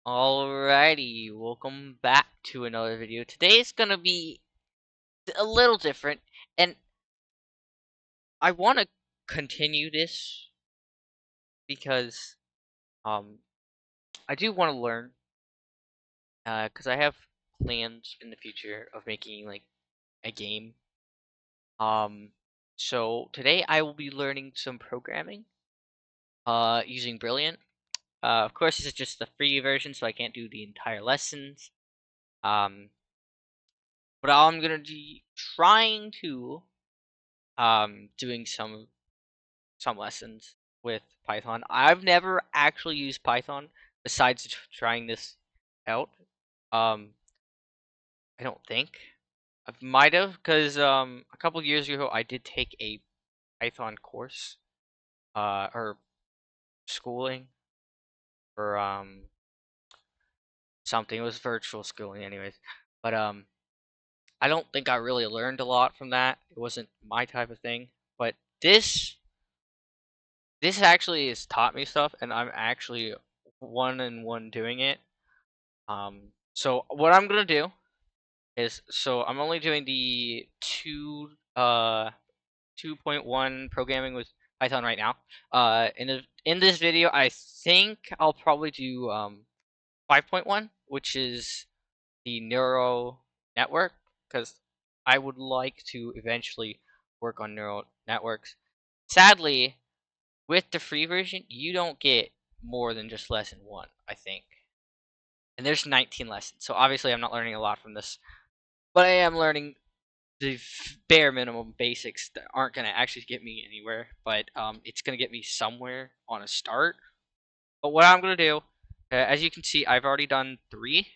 Alrighty, welcome back to another video. Today's gonna be a little different, and I want to continue this because I do want to learn because I have plans in the future of making like a game. Um, so today I will be learning some programming using Brilliant. Of course, this is just the free version, so I can't do the entire lessons. Um, but I'm gonna be trying to doing some lessons with Python. I've never actually used Python besides trying this out. Um, I don't think I might have because a couple years ago I did take a Python course or schooling for something. It was virtual schooling, anyways. But I don't think I really learned a lot from that. It wasn't my type of thing. But this actually has taught me stuff, and I'm actually one and one doing it. So what I'm gonna do is, so I'm only doing the 2.1 programming with Python right now. In this video, I think I'll probably do 5.1, which is the neural network, because I would like to eventually work on neural networks. Sadly, with the free version, you don't get more than just lesson one, I think. And there's 19 lessons, so obviously I'm not learning a lot from this, but I am learning the bare minimum basics that aren't going to actually get me anywhere, but it's going to get me somewhere on a start. But what I'm going to do, as you can see, I've already done 3,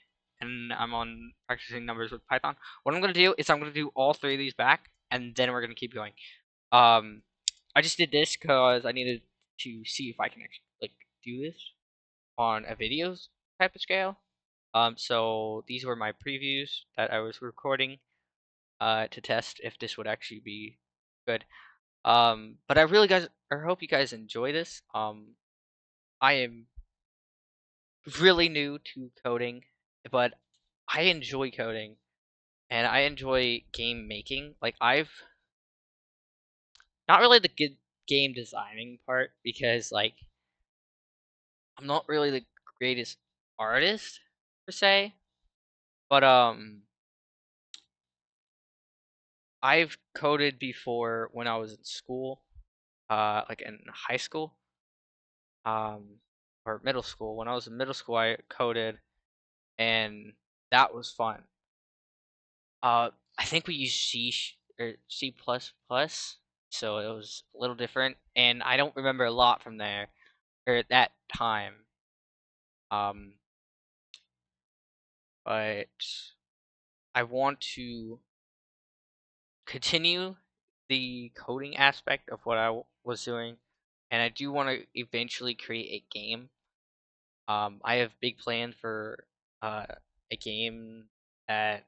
and I'm on practicing numbers with Python. What I'm going to do is I'm going to do all 3 of these back, and then we're going to keep going. I just did this because I needed to see if I can actually do this on a videos type of scale. So these were my previews that I was recording to test if this would actually be good. But I hope you guys enjoy this. I am really new to coding, but I enjoy coding and I enjoy game making. Like I've not really the good game designing part because I'm not really the greatest artist per se, but I've coded before when I was in school, like in high school, um, or middle school. When I was in middle school, I coded, and that was fun. I think we used or C plus plus, so it was a little different, and I don't remember a lot from there or at that time. Um, but I want to continue the coding aspect of what I was doing, and I do want to eventually create a game. I have big plans for uh, a game that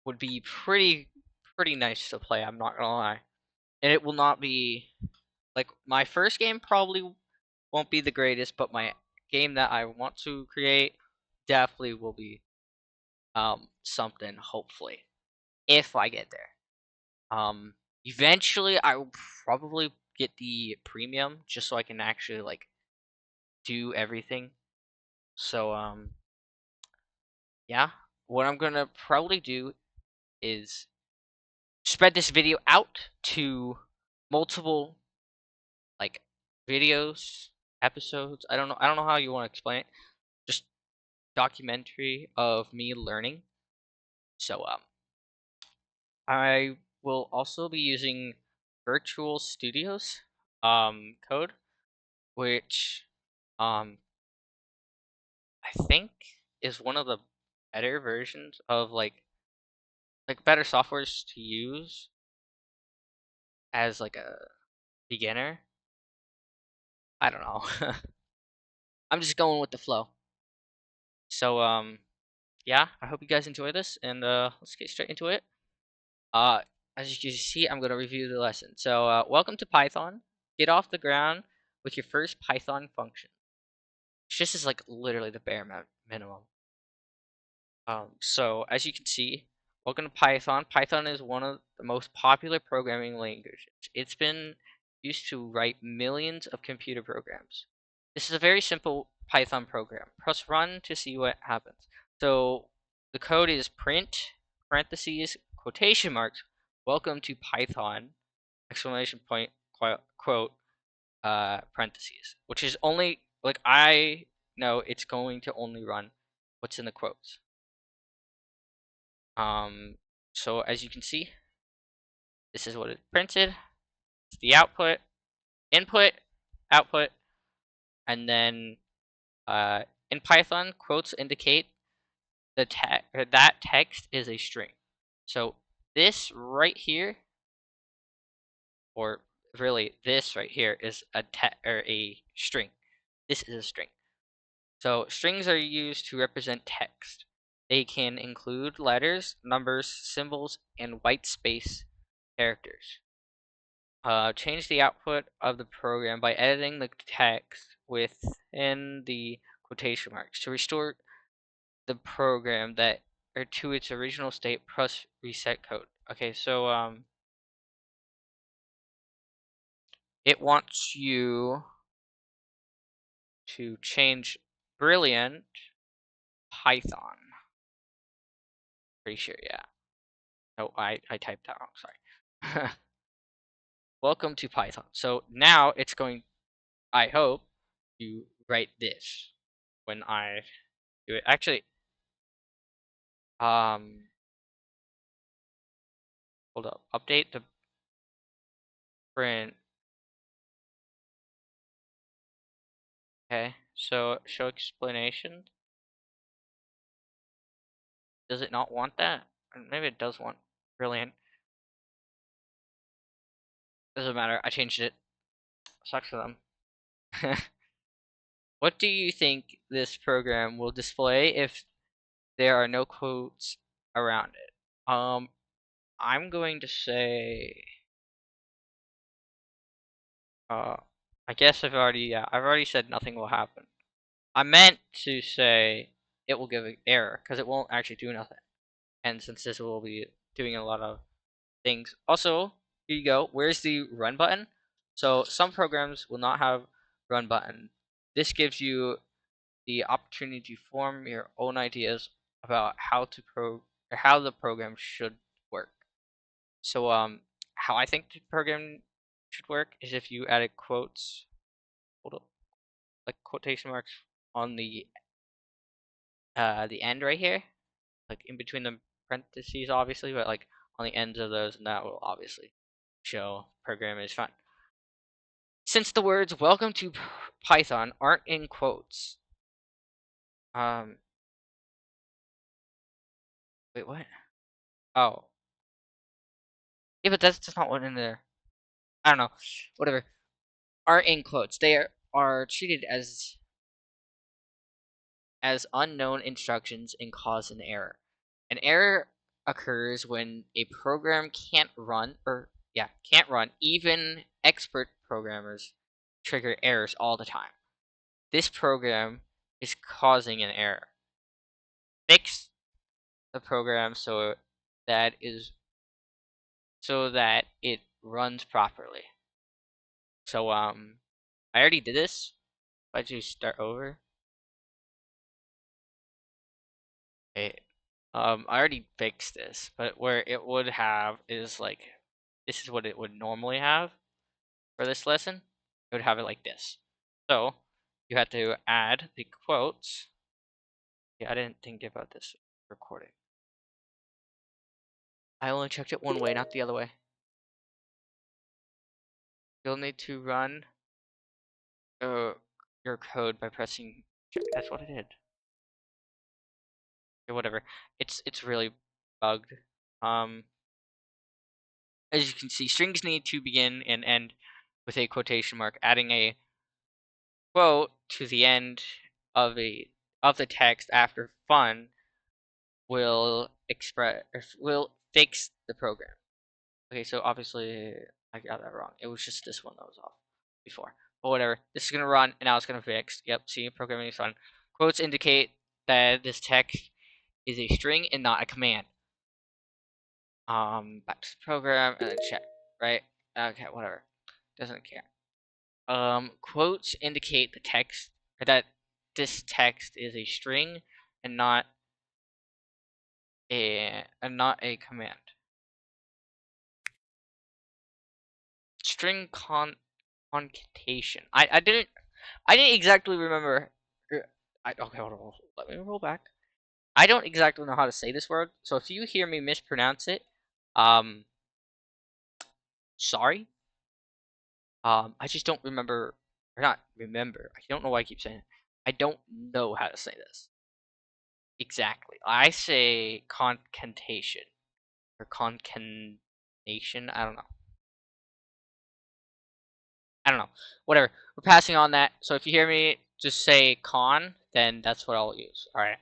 would be pretty nice to play. I'm not gonna lie, and it will not be like my first game. Probably won't be the greatest, but my game that I want to create definitely will be something. Hopefully, if I get there. Eventually I will probably get the premium just so I can actually do everything. So yeah, what I'm gonna probably do is spread this video out to multiple like videos, episodes. I don't know how you want to explain it. Just documentary of me learning. So I will also be using Virtual Studios code, which um I think is one of the better versions of better softwares to use as like a beginner. I don't know. I'm just going with the flow. So yeah, I hope you guys enjoy this, and let's get straight into it. Uh as you can see, I'm going to review the lesson. So welcome to Python. Get off the ground with your first Python function. This is like literally the bare minimum. So as you can see, welcome to Python. Python is one of the most popular programming languages. It's been used to write millions of computer programs. This is a very simple Python program. Press run to see what happens. So the code is print, parentheses, quotation marks, welcome to Python, exclamation point, quote, parentheses, which is only, like, I know it's going to only run what's in the quotes. So as you can see, this is what it printed. It's the output, input, output, and then in Python, quotes indicate that text is a string. So this right here, or really this right here, is a string. This is a string. So strings are used to represent text. They can include letters, numbers, symbols, and white space characters. Change the output of the program by editing the text within the quotation marks. To restore the program that or to its original state, press reset code. Okay, so it wants you to change Brilliant Python. Pretty sure, yeah. Oh, I typed that wrong, sorry. Welcome to Python. So now it's going, I hope, to write this when I do it. Actually, hold up. Update the print. Okay, so show explanation. Does it not want that? Maybe it does want Brilliant. Doesn't matter. I changed it. Sucks for them. What do you think this program will display if there are no quotes around it? I'm going to say, I guess I've already said nothing will happen. I meant to say it will give an error because it won't actually do nothing. And since this will be doing a lot of things. Also, here you go. Where's the run button? So some programs will not have run button. This gives you the opportunity to form your own ideas about how the program should work. So how I think the program should work is if you added quotes, hold up, like quotation marks on the end right here, like in between the parentheses, obviously, but like on the ends of those, and that will obviously show program is fun. Since the words "Welcome to Python" aren't in quotes, um, wait, what? Oh, yeah, but that's just not what in there. I don't know. Whatever. Aren't in quotes. They are treated as unknown instructions and cause an error. An error occurs when a program can't run, can't run. Even expert programmers trigger errors all the time. This program is causing an error. Fix the program that is so that it runs properly. So I already did this. If I just start over. Okay. I already fixed this, but where it would have is like, this is what it would normally have for this lesson. It would have it like this. So you have to add the quotes. Yeah, I didn't think about this recording. I only checked it one way, not the other way. You'll need to run your code by pressing check. That's what I did. Or whatever. It's really bugged. As you can see, strings need to begin and end with a quotation mark. Adding a quote to the end of the text after fun will fix the program. Okay, so obviously I got that wrong. It was just this one that was off before. But whatever. This is gonna run, and now it's gonna fix. Yep. See, programming is fun. Quotes indicate that this text is a string and not a command. Back to the program and then check. Right. Okay. Whatever. Doesn't care. Quotes indicate the text that this text is a string and not a command. String concatenation. I didn't exactly remember. Okay, hold on. Let me roll back. I don't exactly know how to say this word, so if you hear me mispronounce it, um, sorry. I just don't remember, or not remember. I don't know why I keep saying it. I don't know how to say this exactly. I say concatenation or concatenation. I don't know. I don't know. Whatever. We're passing on that. So if you hear me just say con, then that's what I'll use. All right.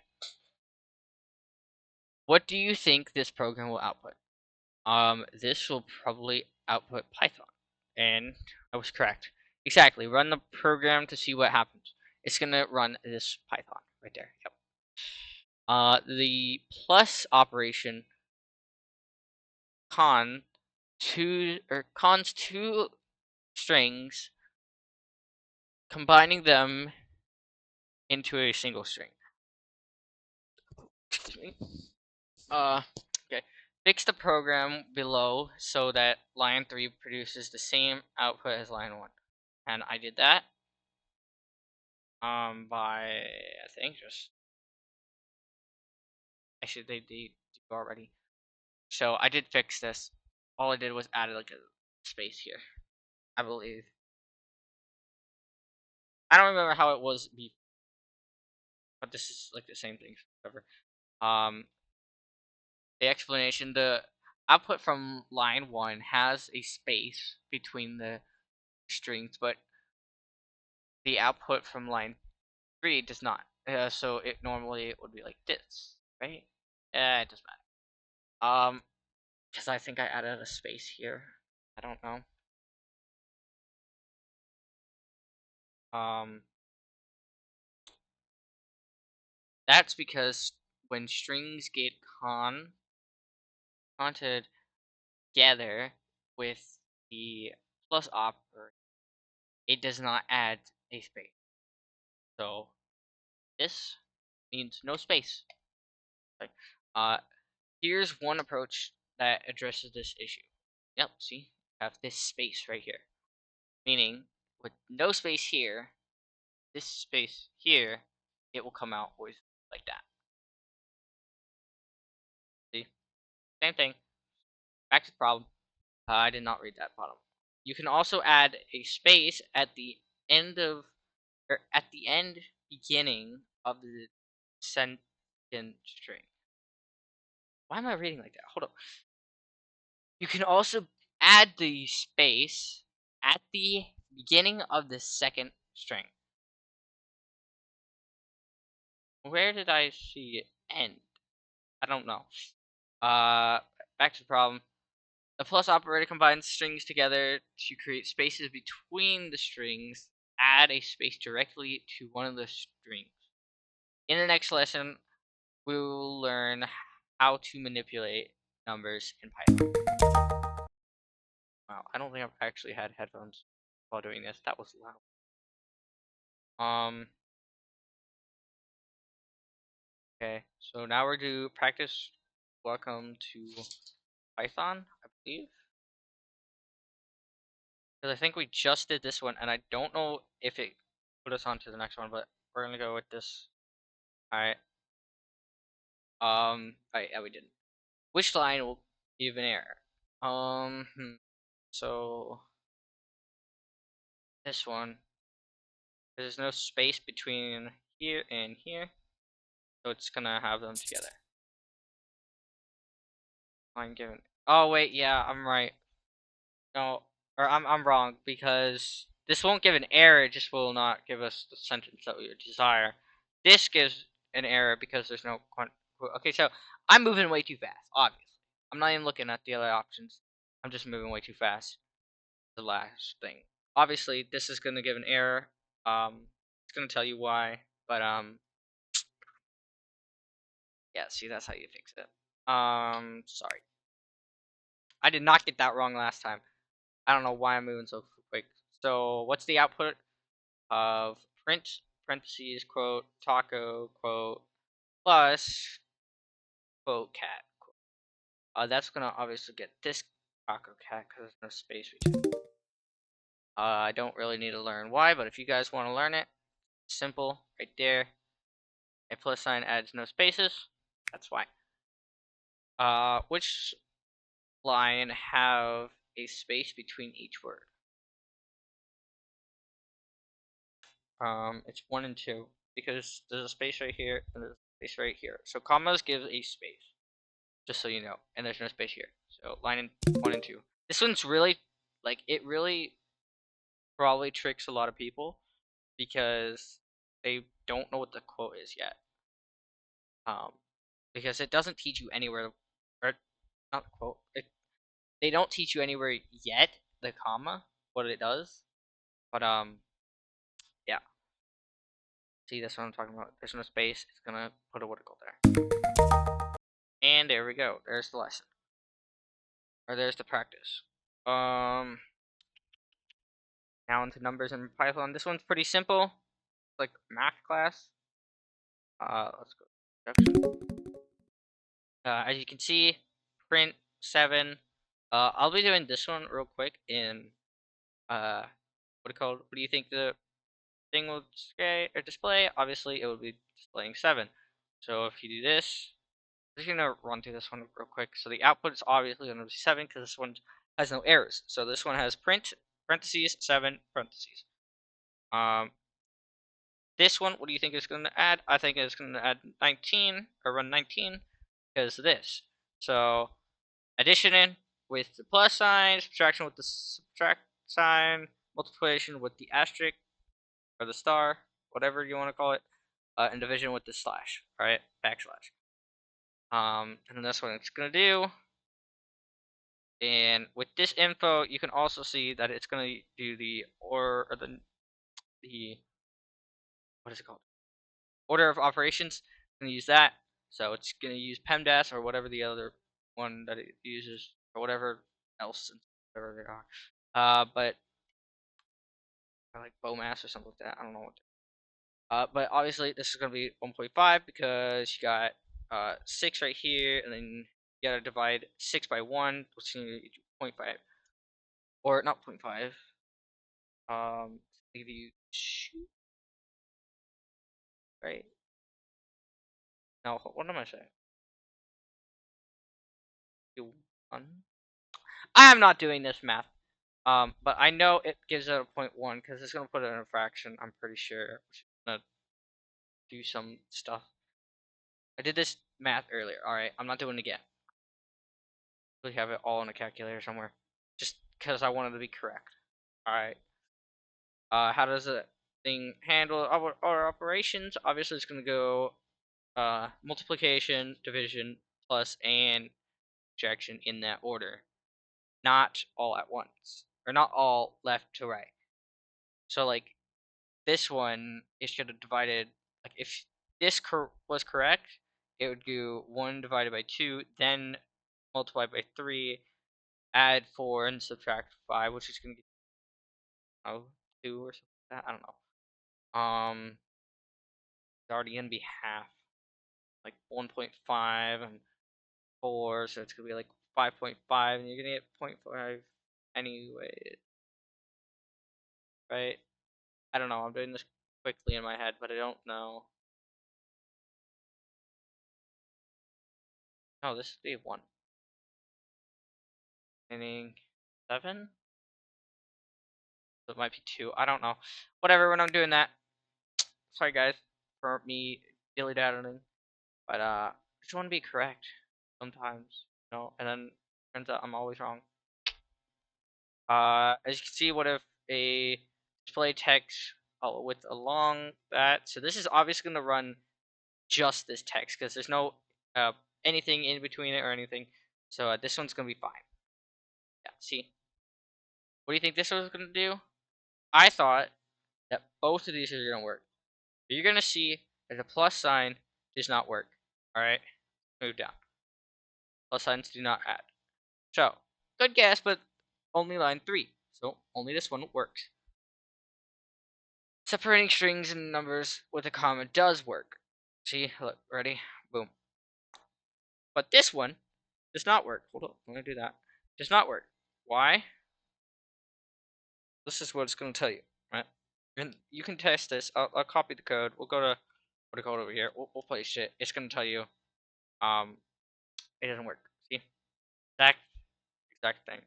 What do you think this program will output? This will probably output Python. And I was correct. Exactly. Run the program to see what happens. It's gonna run this Python right there. Yep. The plus operation cons two strings, combining them into a single string. Excuse me. Okay. Fix the program below so that line 3 produces the same output as line 1. And I did that by I think just actually they do already. So I did fix this. All I did was add like a space here, I believe. I don't remember how it was before, but this is like the same thing. Whatever. Um, the explanation: the output from line 1 has a space between the strings, but the output from line 3 does not. So it normally would be like this, right? It doesn't matter. Because I think I added a space here. I don't know. Um, that's because when strings get conted together with the plus operator, it does not add a space. So this means no space. Like, here's one approach that addresses this issue. Yep, see, I have this space right here. Meaning, with no space here, this space here, it will come out with like that. See? Same thing. Back to the problem. I did not read that bottom. You can also add a space at the end of, or at the end beginning of the sentence string. Why am I reading like that? Hold up. You can also add the space at the beginning of the second string. Where did I see it end? I don't know. Back to the problem. The plus operator combines strings together to create spaces between the strings. Add a space directly to one of the strings. In the next lesson, we will learn how to manipulate numbers in Python. Wow, I don't think I've actually had headphones while doing this. That was loud. Okay, so now we're to practice welcome to Python, I believe. Because I think we just did this one, and I don't know if it put us on to the next one, but we're gonna go with this. Alright. Alright, yeah, we didn't. Which line will give an error? So this one. There's no space between here and here, so it's gonna have them together. Line given. Oh wait, yeah, I'm right. No, or I'm wrong because this won't give an error. It just will not give us the sentence that we desire. This gives an error because there's no. Okay, so I'm moving way too fast. Obviously, I'm not even looking at the other options. I'm just moving way too fast. The last thing. obviously this is gonna give an error. It's gonna tell you why, but yeah. See, that's how you fix it. Sorry, I did not get that wrong last time. I don't know why I'm moving so quick. So what's the output of print parentheses quote taco quote plus quote cat? That's gonna obviously get this taco cat because there's no space between. I don't really need to learn why, but if you guys want to learn it, simple, right there. A plus sign adds no spaces. That's why. Which line have a space between each word? It's 1 and 2 because there's a space right here and there's a space right here. So commas give a space, just so you know, and there's no space here. So line in 1 and 2. This one's really it really probably tricks a lot of people because they don't know what the quote is yet. Because it doesn't teach you anywhere, or not the quote. They don't teach you anywhere yet the comma, what it does. But yeah. See, that's what I'm talking about. There's no space. It's gonna put a vertical there. And there we go. There's the lesson, or there's the practice. Now into numbers in Python. This one's pretty simple. It's like math class. Let's go. As you can see, print 7. I'll be doing this one real quick in what do you think the thing will display? Obviously, it will be displaying 7. So if you do this, I'm just gonna run through this one real quick. So the output is obviously gonna be 7 because this one has no errors. So this one has print parentheses 7 parentheses. This one, what do you think it's going to add? I think it's going to add 19 or run 19 because of this. So addition in with the plus sign, subtraction with the subtract sign, multiplication with the asterisk or the star, whatever you want to call it, and division with the slash. All right, backslash. And then that's what it's going to do. And with this info, you can also see that it's going to do the what is it called? Order of operations. I'm gonna use that. So it's gonna use PEMDAS or whatever the other one that it uses, or whatever else, whatever they are. But like BOMAS or something like that. I don't know what. But obviously this is gonna be 1.5 because you got 6 right here, and then you gotta divide 6 by 1, which is gonna be 0.5, or not 0.5. Give you 2, right? No, what am I saying? 1. I am not doing this math. But I know it gives it a 0.1 because it's gonna put it in a fraction. I'm pretty sure. It's gonna do some stuff. I did this math earlier. All right, I'm not doing it again. We have it all in a calculator somewhere, just because I wanted to be correct. All right. How does the thing handle our operations? Obviously, it's gonna go multiplication, division, plus, and subtraction in that order, not all at once, or not all left to right. So like this one, it should have divided, like if this was correct, it would do 1 divided by 2, then multiply by 3, add 4, and subtract 5, which is going to get 2 or something like that. I don't know. It's already going to be half, like 1.5 and 4, so it's going to be like 5.5, and you're going to get 0.5 anyway, right? I don't know. I'm doing this quickly in my head, but I don't know. No, this would be 1. Meaning 7? So it might be 2. I don't know. Whatever, when I'm doing that. Sorry guys for me dilly-dallying. But I just want to be correct sometimes, and then turns out I'm always wrong. As you can see, what if a display text with along that? So this is obviously going to run just this text because there's no anything in between it or anything. So this one's going to be fine. Yeah, see? What do you think this one's going to do? I thought that both of these are going to work. But you're going to see that the plus sign does not work. Alright? Move down. Plus signs do not add. So, good guess, but only line 3. So, only this one works. Separating strings and numbers with a comma does work. See? Look, ready? Boom. But this one does not work. Hold on, I'm going to do that. Does not work. Why? This is what it's going to tell you, right? And you can test this. I'll copy the code. We'll go to what do you call it over here? We'll paste it. It's going to tell you, it doesn't work. See, exact thing.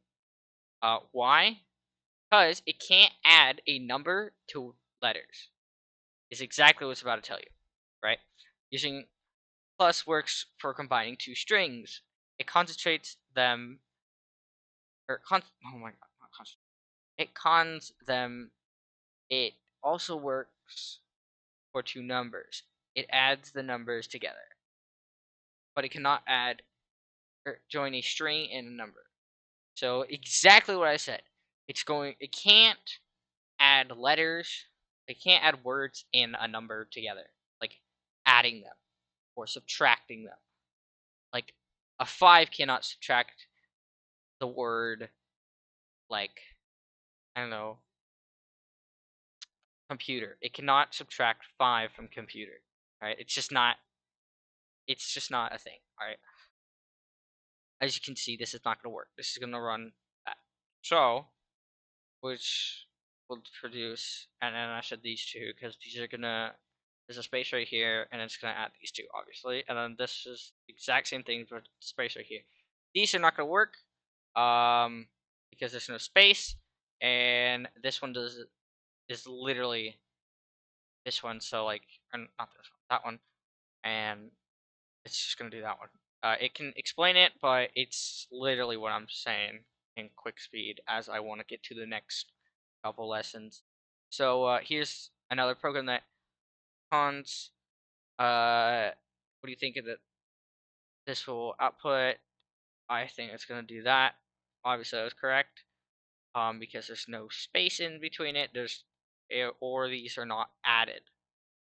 Why? Because it can't add a number to letters. Is exactly what it's about to tell you, right? Using plus works for combining two strings. It concentrates them, oh my god, not concentrate. It cons them. It also works for two numbers. It adds the numbers together, but it cannot add or join a string and a number. So exactly what I said. It can't add letters. It can't add words and a number together, like adding them or subtracting them. Like a 5 cannot subtract the word, like, I don't know, computer. It cannot subtract 5 from computer. Right? It's just not a thing. Alright. As you can see, this is not gonna work. This is gonna run that. So, which will produce, and then I said these two because these are gonna, there's a space right here, and it's gonna add these two, obviously, and then this is the exact same thing but space right here. These are not gonna work, because there's no space, and this one is literally this one. So like, or not this one, that one, and it's just gonna do that one. It can explain it, but it's literally what I'm saying in quick speed as I want to get to the next couple lessons. So here's another program that cons. What do you think of it? This will output. I think it's gonna do that. Obviously, I was correct. Because there's no space in between it. Or these are not added.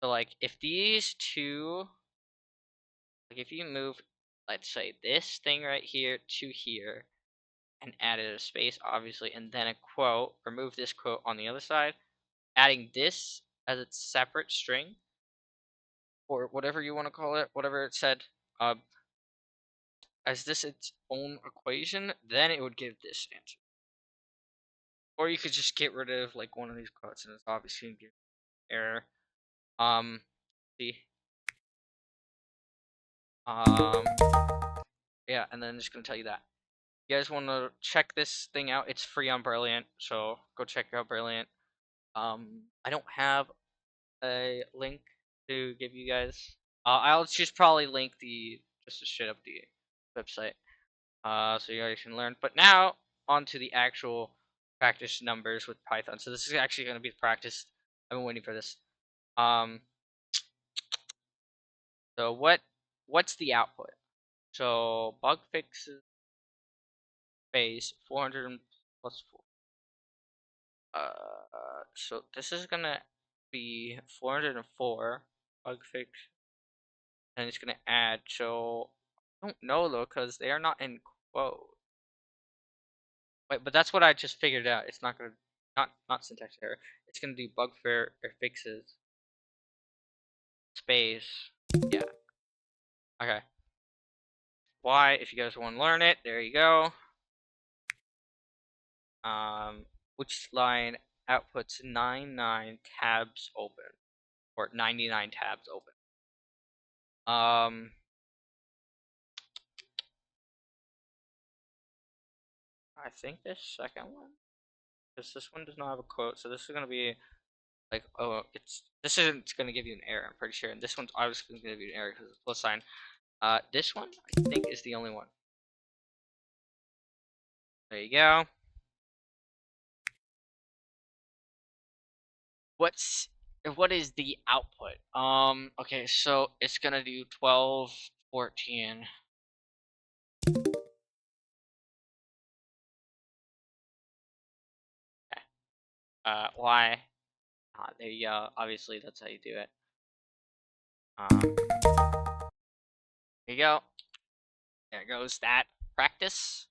So like, if these two, like if you move, let's say this thing right here to here, and added a space, obviously, and then a quote, remove this quote on the other side, adding this as its separate string, or whatever you want to call it, whatever it said, as this its own equation, then it would give this answer. Or you could just get rid of like one of these quotes, and it's obviously gonna give error. See, yeah, and then it's gonna tell you that. You guys want to check this thing out? It's free on Brilliant, so go check out Brilliant. I don't have a link to give you guys. I'll just probably link just to shit up the website, so you guys can learn. But now on to the actual practice numbers with Python. So this is actually going to be the practice. I've been waiting for this. So what's the output? So bug fixes space 400 plus 4. So this is gonna be 404 bug fix, and it's gonna add. So I don't know though, because they are not in quote. Wait, but that's what I just figured out. It's not gonna, not syntax error. It's gonna do bug fixes space. Yeah. Okay. Why? If you guys want to learn it, there you go. Which line outputs 99 tabs open, or 99 tabs open? I think this second one, because this one does not have a quote, so this is gonna be like, oh, this isn't gonna give you an error, I'm pretty sure, and this one's obviously gonna give you an error because it's plus sign. This one I think is the only one. There you go. What is the output? Okay, so it's gonna do 12, 14. Okay. Why? There you go. Obviously, that's how you do it. There you go. There goes that practice.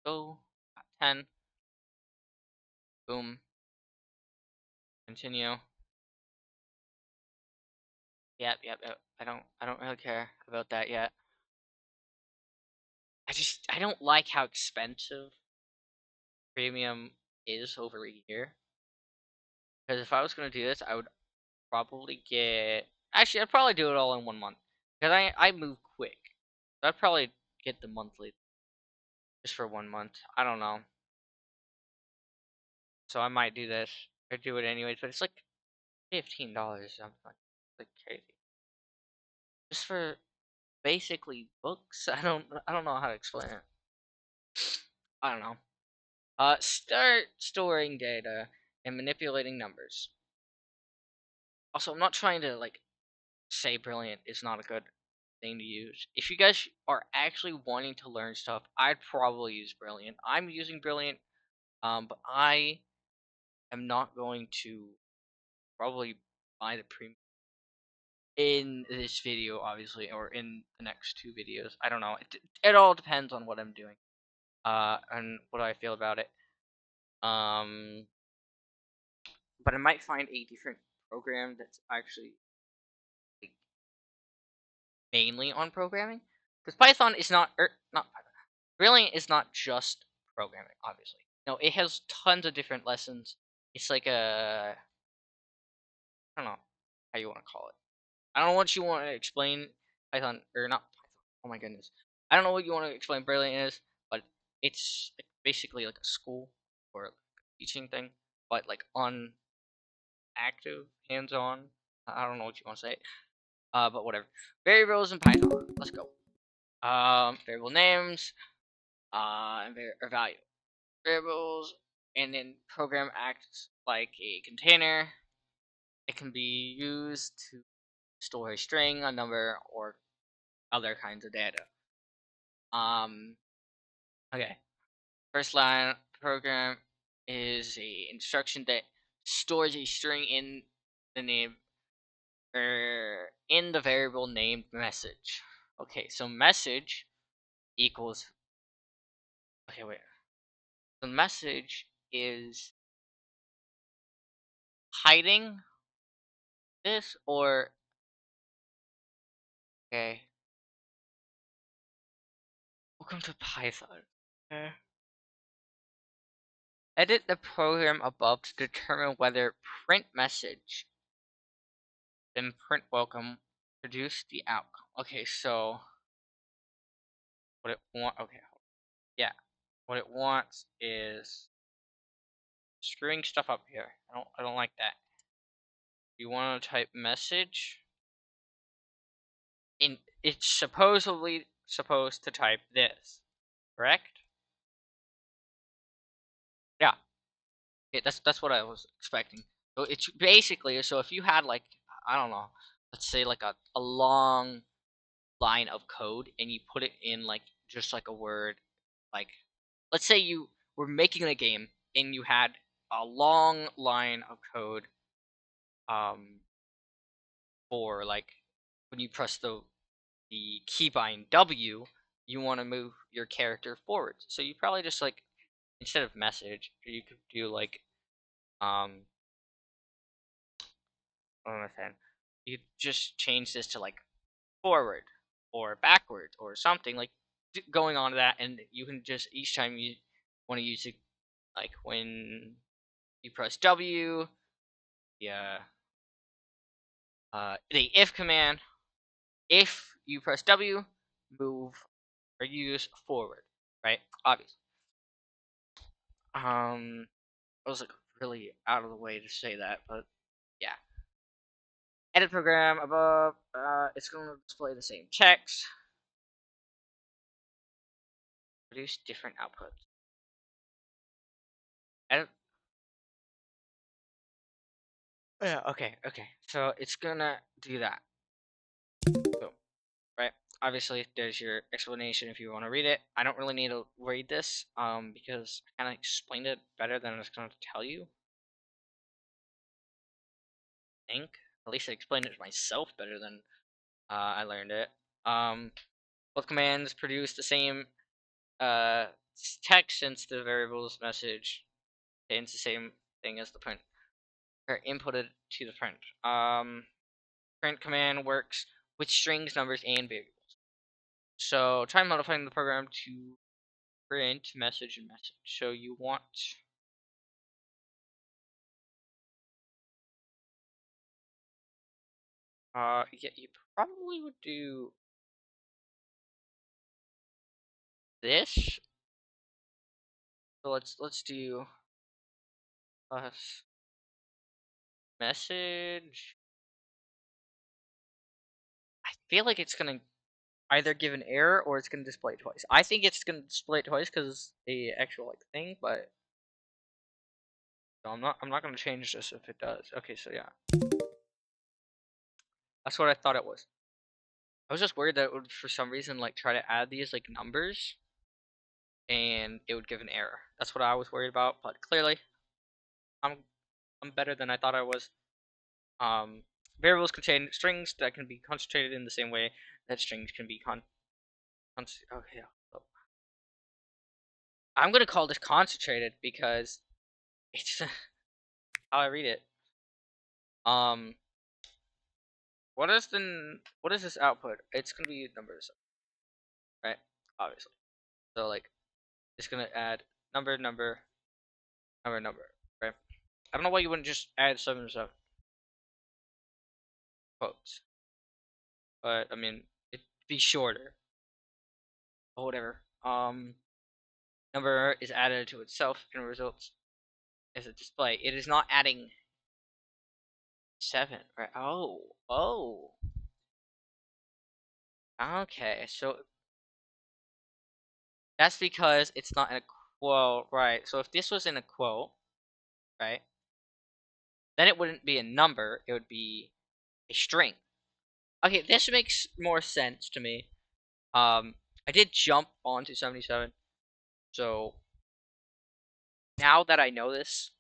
Go. 10. Boom. Continue. Yep. I don't really care about that yet. I don't like how expensive premium is over a year. Because if I was gonna do this, I would probably get. Actually, I'd probably do it all in 1 month. Because I move quick. So I'd probably get the monthly just for 1 month. I don't know. So I might do this or do it anyways. But it's like $15 something like crazy. Just for basically books. I don't know how to explain it. I don't know. Start storing data and manipulating numbers. Also, I'm not trying to like say Brilliant is not a good thing to use. If you guys are actually wanting to learn stuff, I'd probably use Brilliant. I'm using Brilliant, but I am not going to probably buy the premium in this video, obviously, or in the next 2 videos. I don't know. It all depends on what I'm doing, and what I feel about it. Um, but I might find a different program that's actually like, mainly on programming, because Python is not Python. Brilliant is not just programming, obviously. No, it has tons of different lessons. It's like I don't know how you want to call it. I don't know what you want to explain Python or not Python. Oh my goodness, I don't know what you want to explain Brilliant is, but it's basically like a school or like a teaching thing, but like on active, hands-on. I don't know what you want to say. But whatever. Variables in Python. Let's go. Variable names. And or value. Variables, and then program acts like a container. It can be used to store a string, a number, or other kinds of data. Um. Okay. First line program is a instruction that stores a string in the name in the variable named message. Okay, so message equals. Okay, wait. The message is hiding this or okay. Welcome to Python. Okay. Edit the program above to determine whether print message then print welcome produce the outcome. Okay, so what it want okay, yeah. What it wants is screwing stuff up here. I don't like that. You want to type message in it's supposedly supposed to type this, correct? Yeah. Yeah, that's what I was expecting. So it's basically so if you had like I don't know, let's say like a long line of code and you put it in like just like a word, like let's say you were making a game and you had a long line of code um for like when you press the keybind W, you want to move your character forward. So you probably just like instead of message, you could do like I don't understand. You just change this to like forward or backward or something like going on to that, and you can just each time you want to use it, like when you press W, yeah, the if command. If you press W, move or use forward, right? Obviously. I was like really out of the way to say that, but yeah. Edit program above. It's going to display the same text. Produce different outputs. Edit. Yeah. Okay. So it's gonna do that. Boom. Right. Obviously, there's your explanation if you want to read it. I don't really need to read this because I kind of explained it better than I was going to tell you. think. At least I explained it to myself better than I learned it. Um, both commands produce the same uh, text since the variable's message contains the same thing as the print, or inputted to the print. Print command works with strings, numbers, and variables. So try modifying the program to print message and message. So you want yeah, you probably would do this. So let's do plus message. I feel like it's gonna either give an error or it's gonna display it twice. I think it's gonna display it twice because it's the actual like thing, but so I'm not gonna change this if it does. Okay, so yeah, that's what I thought it was. I was just worried that it would for some reason like try to add these like numbers and it would give an error. That's what I was worried about, but clearly I'm I'm better than I thought I was. Um, Variables contain strings that can be concentrated in the same way that strings can be okay. So I'm gonna call this concentrated because it's how I read it. Um, what is this output? It's gonna be numbers, right? Obviously. So like it's gonna add number, number, number, number, right? I don't know why you wouldn't just add 7 quotes, but I mean it'd be shorter or whatever. Number is added to itself and results as a display. It is not adding 7, right? Oh, okay. So that's because it's not in a quote, right? So if this was in a quote, right, then it wouldn't be a number. It would be a string. Okay, this makes more sense to me. I did jump onto 77, so now that I know this,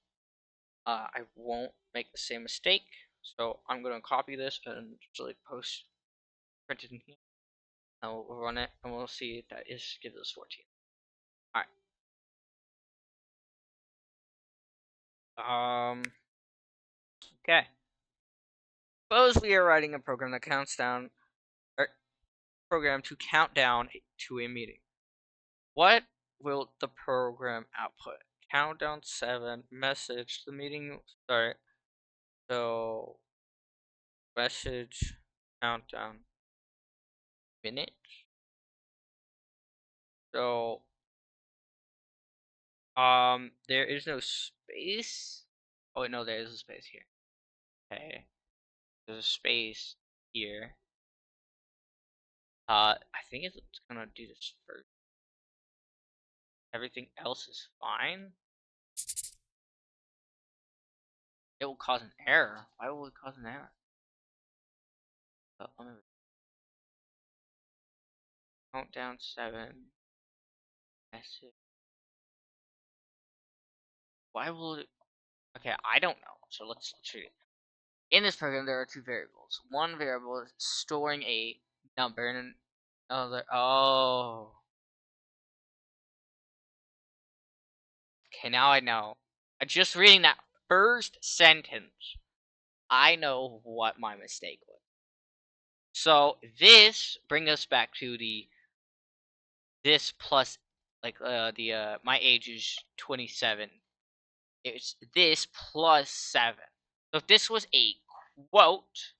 I won't make the same mistake. So I'm gonna copy this and just like post print it in here. And we'll run it and we'll see if that is gives us 14. All right. Okay. Suppose we are writing a program that counts down, or program to count down to a meeting. What will the program output? Countdown 7 message. The meeting will start. So message countdown minute. So there is no space. Oh wait, no, there is a space here. Okay, there's a space here. I think it's gonna do this first. Everything else is fine. It will cause an error. Why will it cause an error? Let me countdown 7 message. Why will it? Okay, I don't know. So let's read it. In this program, there are 2 variables. One variable is storing a number, and another. Oh, okay. Now I know. Just reading that first sentence, I know what my mistake was. So this brings us back to the this plus like the my age is 27. It's this plus 7. So if this was a quote,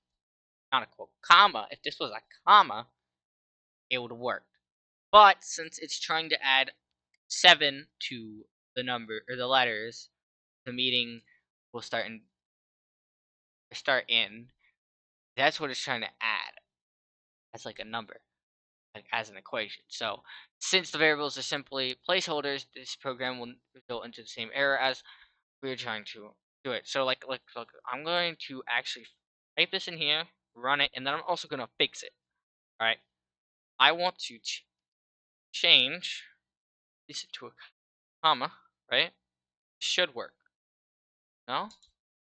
not a quote, comma, if this was a comma, it would work. But since it's trying to add 7 to the number or the letters, the meeting will start in. That's what it's trying to add as like a number, like as an equation. So since the variables are simply placeholders, this program will result into the same error as we're trying to do it. So like I'm going to actually type this in here, run it, and then I'm also gonna fix it. All right. I want to change this to a comma, right? Should work. No,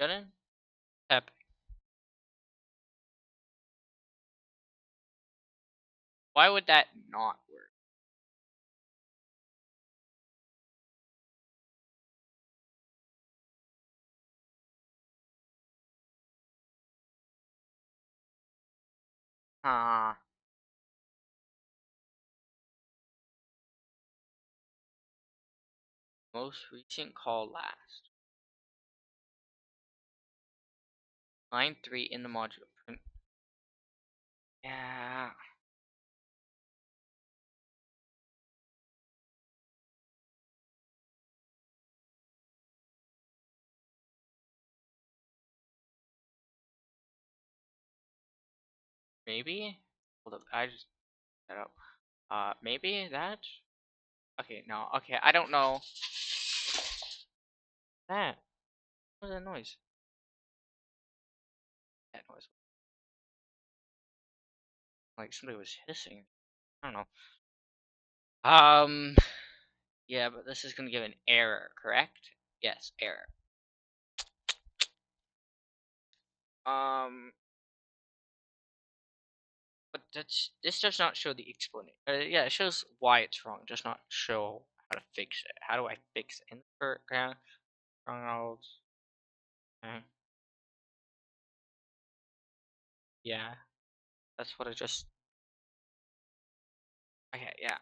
shouldn't. Epic. Why would that not work? Huh. Most recent call last. Line 3 in the module. Print. Yeah. Maybe? Hold up. I just set up. Maybe that? Okay, no. Okay, I don't know. That. What was that noise? That noise. Like somebody was hissing. I don't know. Yeah, but this is gonna give an error, correct? Yes, error. Um, but this does not show the explanation. Yeah, it shows why it's wrong. It does not show how to fix it. How do I fix it in the background? Okay. Yeah, that's what I just. Okay, yeah,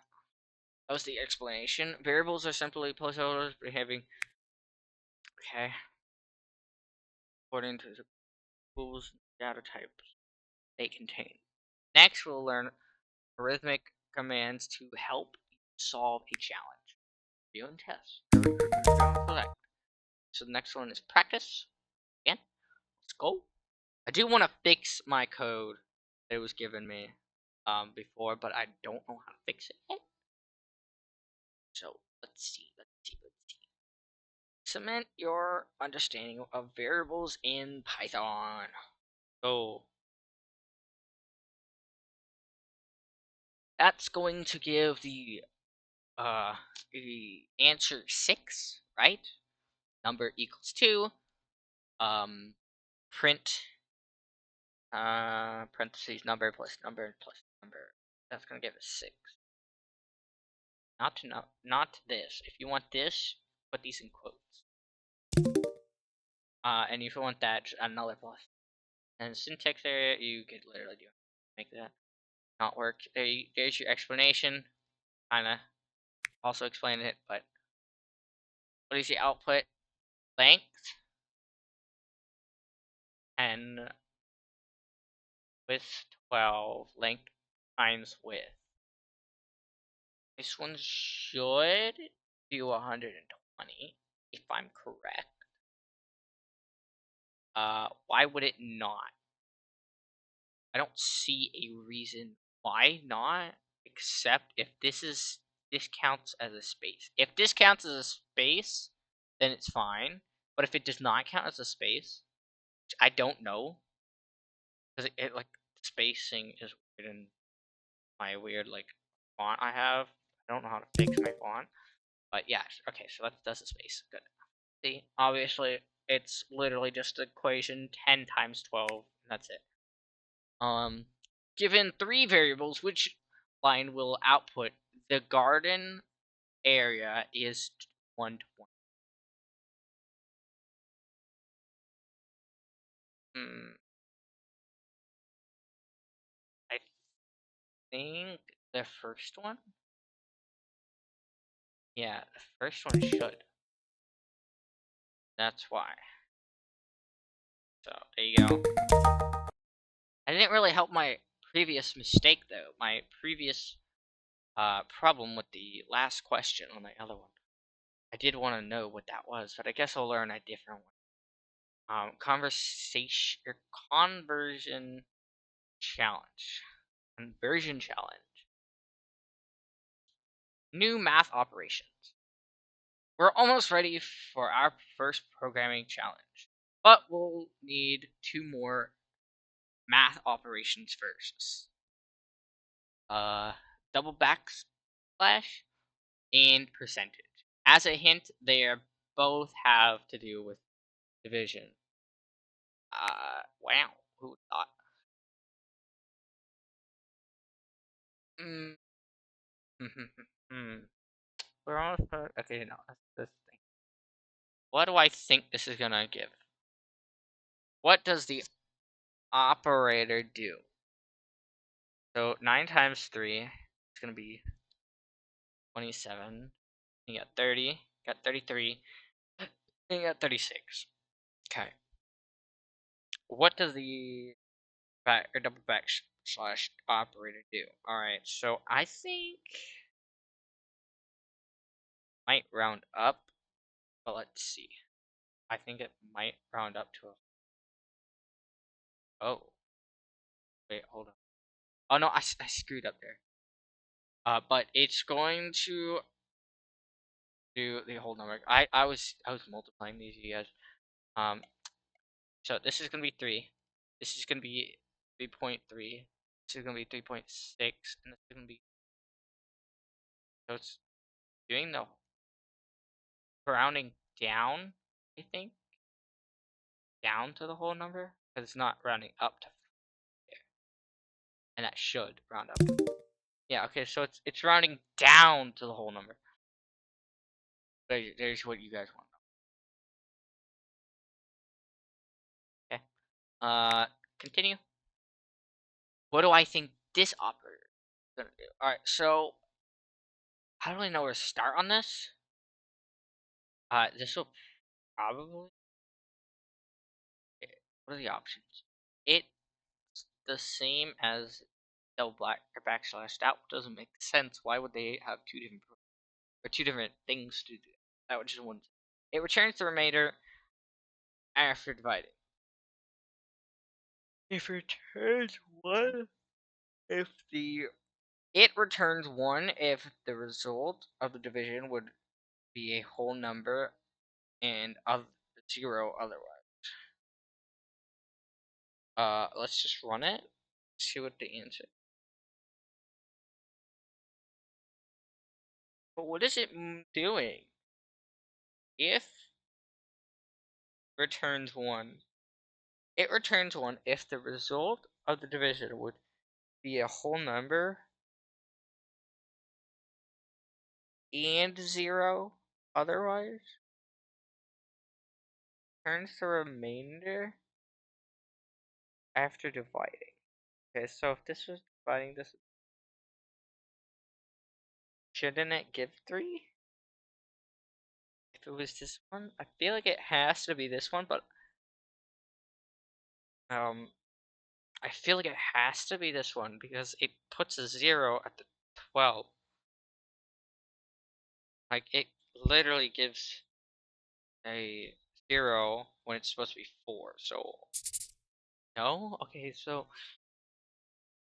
that was the explanation. Variables are simply placeholders behaving. Okay, according to the rules data types they contain. Next, we'll learn arithmetic commands to help you solve a challenge. Review and test. Select. So the next one is practice. Again, let's go. I do want to fix my code that it was given me before, but I don't know how to fix it yet. So let's see. Cement your understanding of variables in Python. So that's going to give the answer 6, right? Number equals 2. Print parentheses number plus number plus number. That's gonna give us 6. Not this. If you want this, put these in quotes. And if you want that, just add another plus. And syntax area, you could literally do make that not work. There's your explanation. Kinda also explain it, but what is the output? Length and width 12. Length times width. This one should do 120 if I'm correct. Why would it not? I don't see a reason why not, except if this counts as a space. If this counts as a space, then it's fine. But if it does not count as a space, which I don't know, because it like spacing is weird in my weird like font I have. I don't know how to fix my font, but yeah. Okay, so that's a space. Good. See, obviously it's literally just equation 10 times 12. And that's it. Given 3 variables, which line will output the garden area is 120. I think the first one. Yeah, the first one should. That's why. So there you go. I didn't really help my previous mistake though. My previous problem with the last question on the other one. I did want to know what that was, but I guess I'll learn a different one. Conversation or conversion challenge. Conversion challenge. New math operations. We're almost ready for our first programming challenge, but we'll need 2 more math operations first. Double backslash and percentage. As a hint, they are both have to do with division. Wow, who thought? Mm. We're almost okay. No, that's this thing. What do I think this is gonna give? What does the operator do? So 9 times 3 is gonna be 27. You got 30. Got 33. And you got 36. Okay. What does the back or double backslash operator do? All right. So I think might round up, but let's see. I think it might round up to a. Oh, wait, hold on. Oh no, I screwed up there. But it's going to do the whole number. I was multiplying these, you guys. Um, so this is gonna be 3. This is gonna be 3.3. This is gonna be 3.6, and this is gonna be. So it's doing the rounding down. I think down to the whole number because it's not rounding up to there, and that should round up. Yeah. Okay. So it's rounding down to the whole number. There's what you guys want. Okay. Continue. What do I think this operator is gonna do? All right. So how do I know where to start on this? This will probably. What are the options? It's the same as double black or backslash. That doesn't make sense. Why would they have two different things to do? That would just one. It returns the remainder after dividing. If it returns one, if the it returns 1 if the result of the division would be a whole number and of 0 otherwise. Let's just run it. See what the answer. But what is it doing? If returns 1, it returns 1 if the result of the division would be a whole number and 0 otherwise. Turns the remainder after dividing. Okay, so if this was dividing this, shouldn't it give 3? If it was this one, I feel like it has to be this one, but I feel like it has to be this one because it puts a 0 at the 12. Like it literally gives a 0 when it's supposed to be 4. So no, okay, so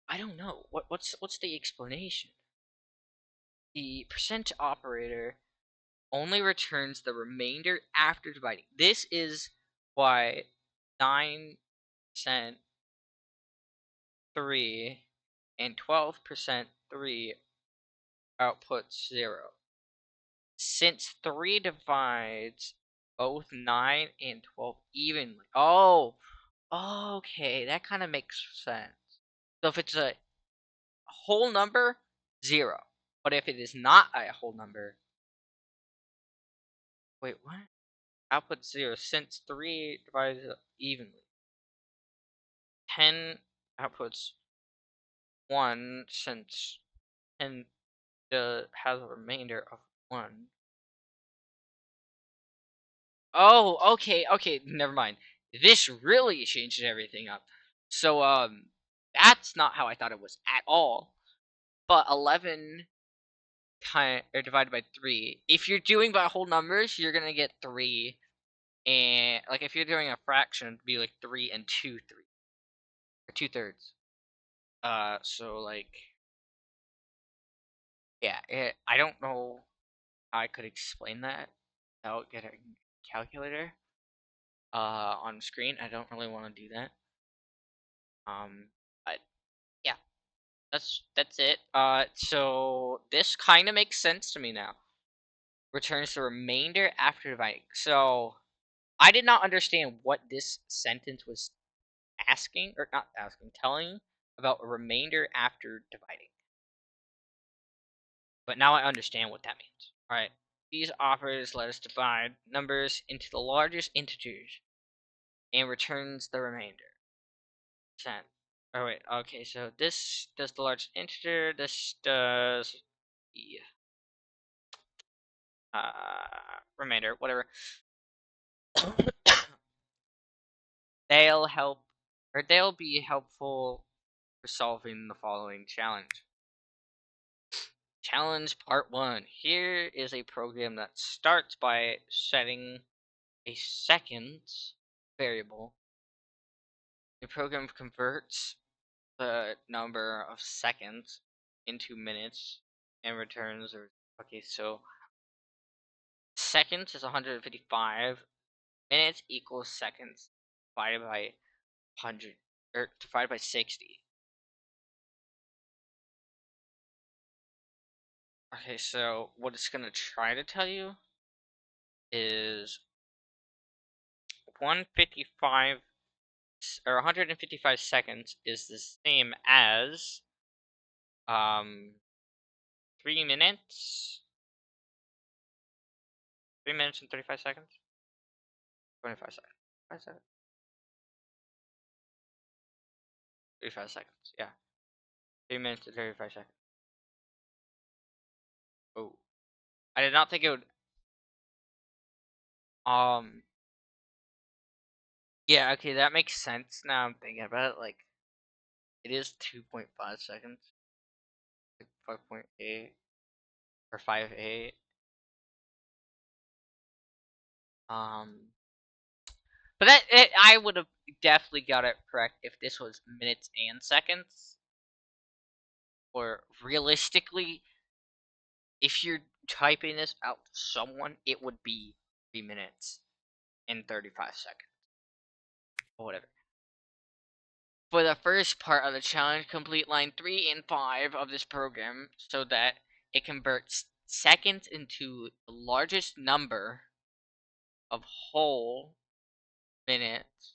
I don't know. What's the explanation? The percent operator only returns the remainder after dividing. This is why 9% 3 and 12% 3 outputs 0. Since 3 divides both 9 and 12 evenly. Oh, okay, that kind of makes sense. So if it's a whole number, 0. But if it is not a whole number, wait, what? Output 0 since 3 divides evenly. 10 outputs 1 since 10 has a remainder of 1. Oh, okay, never mind. This really changes everything up. So, that's not how I thought it was at all. But 11 or divided by 3. If you're doing by whole numbers, you're gonna get 3. And, like, if you're doing a fraction, it'd be like 3 and 2/3. Or 2/3. So, like, yeah, I don't know how I could explain that without getting a calculator on screen. I don't really want to do that. But yeah, that's it. So this kind of makes sense to me now. Returns the remainder after dividing. So I did not understand what this sentence was asking, or not asking, telling about a remainder after dividing. but now I understand what that means. Alright, these operators let us divide numbers into the largest integers and returns the remainder. Percent. Oh wait, okay, so this does the largest integer, this does the remainder, whatever. They'll be helpful for solving the following challenge. Challenge part 1. Here is a program that starts by setting a seconds variable. The program converts the number of seconds into minutes and returns. Okay, so seconds is 155. Minutes equals seconds divided by 100 or divided by 60. Okay, so what it's gonna try to tell you is 155 or 155 seconds is the same as 3 minutes. 3 minutes and 35 seconds. 25 seconds. 5 seconds. 35 seconds. Yeah. 3 minutes and 35 seconds. Oh, I did not think it would. Yeah. Okay, that makes sense. Now I'm thinking about it. Like, it is 2.5 seconds. Like 5.8 or 5.8. But I would have definitely got it correct if this was minutes and seconds. Or realistically, if you're typing this out to someone, it would be 3 minutes and 35 seconds. Or whatever. For the first part of the challenge, complete line 3 and 5 of this program so that it converts seconds into the largest number of whole minutes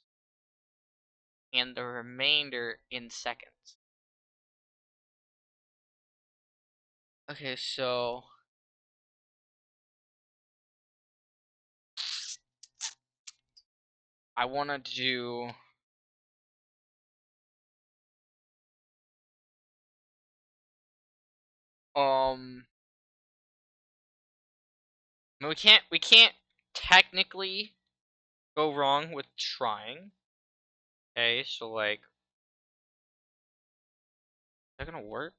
and the remainder in seconds. Okay, so I want to do we can't technically go wrong with trying. Okay, so like, is that gonna work?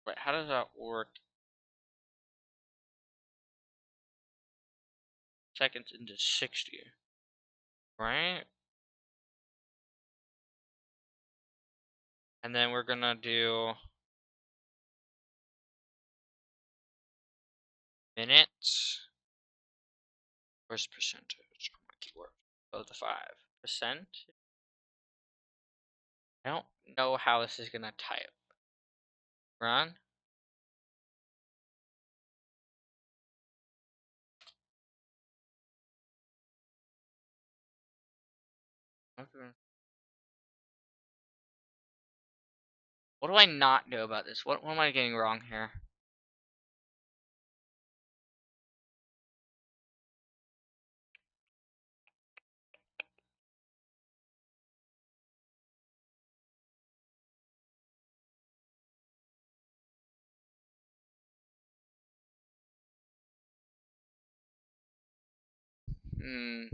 Wait, how does that work? Seconds into 60, right? And then we're gonna do minutes. Where's percentage? Oh, my keyword. Oh, the 5%. I don't know how this is gonna type. Run. Okay. What do I not know about this? What am I getting wrong here? Hmm.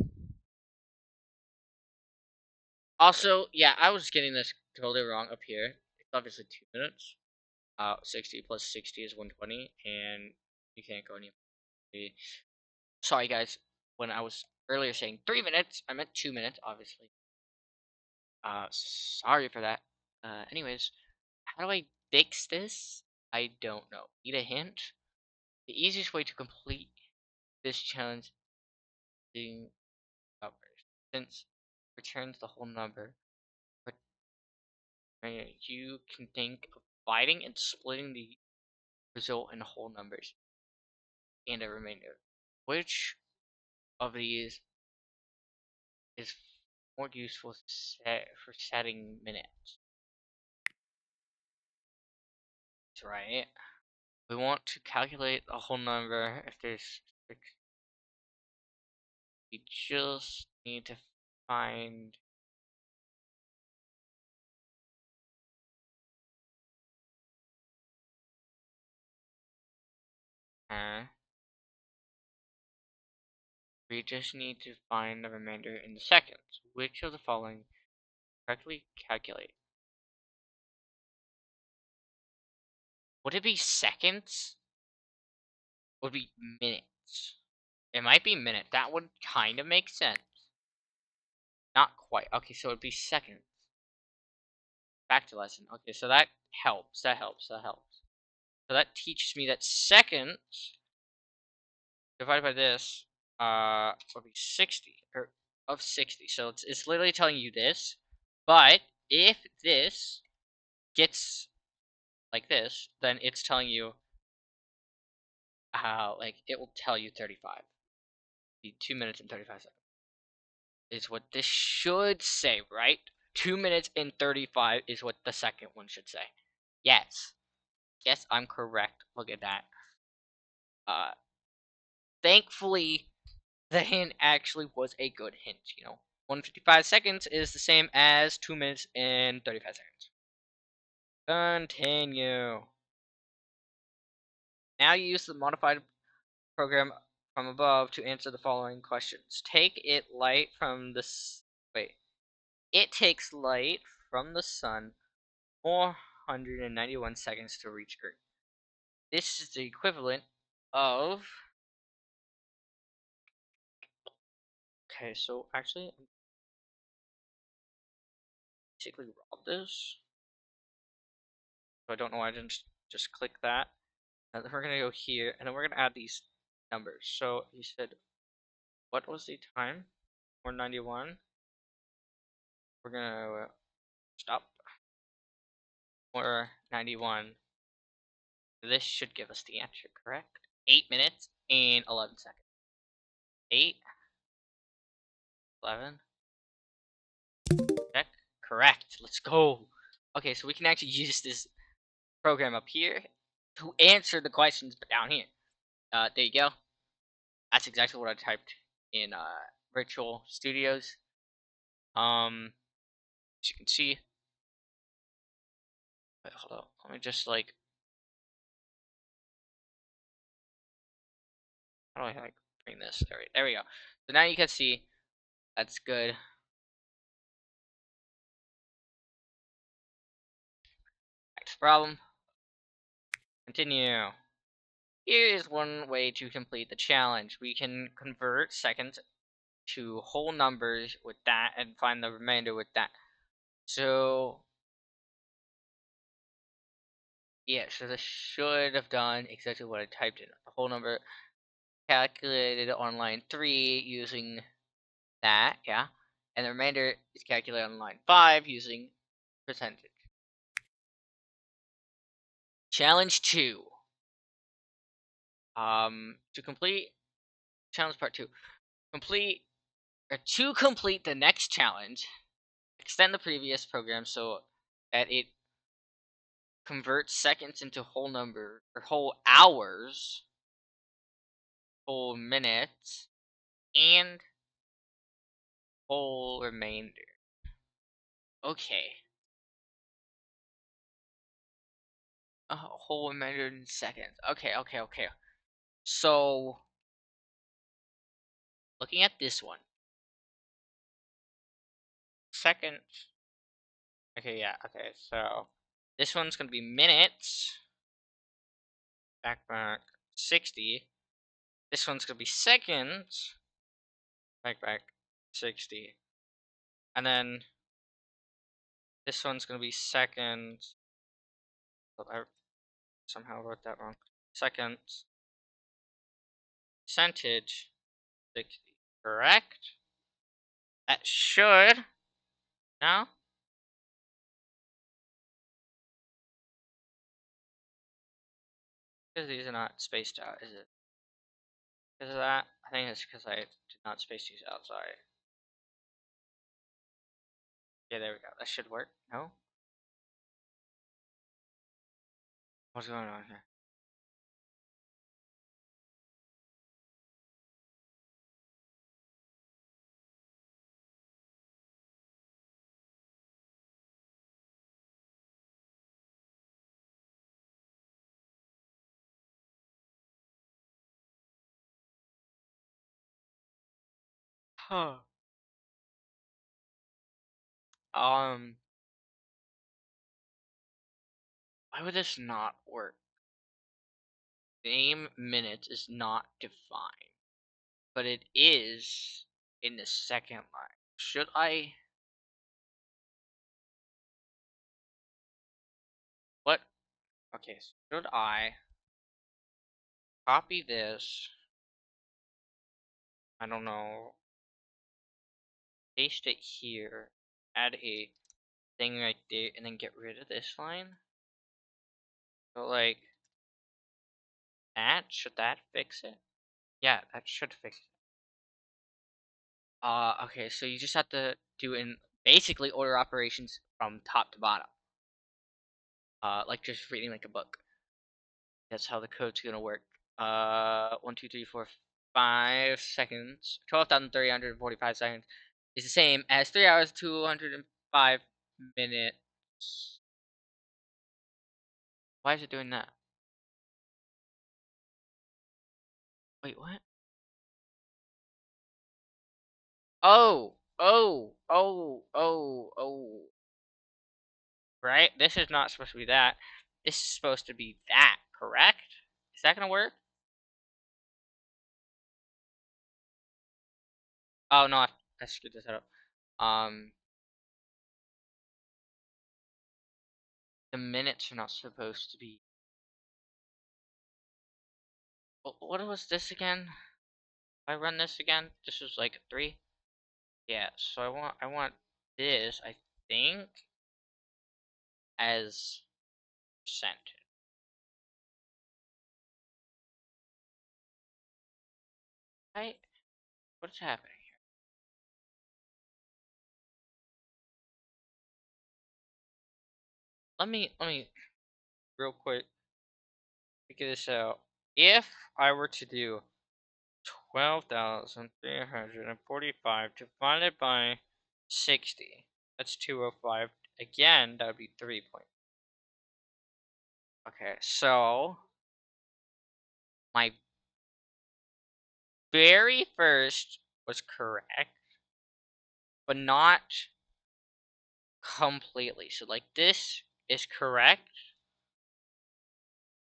Also, yeah, I was getting this totally wrong up here. It's obviously 2 minutes. 60 plus 60 is 120, and you can't go any. Sorry, guys. When I was earlier saying 3 minutes, I meant 2 minutes, obviously. Sorry for that. Anyways, how do I fix this? I don't know. Need a hint? The easiest way to complete this challenge is numbers, since it returns the whole number. But you can think of dividing and splitting the result in whole numbers and a remainder. Which of these is more useful for setting minutes? That's right. We want to calculate a whole number. If there's six, we just need to find. We just need to find the remainder in the seconds. Which of the following correctly calculate? Would it be seconds? Would it be minutes? It might be minutes. That would kind of make sense. Not quite. Okay, so it'd be seconds. Back to lesson. Okay, so that helps. That helps. That helps. So that teaches me that seconds divided by this would be 60 or of 60. So it's literally telling you this. But if this gets like this, then it's telling you how like it will tell you 35. Be 2 minutes and 35 seconds. Is what this should say, right? 2 minutes and 35 is what the second one should say. Yes. Yes, I'm correct. Look at that. Thankfully the hint actually was a good hint, 155 seconds is the same as 2 minutes and 35 seconds. Continue. Now you use the modified program from above to answer the following questions. It takes light from the sun 491 seconds to reach Earth. This is the equivalent of. Okay, so actually, I'm basically robbed this. So I don't know why I didn't just click that. And then we're gonna go here, and then we're gonna add these numbers. So he said, what was the time? 491. We're gonna stop. 491. This should give us the answer, correct? 8 minutes and 11 seconds. 8, 11. Check. Correct. Let's go. Okay, so we can actually use this program up here to answer the questions, but down here. There you go. That's exactly what I typed in Virtual Studios. As you can see. Wait, hold on. Let me just like. How do I like bring this? There we go. So now you can see. That's good. Next problem. Continue. Here is one way to complete the challenge. We can convert seconds to whole numbers with that and find the remainder with that. So yeah, so this should have done exactly what I typed in. The whole number calculated on line 3 using that, yeah. And the remainder is calculated on line 5 using percentage. Challenge 2. To complete challenge part 2. To complete the next challenge, extend the previous program so that it converts seconds into whole number or whole hours, whole minutes, and whole remainder. Okay. Whole remainder in seconds. Okay. So, looking at this one. Seconds. Okay, yeah, okay, so this one's gonna be minutes. Back 60. This one's gonna be seconds. Back 60. And then this one's gonna be seconds. Oh, I somehow wrote that wrong. Seconds. Percentage 60. Correct? That should. No? Because these are not spaced out, is it? Because of that? I think it's because I did not space these out, sorry. Yeah, there we go. That should work. No? What's going on here? Huh. Um, why would this not work? Name minutes is not defined, but it is in the second line. Should I? What? Okay, so should I copy this? I don't know. Paste it here. Add a thing right there, and then get rid of this line. So like that. Should that fix it? Yeah, that should fix it. Okay, so you just have to do in basically order operations from top to bottom. Like just reading like a book. That's how the code's gonna work. 1, 2, 3, 4, 5 seconds. 12,345 seconds is the same as 3 hours 205 minutes. Why is it doing that? Wait, what? Oh, oh, oh, oh, oh. Right? This is not supposed to be that. This is supposed to be that, correct? Is that gonna work? Oh no, I screwed this up. The minutes are not supposed to be. What was this again? If I run this again, this was like a 3. Yeah, so I want this, I think, as percent. Right? What's happening here? Let me real quick figure this out. If I were to do 12,345 divided by 60, that's 205. Again, that would be 3 point. Okay, so my very first was correct, but not completely. So like this is correct,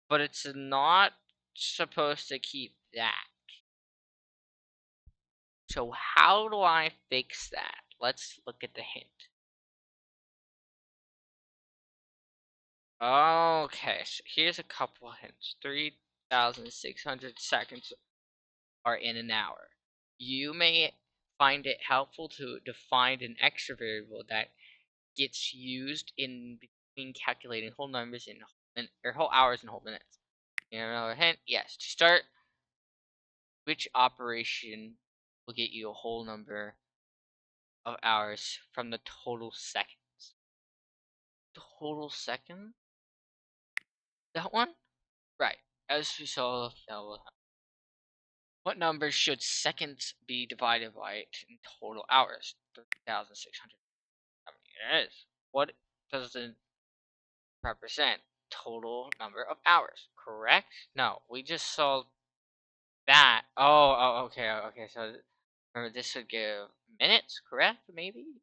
but it's not supposed to keep that. So how do I fix that? Let's look at the hint. Okay, so here's a couple hints. 3,600 seconds are in an hour. You may find it helpful to define an extra variable that gets used in between calculating whole numbers or whole hours and whole minutes. Another hint, yes. To start, which operation will get you a whole number of hours from the total seconds? Total second? That one? Right. As we saw, what number should seconds be divided by in total hours? 3,600. I mean, it is. What does it represent? Total number of hours, correct? No, we just saw that. Oh, okay, okay. So remember, this would give minutes, correct? Maybe.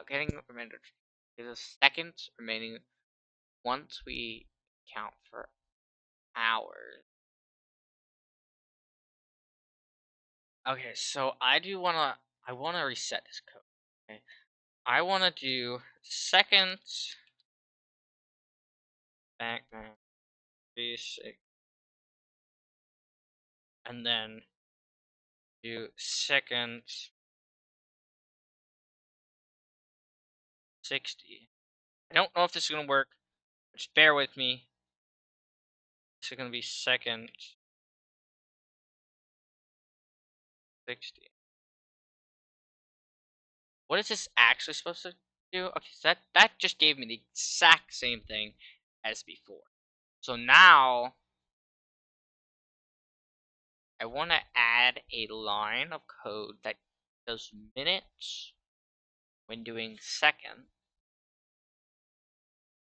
Getting remainder is seconds remaining once we count for hours. Okay, so I wanna reset this code. Okay, I wanna do seconds back basic, and then do seconds 60. I don't know if this is gonna work. Just bear with me. This is gonna be seconds 60. What is this actually supposed to do? Okay, so that just gave me the exact same thing as before. So now I want to add a line of code that does minutes when doing second,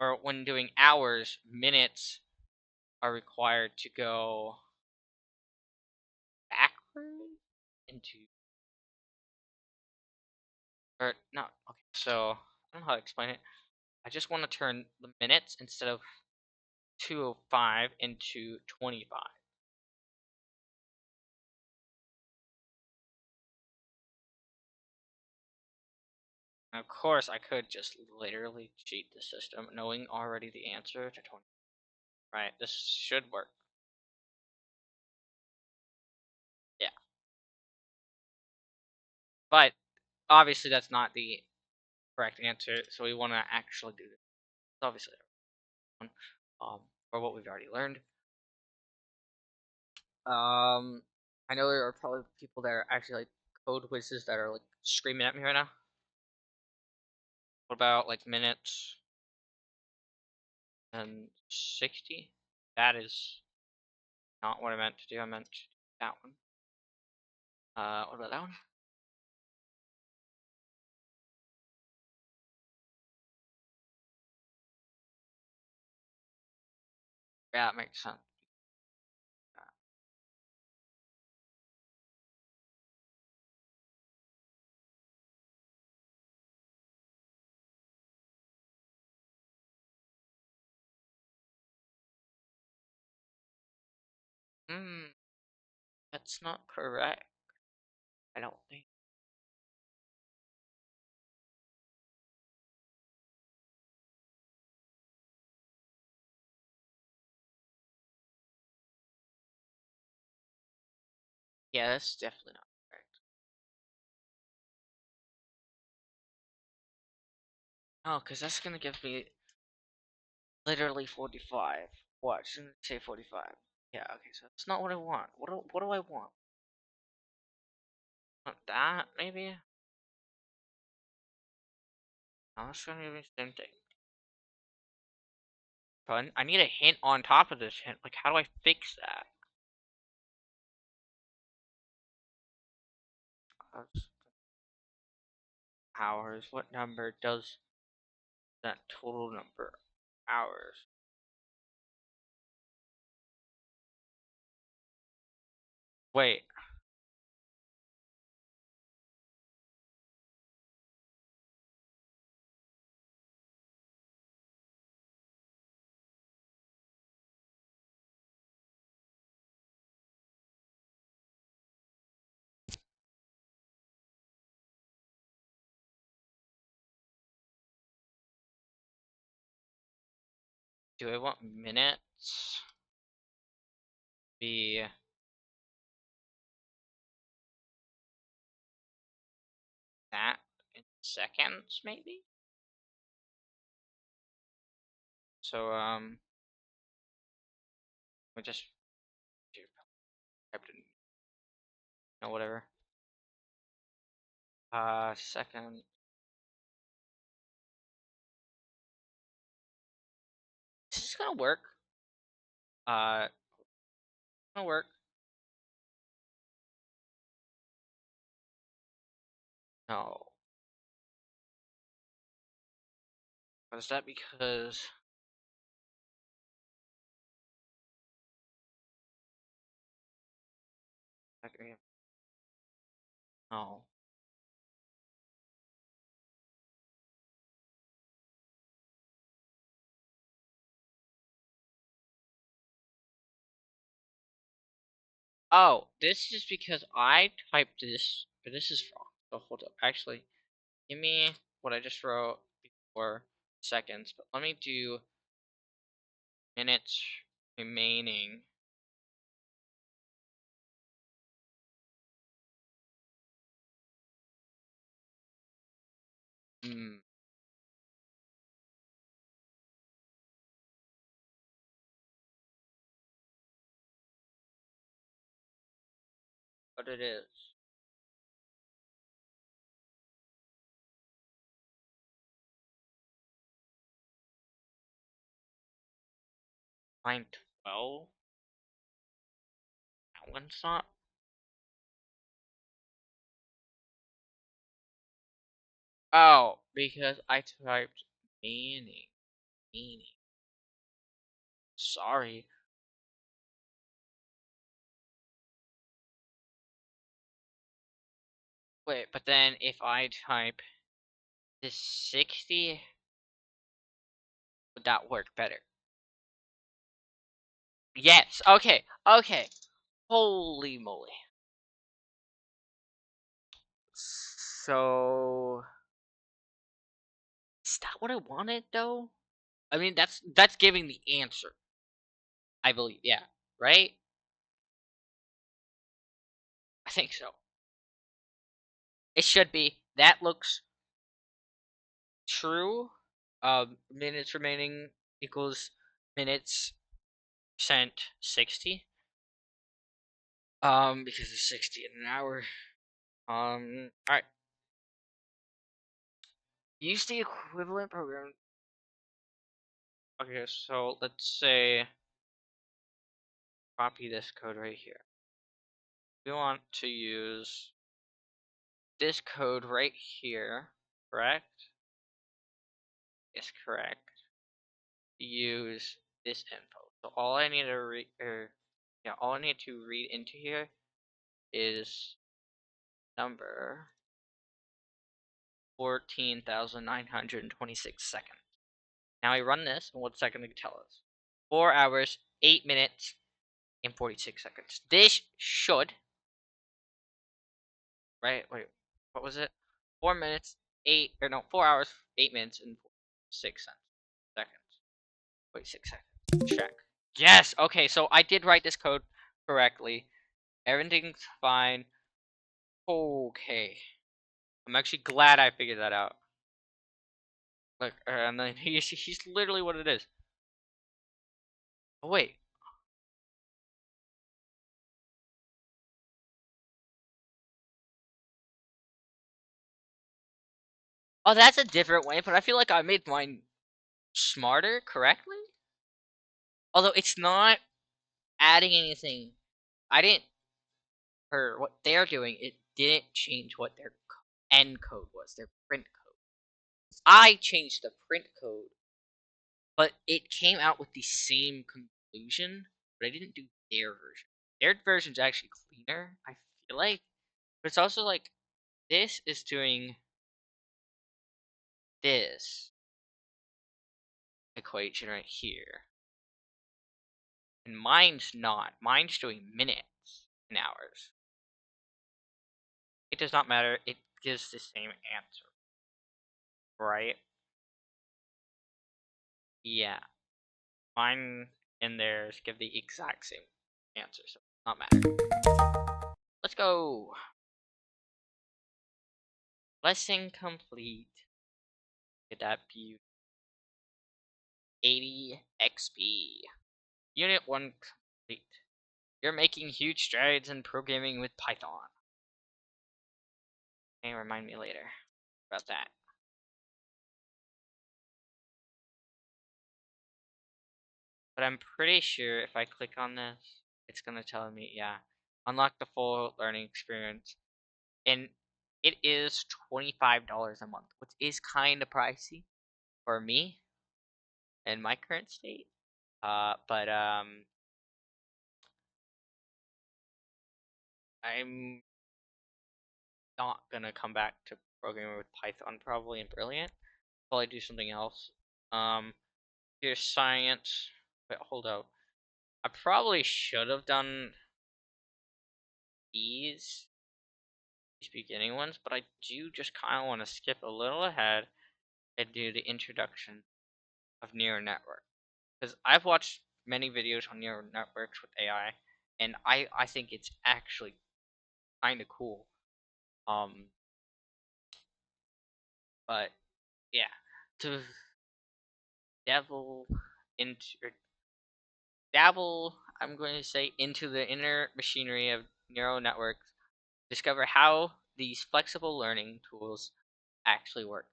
or when doing hours, minutes are required to go backward into Or not. Okay, so I don't know how to explain it. I just want to turn the minutes instead of 205 into 25. And of course, I could just literally cheat the system, knowing already the answer to 20. Right, this should work. Yeah, but obviously that's not the correct answer, so we want to actually do this. Obviously, um, for what we've already learned. I know there are probably people that are actually like code whizzes that are like screaming at me right now. What about like minutes and 60? That is not what I meant to do. I meant to do that one. What about that one? Yeah, that makes sense. Hmm, that's not correct. I don't think. Yeah, that's definitely not correct. Oh, because that's gonna give me literally 45. What? Shouldn't it say 45? Yeah, okay, so that's not what I want. What do I want? Want that, maybe? No, it's gonna be the same thing. But I need a hint on top of this hint. Like, how do I fix that? Hours. What number does that total number? Hours. Wait. Do I want minutes? Be that in seconds, maybe? So, we just do typed in, no, whatever. Second. Is this gonna work? Uh, gonna work. No. Is that because? Okay. No. Oh, this is because I typed this, but this is wrong. So hold up. Actually, give me what I just wrote before seconds, but let me do minutes remaining. Hmm. What it is. Line 12? That one's not. Oh, because I typed meaning. Meaning. Sorry. Wait, but then if I type The 60, would that work better? Yes. Okay. Okay. Holy moly. So is that what I wanted though? I mean, that's giving the answer. I believe. Yeah. Right? I think so. It should be. That looks true. Minutes remaining equals minutes percent 60. Because it's 60 in an hour. Alright. Use the equivalent program. Okay, so let's say copy this code right here. We want to use this code right here, correct? Yes, correct. Use this info. So all I need to read, all I need to read into here is number 14,926 seconds. Now I run this, and what's that going to tell us? 4 hours, 8 minutes, and 46 seconds. This should, right? Wait, what was it? 4 minutes, 4 hours, 8 minutes, and 6 seconds. Wait, 6 seconds. Check. Yes. Okay, so I did write this code correctly. Everything's fine. Okay. I'm actually glad I figured that out. Look, and then he's literally what it is. Oh wait. Oh, that's a different way, but I feel like I made mine smarter correctly. Although it's not adding anything. I didn't, or what they're doing, it didn't change what their end code was, their print code. I changed the print code, but it came out with the same conclusion, but I didn't do their version. Their version's actually cleaner, I feel like. But it's also like, this is doing this equation right here. And mine's not. Mine's doing minutes and hours. It does not matter. It gives the same answer. Right? Yeah. Mine and theirs give the exact same answer, so it does not matter. Let's go. Lesson complete. Get that beauty. 80 XP. Unit 1 complete. You're making huge strides in programming with Python. Okay, remind me later about that. But I'm pretty sure if I click on this, it's gonna tell me, yeah, unlock the full learning experience. And it is $25 a month, which is kind of pricey for me in my current state. But I'm not gonna come back to programming with Python probably in Brilliant. Probably do something else. Here's science. Wait, hold up. I probably should have done these beginning ones, but I do just kind of want to skip a little ahead and do the introduction of neural network, because I've watched many videos on neural networks with AI, and I think it's actually kind of cool. But yeah, to dabble into dabble, I'm going to say, into the inner machinery of neural networks, discover how these flexible learning tools actually work.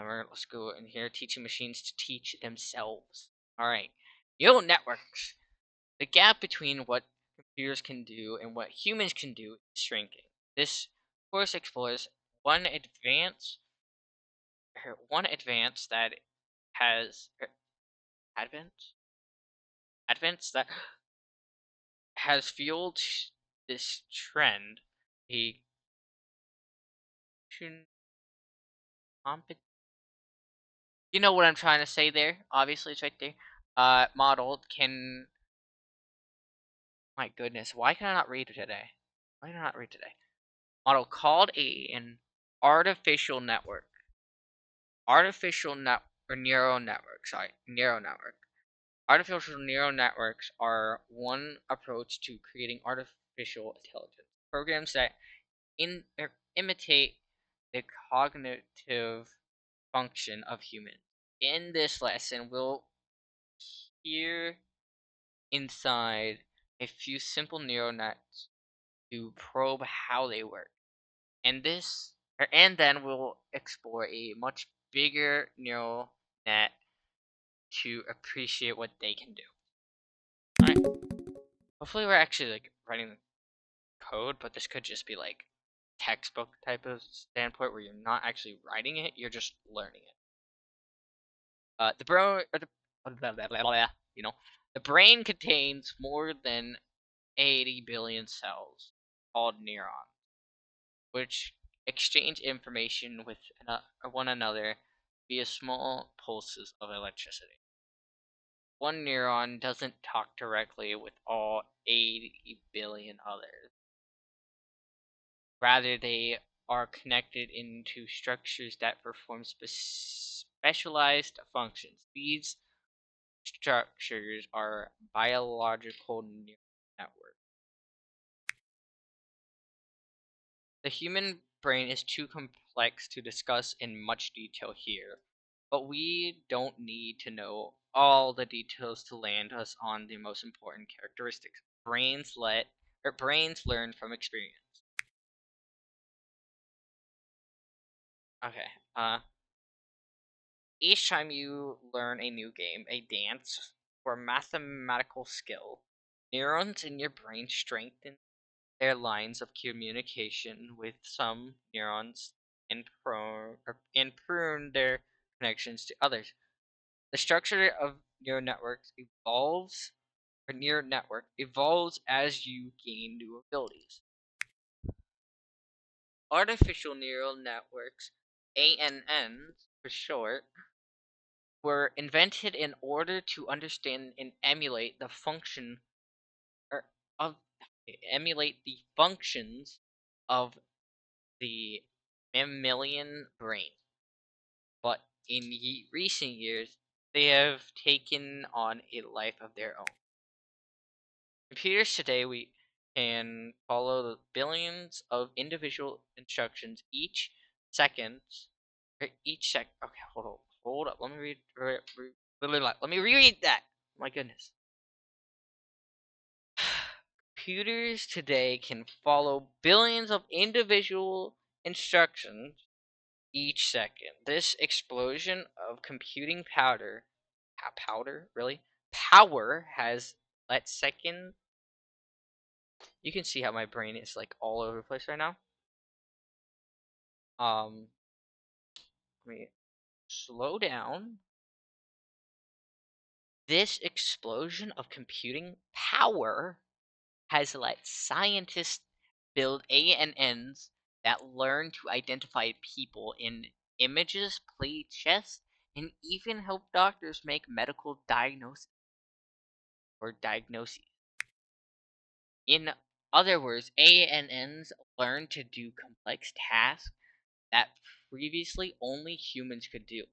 Let's go in here, teaching machines to teach themselves. Alright, neural networks. The gap between what computers can do and what humans can do is shrinking. This course explores one advance that has advance advance that has fueled this trend. A You know what I'm trying to say there? Obviously, it's right there. Model can. My goodness, why can I not read today? Why can I not read today? Model called an artificial network. Artificial net or neural network. Sorry, neural network. Artificial neural networks are one approach to creating artificial intelligence. Programs that imitate the cognitive function of humans. In this lesson, we'll hear inside a few simple neural nets to probe how they work. And then we'll explore a much bigger neural net to appreciate what they can do. Alright. Hopefully we're actually like writing code, but this could just be like textbook type of standpoint where you're not actually writing it, you're just learning it. The brain, or the you know, the brain contains more than 80 billion cells called neurons, which exchange information with one another via small pulses of electricity. One neuron doesn't talk directly with all 80 billion others. Rather, they are connected into structures that perform specialized functions. These structures are biological neural networks. The human brain is too complex to discuss in much detail here, but we don't need to know all the details to land us on the most important characteristics. Brains learn from experience. Okay. Each time you learn a new game, a dance, or mathematical skill, neurons in your brain strengthen their lines of communication with some neurons and prune their connections to others. The structure of neural networks evolves as you gain new abilities. Artificial neural networks, ANNs for short, were invented in order to understand and or of emulate the functions of the mammalian brain. But in recent years, they have taken on a life of their own. Computers today we can follow the billions of individual instructions second, each sec. Okay, hold up. Let me let me reread that. My goodness. Computers today can follow billions of individual instructions each second. This explosion of computing power has let second. You can see how my brain is like all over the place right now. Let me slow down. This explosion of computing power has let scientists build ANNs that learn to identify people in images, play chess, and even help doctors make medical diagnoses. In other words, ANNs learn to do complex tasks that previously only humans could do.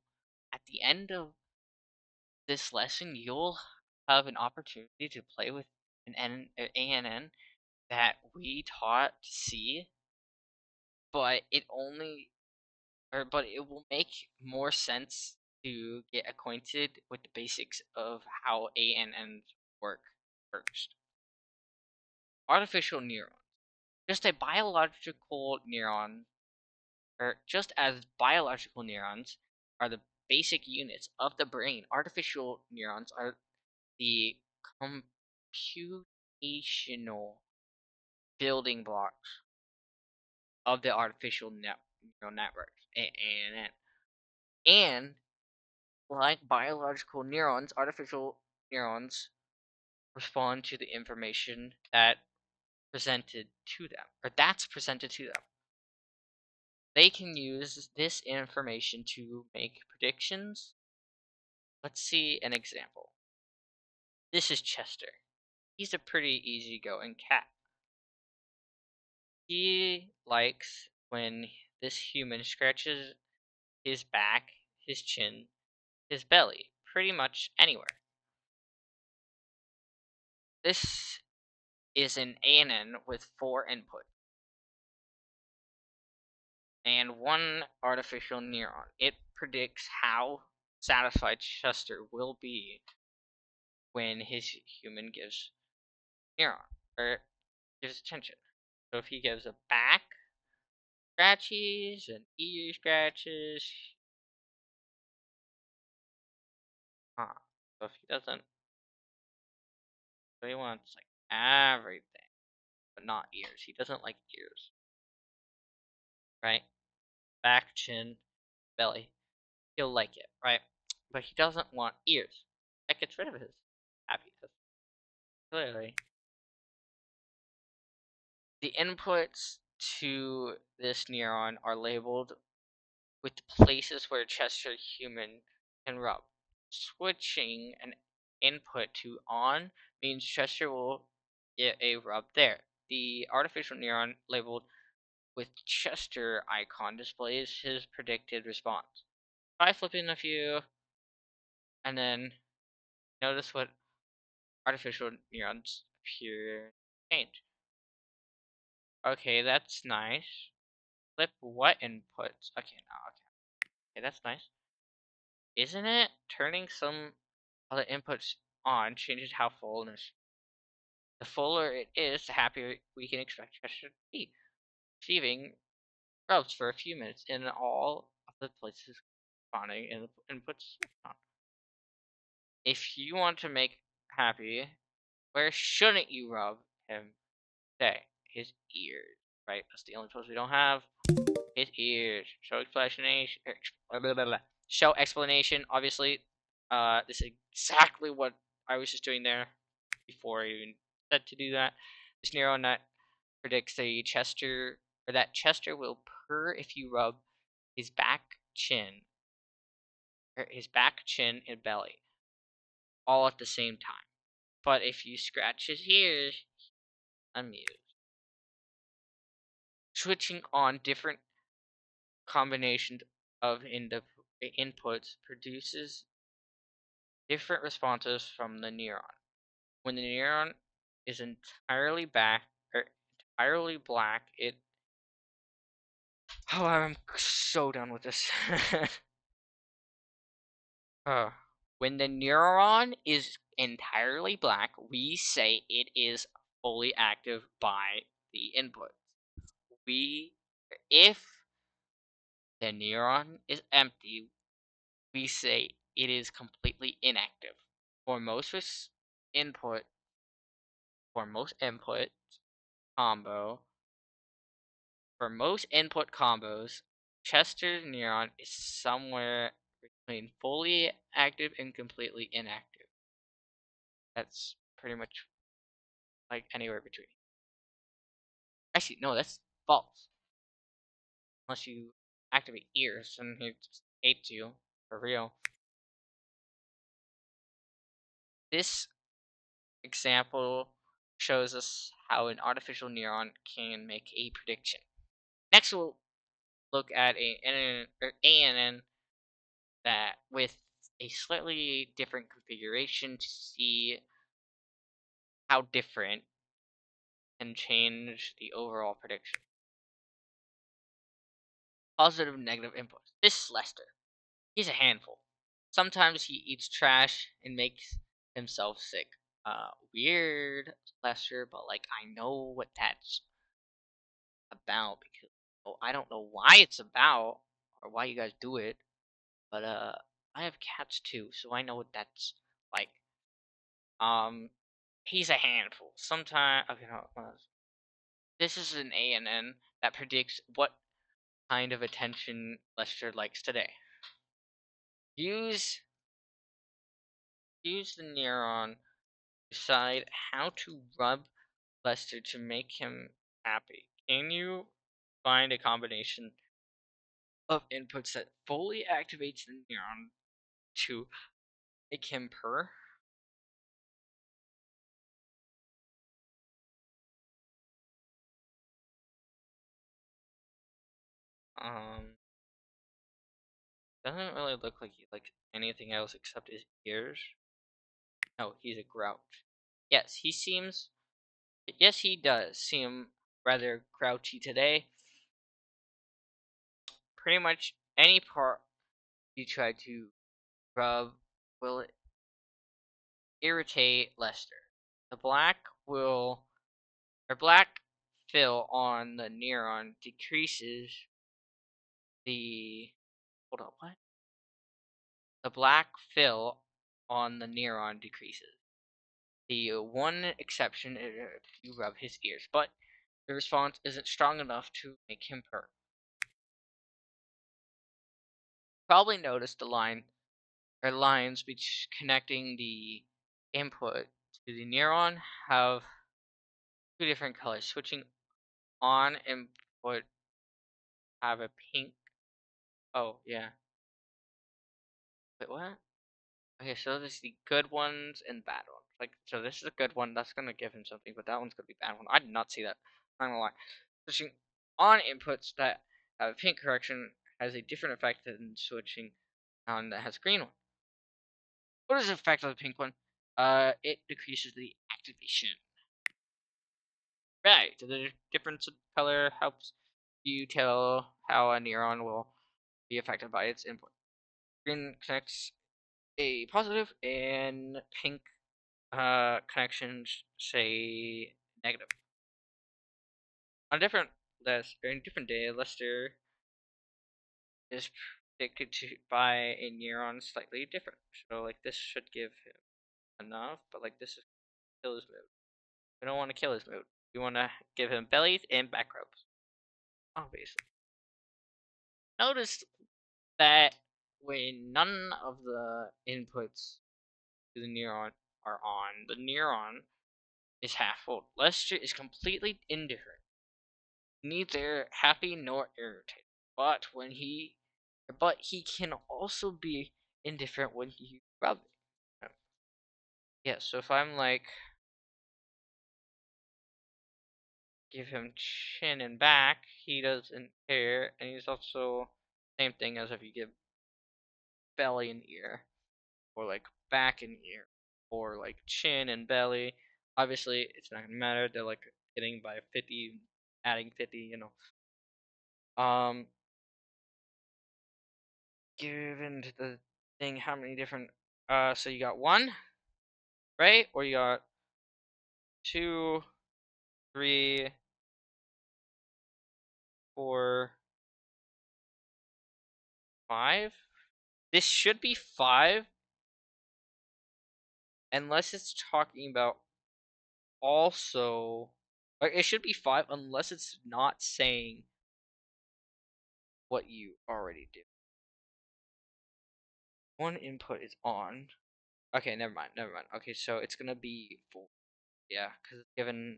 At the end of this lesson, you'll have an opportunity to play with an ANN that we taught C, but it will make more sense to get acquainted with the basics of how ANNs work first. Artificial neurons. Just a biological neuron, or just as biological neurons are the basic units of the brain, artificial neurons are the computational building blocks of the neural networks. And like biological neurons, artificial neurons respond to the information that's presented to them. they can use this information to make predictions. Let's see an example. This is Chester. He's a pretty easygoing cat. He likes when this human scratches his back, his chin, his belly, pretty much anywhere. This is an ANN with 4 inputs and 1 artificial neuron. It predicts how satisfied Chester will be when his human gives neuron or gives attention. So if he gives a back scratches and ear scratches, so if he doesn't, so he wants like everything, but not ears. He doesn't like ears, right? Back, chin, belly. He'll like it, right? But he doesn't want ears. That gets rid of his happiness. Clearly, the inputs to this neuron are labeled with places where Chester human can rub. Switching an input to on means Chester will get a rub there. The artificial neuron labeled with Chester icon displays his predicted response. Try flipping a few, and then notice what artificial neurons appear change. Okay, that's nice. Flip what inputs? Okay, now, okay, that's nice. Isn't it? Turning some other inputs on changes how full the fuller it is, the happier we can expect Chester to be. Receiving rubs for a few minutes in all of the places corresponding in the inputs on. If you want to make happy, where shouldn't you rub him today? His ears, right? That's the only place we don't have. His ears. Show explanation. Show explanation. Obviously, this is exactly what I was just doing there before I even said to do that. This neural net predicts that Chester will purr if you rub his back, chin, and belly, all at the same time. But if you scratch his ears, amused. Switching on different combinations of inputs produces different responses from the neuron. When the neuron is entirely back or entirely black, it oh, I'm so done with this. When the neuron is entirely black, we say it is fully active by the input. If the neuron is empty, we say it is completely inactive. For most input, for most input combo, for most input combos, Chester's neuron is somewhere between fully active and completely inactive. That's pretty much like anywhere between. Actually, no, that's false. Unless you activate ears and he just hates you for real. This example shows us how an artificial neuron can make a prediction. Next, we'll look at ANN that with a slightly different configuration to see how different can change the overall prediction. Positive and negative inputs. This is Lester. He's a handful. Sometimes he eats trash and makes himself sick. Weird, Lester, but like I know what that's about because I don't know why it's about or why you guys do it, but I have cats too, so I know what that's like. Um, he's a handful. Sometimes okay, no, this is an ANN that predicts what kind of attention Lester likes today. Use the neuron to decide how to rub Lester to make him happy. Can you find a combination of inputs that fully activates the neuron to make him purr. Um, doesn't really look like he likes anything else except his ears. No, he's a grouch. Yes, he seems. Yes, he does seem rather grouchy today. Pretty much any part you try to rub will irritate Lester. The black fill on the neuron decreases the hold on, what? The black fill on the neuron decreases. The one exception is if you rub his ears, but the response isn't strong enough to make him purr. Probably noticed the lines connecting the input to the neuron have two different colors. Switching on input have a pink. Oh yeah. Wait, what? Okay, so there's the good ones and bad ones. Like, so this is a good one. That's gonna give him something, but that one's gonna be a bad one. I did not see that. I'm not gonna lie. Switching on inputs that have a pink correction has a different effect than switching on that has a green one. What is the effect of the pink one? It decreases the activation. Right. So the difference of color helps you tell how a neuron will be affected by its input. Green connects a positive, and pink connections say negative. On a different day, Lester is predicted to by a neuron slightly different. So like this should give him enough, but like this is kill his mood. We don't want to kill his mood. We want to give him bellies and back rubs. Obviously. Notice that when none of the inputs to the neuron are on, the neuron is half full. Lester is completely indifferent, neither happy nor irritated. But he can also be indifferent when you rub it. Yeah, so if I'm like give him chin and back, he doesn't care, and he's also same thing as if you give belly and ear, or like back and ear, or like chin and belly. Obviously, it's not gonna matter. They're like hitting by 50, adding 50. Given to the thing, how many different? So you got one, right? Or you got two, three, four, five. This should be five, unless it's talking about also. Like it should be five, unless it's not saying what you already did. One input is on. Okay, never mind, never mind. Okay, so it's gonna be four. Yeah, because it's given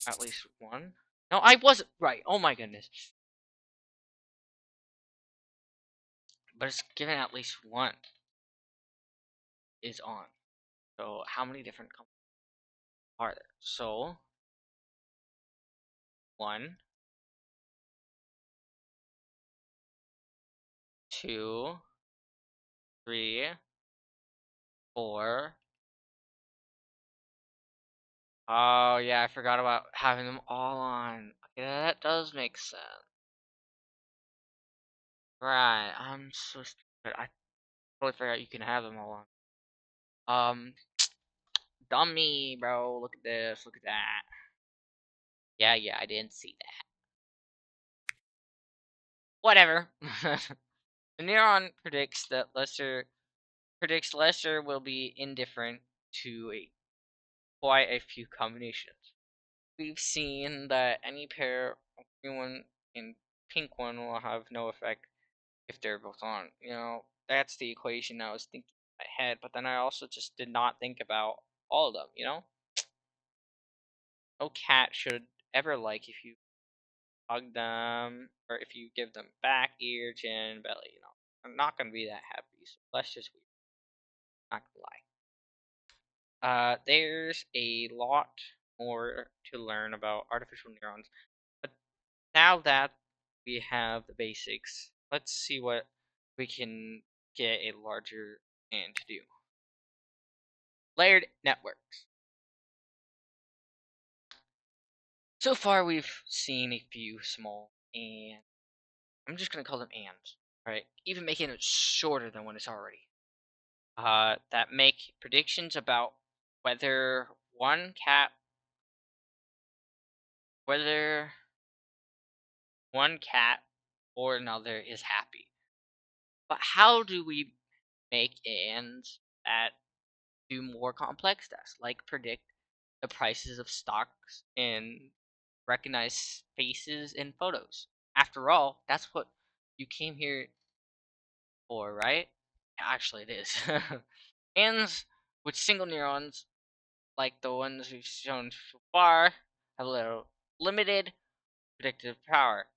at least one. No, I wasn't right. Oh my goodness. But it's given at least one is on. So how many different companies are there? So one, two, three, four. Oh yeah, I forgot about having them all on. Okay, that does make sense. Right, I'm so stupid. I totally forgot you can have them all on. Dummy, bro. Look at this. Look at that. Yeah, yeah, I didn't see that. Whatever. The neuron predicts Lester will be indifferent to quite a few combinations. We've seen that any pair of green one and pink one will have no effect if they're both on. That's the equation I was thinking in my head, but then I also just did not think about all of them. No cat should ever like if you hug them, or if you give them back, ear, chin, belly, they're not gonna be that happy. So let's just not gonna lie. There's a lot more to learn about artificial neurons, but now that we have the basics, let's see what we can get a larger and to do. Layered networks. So far, we've seen a few small and I'm just gonna call them ands, right? Even making it shorter than what it's already. That make predictions about whether one cat, whether one cat or another is happy. But how do we make ands that do more complex tasks, like predict the prices of stocks and recognize faces in photos? After all, that's what you came here for, right? Actually, it is. Ands with single neurons, like the ones we've shown so far, have a little limited predictive power.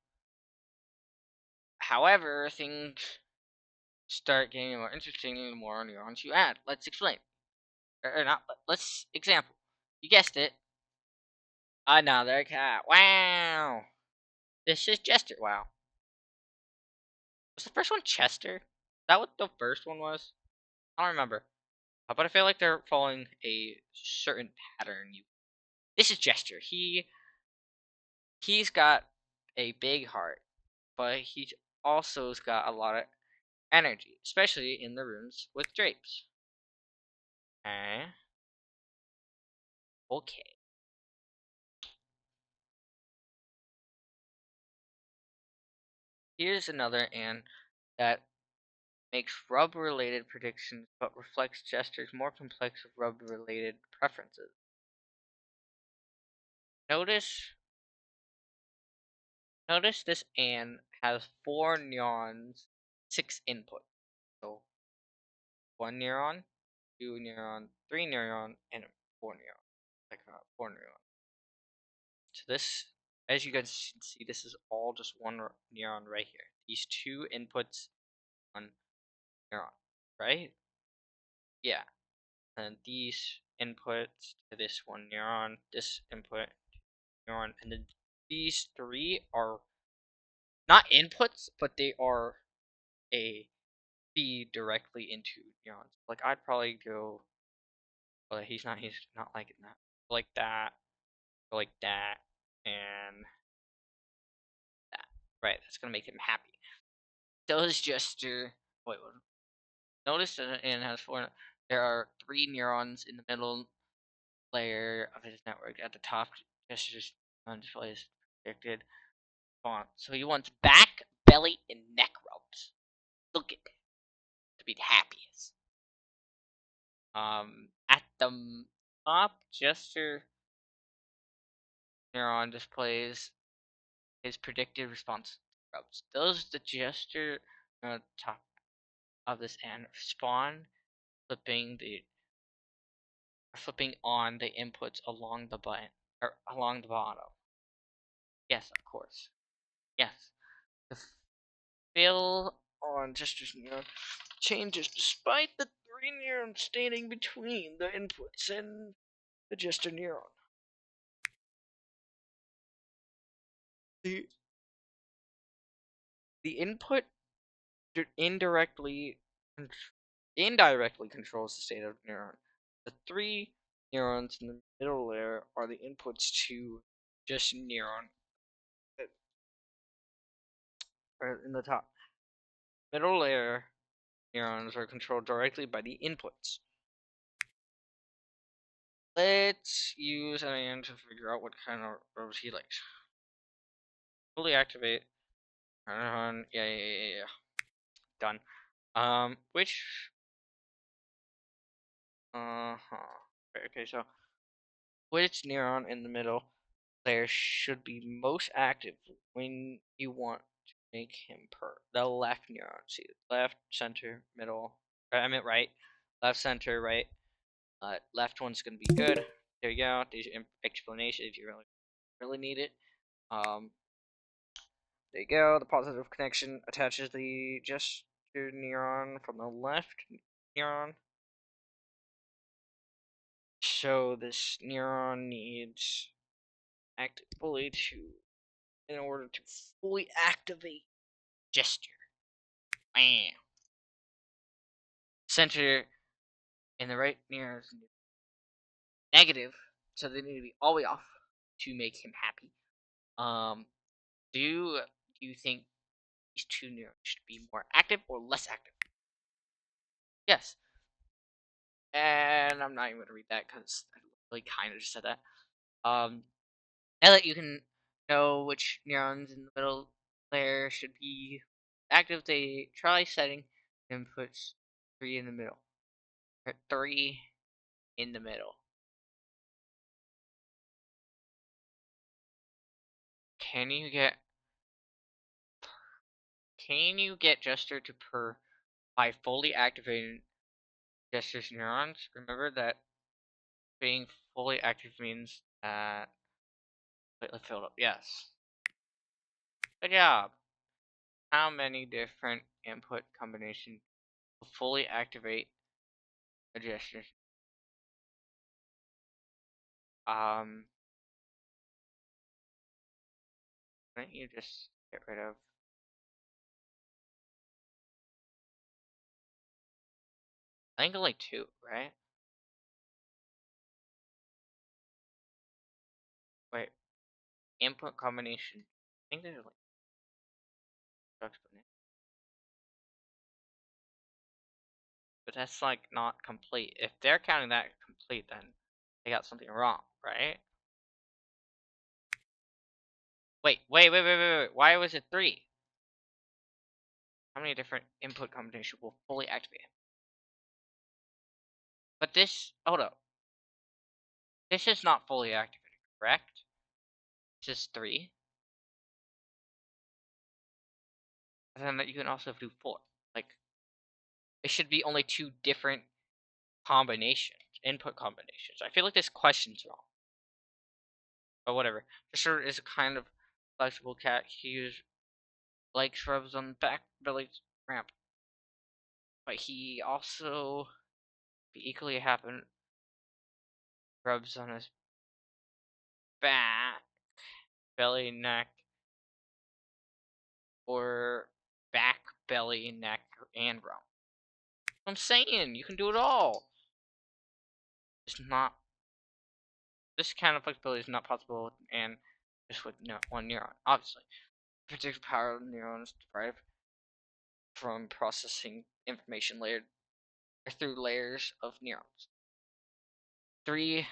However, things start getting more interesting the more neurons you add. Let's explain. Or not, let's example. You guessed it. Another cat. Wow. This is Jester. Wow. Was the first one Chester? Is that what the first one was? I don't remember. But I feel like they're following a certain pattern. This is Jester. He's got a big heart, but he's also's got a lot of energy, especially in the rooms with drapes. Okay. Okay. Here's another and that makes rub-related predictions but reflects Jester's more complex rub-related preferences. Notice notice this and has 4 neurons, 6 inputs. So 1 neuron, 2 neuron, 3 neuron, and 4 neuron. Like 4 neuron. So this, as you guys can see, this is all just one neuron right here. These 2 inputs, 1 neuron, right? Yeah. And these inputs to this 1 neuron, this input neuron, and then these 3 are not inputs, but they are a feed directly into neurons. Like I'd probably go, but he's not liking that. Like that, like that, and that. Right, that's gonna make him happy. Those gesture. Wait, what? Notice that it has 4. There are 3 neurons in the middle layer of his network. At the top, gestures on displays predicted font. So he wants back, belly, and neck rubs. Look at that to be the happiest. At the top, gesture neuron displays his predicted response to rubs. Those the gesture top of this and spawn flipping the flipping on the inputs along the button or along the bottom. Yes, of course. Yes. The fill on gestures neuron changes despite the 3 neurons standing between the inputs and the gesture neuron. The the input indirectly indirectly controls the state of the neuron. The 3 neurons in the middle layer are the inputs to just neuron in the top. Middle layer neurons are controlled directly by the inputs. Let's use an AN to figure out what kind of robes he likes. Fully activate. Yeah. Done. Which okay, so which neuron in the middle layer should be most active when you want to make him purr? The left neuron. See, left, center, middle. I meant right. Left, center, right. Left one's gonna be good. There you go. There's your explanation if you really need it. There you go. The positive connection attaches the gesture neuron from the left neuron. So this neuron needs active fully in order to fully activate gesture. Bam. Center in the right neuron is negative, so they need to be all the way off to make him happy. Do you think these two neurons should be more active or less active? Yes. And I'm not even gonna read that because I really kind of just said that. Now that you can know which neurons in the middle layer should be active, they try setting inputs 3 in the middle. Or 3 in the middle. Can you get gesture to by fully activating gesture's neurons? Remember that being fully active means that completely filled up. Yes. Good job. How many different input combinations will fully activate a gesture? Why don't you just get rid of? I think only 2, right? Wait, input combination. I think there's like but that's like not complete. If they're counting that complete, then they got something wrong, right? Wait. Why was it 3? How many different input combinations will fully activate it? But this, hold up. This is not fully activated, correct? This is 3. And then that you can also do 4. Like, it should be only 2 different combinations, input combinations. I feel like this question's wrong. But whatever. Fisher is a kind of flexible cat. He uses legs rubs on the back belly ramp. But he also equally happen rubs on his back, belly, neck, or back, belly, neck, and rump. I'm saying you can do it all. It's not. This kind of flexibility is not possible, and just with one neuron, obviously. The predictive power of neurons derived from processing information layered through layers of neurons. 3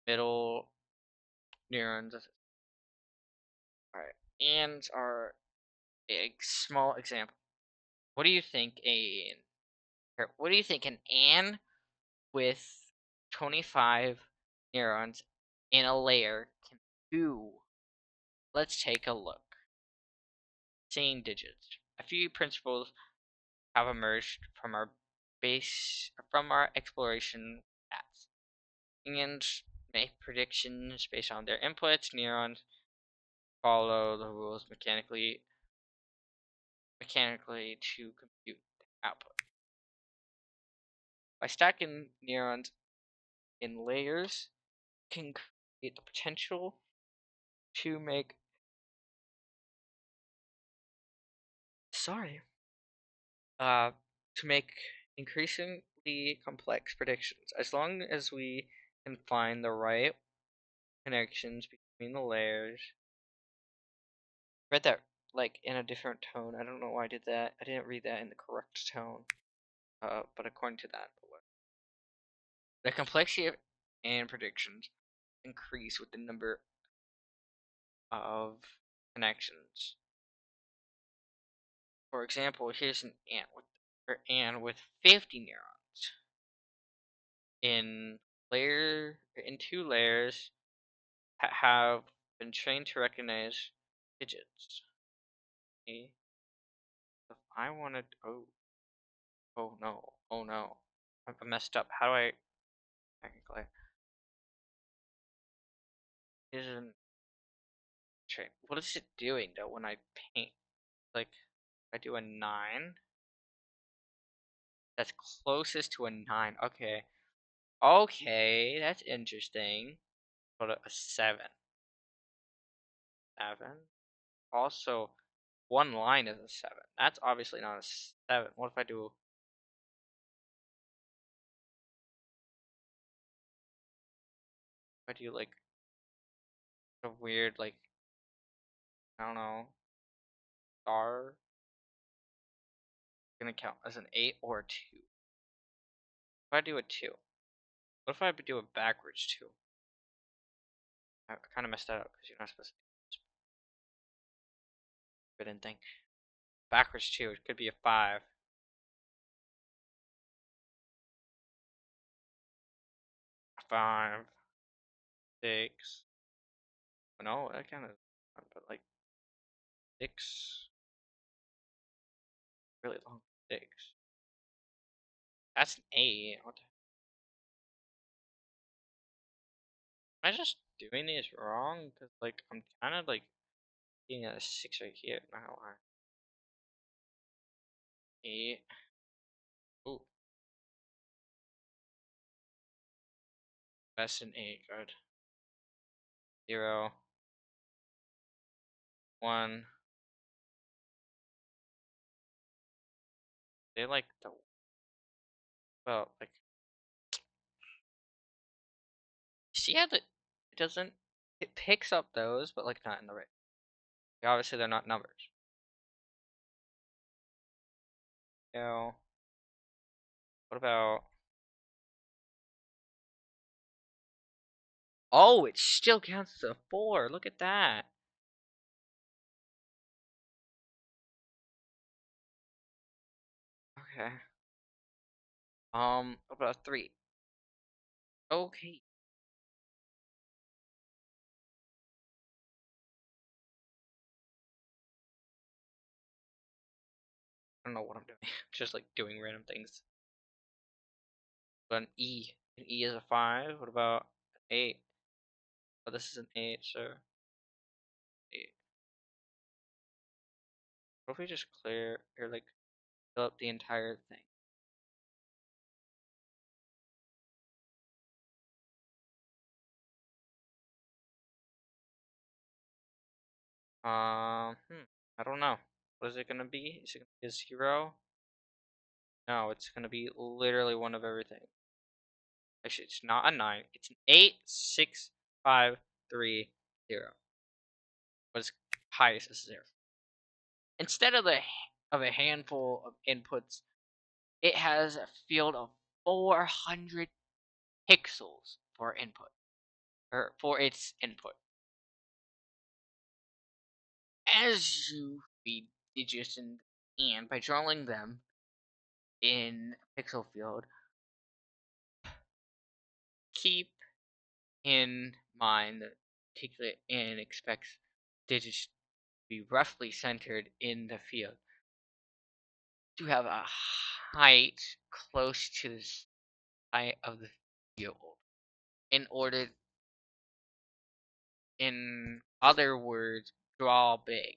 middle neurons. Alright, and are a small example. What do you think an an with 25 neurons in a layer can do? Let's take a look. Seeing digits. A few principles have emerged from our exploration paths. And make predictions based on their inputs. Neurons follow the rules mechanically to compute the output. By stacking neurons in layers, can create the potential to make to make increasingly complex predictions. As long as we can find the right connections between the layers. Read that like in a different tone. I don't know why I did that. I didn't read that in the correct tone. But according to that, the complexity and predictions increase with the number of connections. For example, here's an ant with 50 neurons in 2 layers have been trained to recognize digits. Okay. If I wanted, oh no, I messed up. How do I technically? Here's an concentrate. What is it doing though when I paint? Like, if I do a 9, that's closest to a 9. Okay. Okay, that's interesting. Put a 7. 7. Also, one line is a 7. That's obviously not a 7. What if I do like a weird, like, I don't know, star? Gonna count as an 8 or a 2. If I do a 2, what if I do a backwards 2? I kind of messed that up because you're not supposed to forbidden thing. Backwards 2, it could be a 5. 5, 6. No, that kind of, but like 6, really long 6. That's an 8. What the, am I just doing these wrong? Because like I'm kind of like getting at a 6 right here. Not gonna lie. 8. Ooh, that's an 8. Good. 0, 1. They like the, well, like, see how it doesn't, it picks up those, but like not in the right. Obviously, they're not numbers. So, what about? Oh, it still counts as a 4. Look at that. Okay. What about a 3? Okay. I don't know what I'm doing. Just like doing random things. But an E. An E is a 5. What about an 8? Oh, this is an 8, so 8. What if we just clear or like fill up the entire thing? I don't know. What is it gonna be? Is it gonna be a 0? No, it's gonna be literally one of everything. Actually, it's not a 9. It's an 8, 6, 5, 3, 0. But it's highest is 0. Instead of a handful of inputs, it has a field of 400 pixels for input, or for its input. As you feed digits and by drawing them in pixel field, keep in mind that particularly and expects digits to be roughly centered in the field to have a height close to the height of the field in order, in other words, draw big.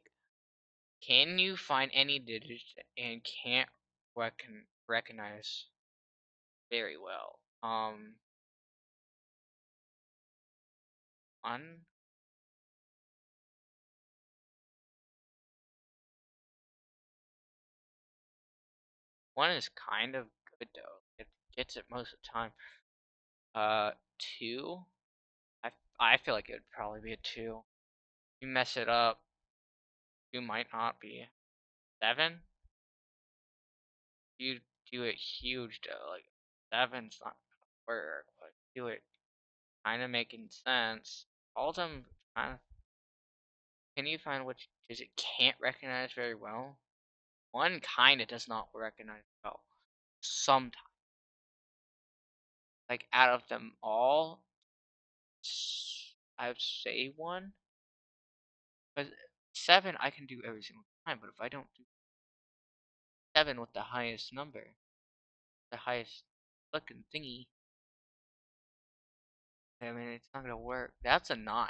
Can you find any digits and can't recognize very well? 1. 1 is kind of good though. It gets it most of the time. 2. I feel like it would probably be a 2. You mess it up, you might not be. 7. You do it huge though. Like 7's not gonna work, but do it kind of making sense. All of them kind of. Can you find which digit can't recognize very well? 1 kind of does not recognize well. Sometimes, like out of them all, I would say 1. But 7 I can do every single time. But if I don't do 7 with the highest number, the highest looking thingy, I mean it's not gonna work. That's a 9.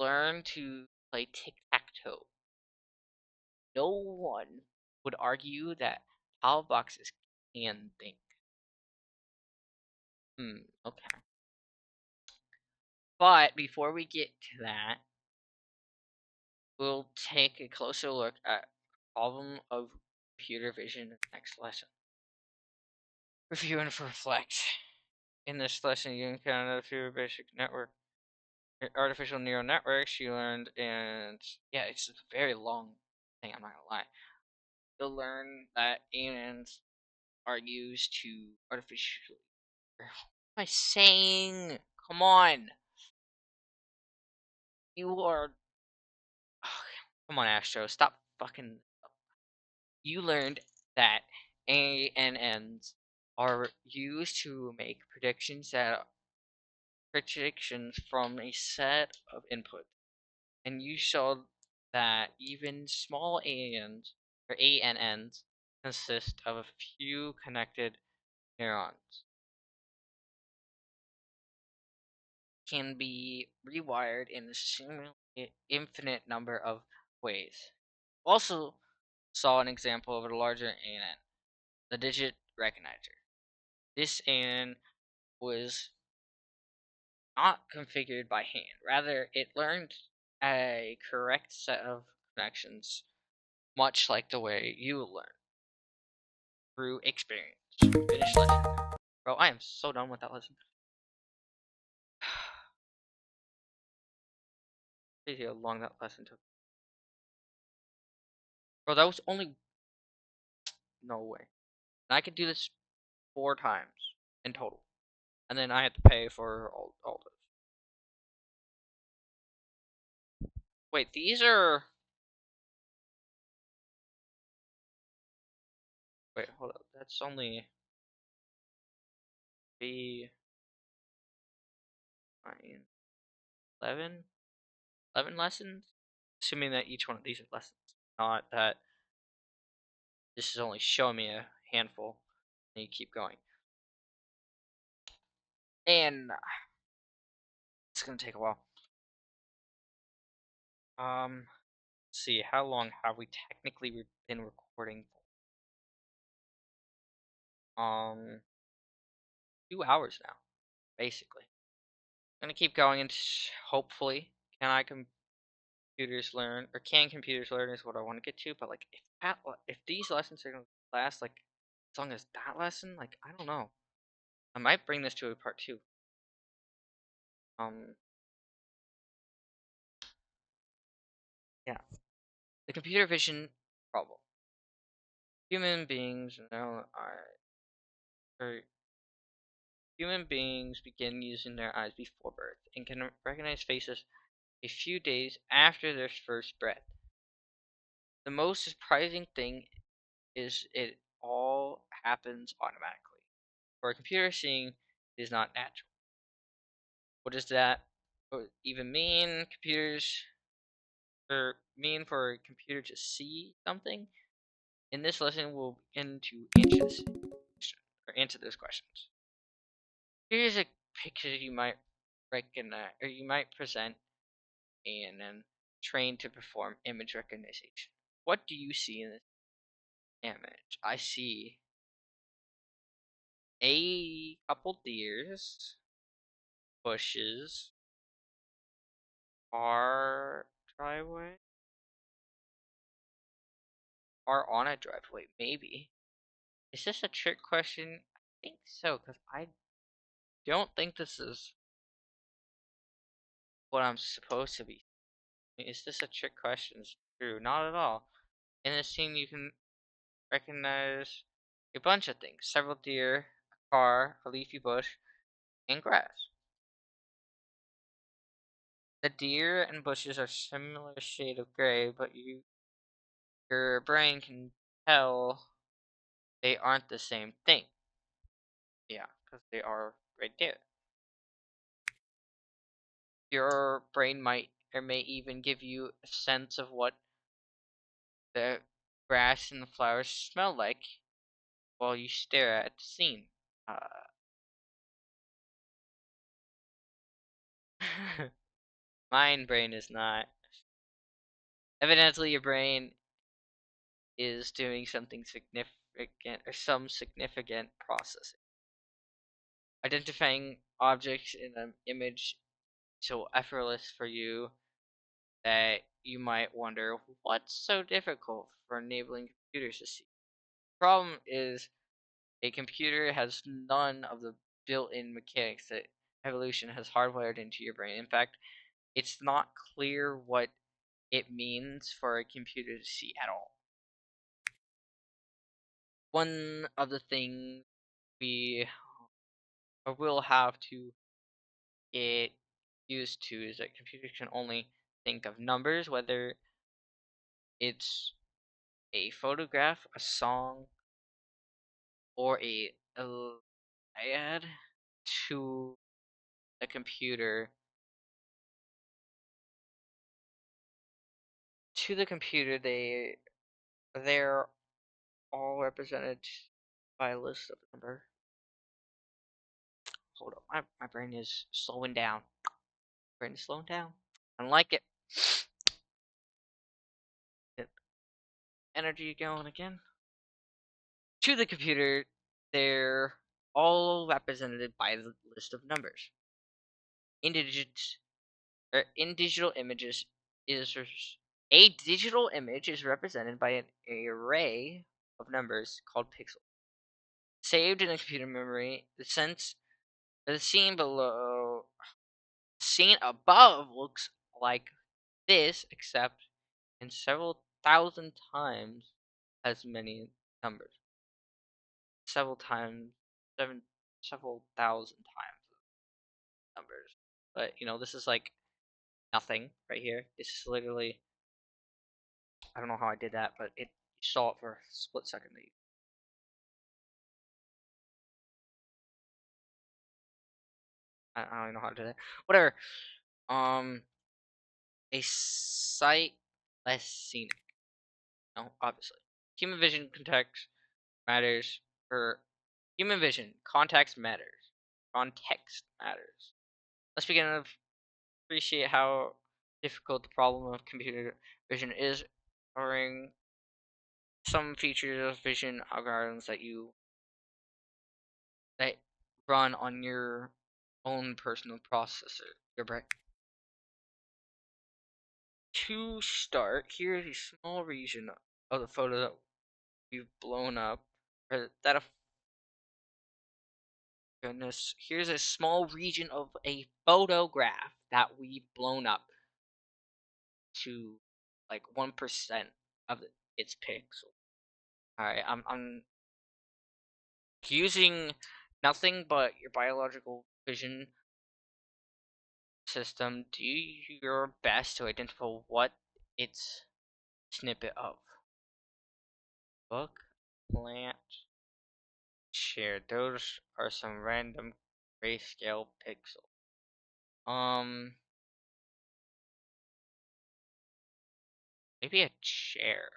learn to play tic-tac-toe. No one would argue that tile boxes can think. Okay. But before we get to that, we'll take a closer look at the problem of computer vision in the next lesson. Review and reflect. In this lesson, you encounter a few basic artificial neural networks you learned, and yeah, it's a very long thing, I'm not gonna lie. You'll learn that aliens are used to artificially. What am I saying? Come on. You are. Come on, Astro. Stop fucking. You learned that ANNs are used to make predictions from a set of input, and you showed that even small ANNs consist of a few connected neurons, can be rewired in a seemingly infinite number of ways. Also saw an example of a larger ANN, the digit recognizer. This ANN was not configured by hand. Rather, it learned a correct set of connections, much like the way you learn through experience. Finish lesson. Bro, I am so done with that lesson. Crazy how long that lesson took. Bro, that was only. No way. And I could do this 4 times in total. And then I had to pay for all those. Wait, these are. Wait, hold up. That's only. Be. 9, 11? 11 lessons? Assuming that each one of these are lessons. Not that this is only showing me a handful. And you keep going. And it's gonna take a while. Let's see, how long have we technically been recording? 2 hours now, basically. I'm gonna keep going and hopefully computers learn, or can computers learn is what I want to get to. But like, if these lessons are gonna last like as long as that lesson, like I don't know, I might bring this to a part 2. Um, yeah, the computer vision problem. Human beings now or human beings begin using their eyes before birth and can recognize faces a few days after their first breath. The most surprising thing is it all happens automatically. For a computer, seeing is not natural. What does that even mean? Computers or mean for a computer to see something? In this lesson, we'll begin to answer those questions. Here's a picture you might recognize, or you might present, and then train to perform image recognition. What do you see in this image? I see a couple deers, bushes, our driveway, are on a driveway, maybe. Is this a trick question? I think so, because I don't think this is what I'm supposed to be. Is this a trick question? It's true. Not at all. In this scene, you can recognize a bunch of things. Several deer, a car, a leafy bush, and grass. The deer and bushes are similar shade of gray, but your brain can tell they aren't the same thing. Yeah, because they are right there. Your brain might or may even give you a sense of what the grass and the flowers smell like while you stare at the scene. Uh, Mine brain is not. Evidently, your brain is doing something significant or some significant processing. Identifying objects in an image so effortless for you that you might wonder what's so difficult for enabling computers to see. The problem is a computer has none of the built-in mechanics that evolution has hardwired into your brain. In fact, it's not clear what it means for a computer to see at all. One of the things we will have to get used to is that computers can only think of numbers, whether it's a photograph, a song, or a add to the computer. To the computer, they're all represented by a list of number. Hold up, my brain is slowing down. Brain is slowing down. I don't like it. Get energy going again. To the computer, they're all represented by the list of numbers. In digits, or in digital images, is a digital image is represented by an array of numbers called pixels. Saved in a computer memory, the scene above looks like this, except in several thousand times as many numbers. Seven, several thousand times numbers. But this is like nothing right here. This is literally, I don't know how I did that, but you saw it for a split second. I don't even know how to do that. Whatever. Um, a sight less scenic. No, obviously. Human vision context matters. Or human vision context matters. Context matters. Let's begin to appreciate how difficult the problem of computer vision is, covering some features of vision algorithms that run on your own personal processor, your brain. To start, here's a small region of the photo that we've blown up, or that a goodness, here's a small region of a photograph that we've blown up to like 1% of its pixel. All right, I'm using nothing but your biological vision system. Do your best to identify what it's snippet of. Book, plant, share. Those are some random grayscale pixels. Maybe a chair.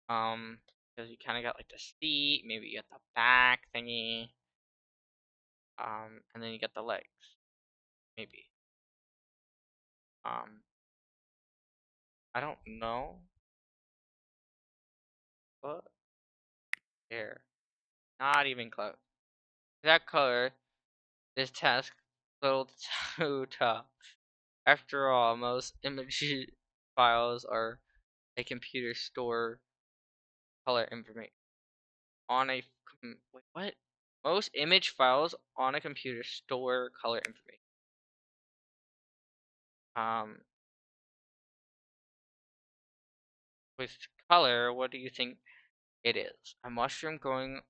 Because you kind of got like the seat, maybe you got the back thingy, and then you got the legs, maybe. Um, I don't know, but here, not even close. That color, this task, little too tough. After all, most image files are a computer store color information on a wait, what? Most image files on a computer store color information. Um, with color, what do you think it is? A mushroom growing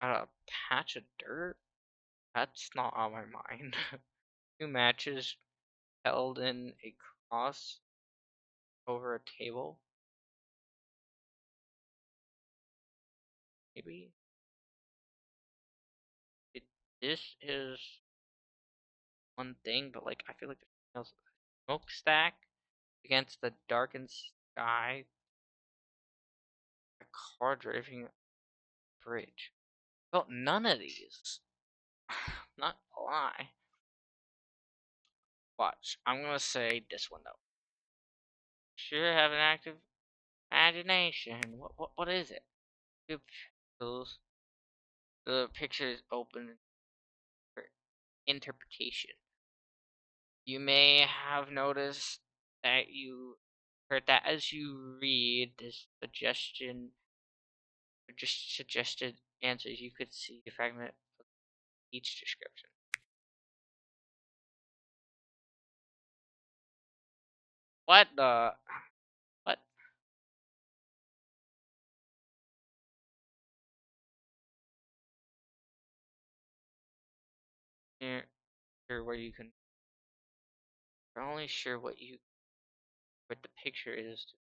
out of a patch of dirt? That's not on my mind. Two matches held in a cross over a table? Maybe? It, this is one thing, but like I feel like the smokestack against the darkened sky, a car driving a bridge. Well, none of these. Not a lie. Watch. I'm gonna say this one though. Sure have an active imagination. What is it? Those the picture is open for interpretation. You may have noticed that you heard that as you read this just suggested answers, you could see a fragment of each description. What the? What? You're sure where you can. You're only sure what the picture is to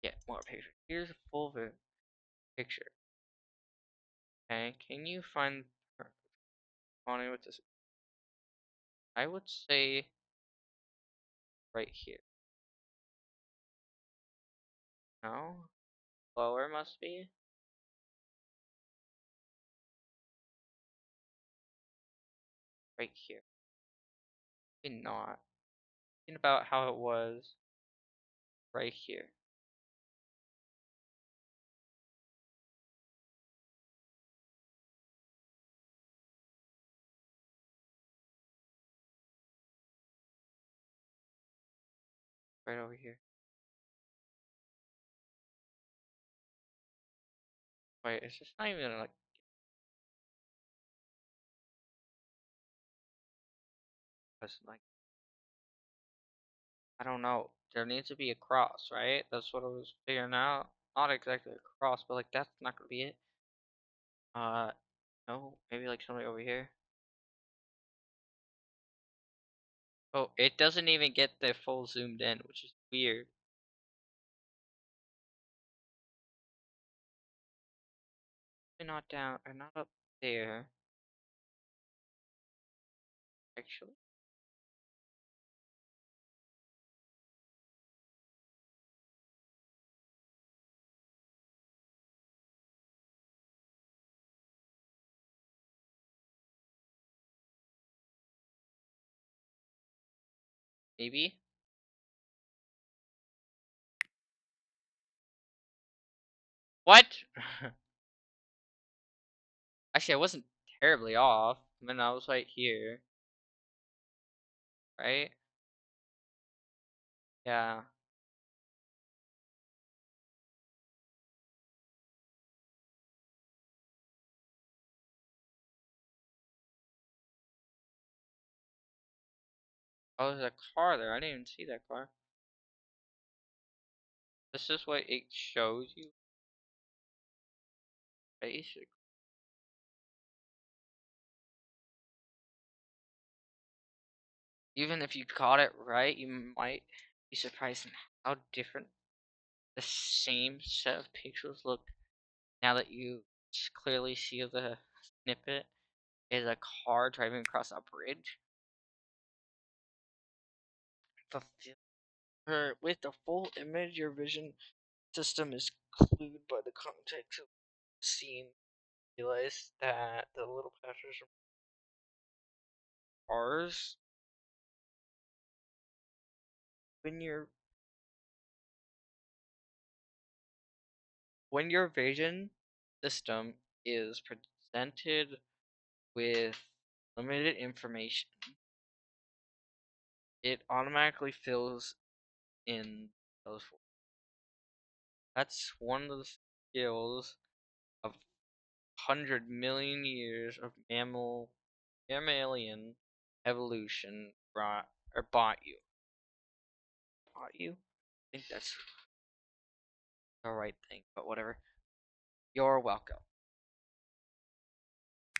get more picture. Here's a full picture. Okay, can you find Connie with this? I would say right here. No, lower must be right here. Maybe not. Thinking about how it was right here. Right over here. Wait, it's just not even like I don't know. There needs to be a cross, right? That's what I was figuring out. Not exactly a cross, but like that's not gonna be it. Uh, no, maybe like something over here. Oh, it doesn't even get the full zoomed in, which is weird. Maybe not down or not up there. Actually, maybe. What? Actually, I wasn't terribly off. I mean, I was right here, right? Yeah. Oh, there's a car there. I didn't even see that car. This is what it shows you, basically. Even if you got it right, you might be surprised in how different the same set of pixels look now that you clearly see the snippet is a car driving across a bridge. With the full image, your vision system is clued by the context of the scene. Realize that the little pictures are cars when your vision system is presented with limited information, it automatically fills in those. That's one of the skills of 100 million years of mammalian evolution bought you. Bought you? I think that's the right thing, but whatever. You're welcome.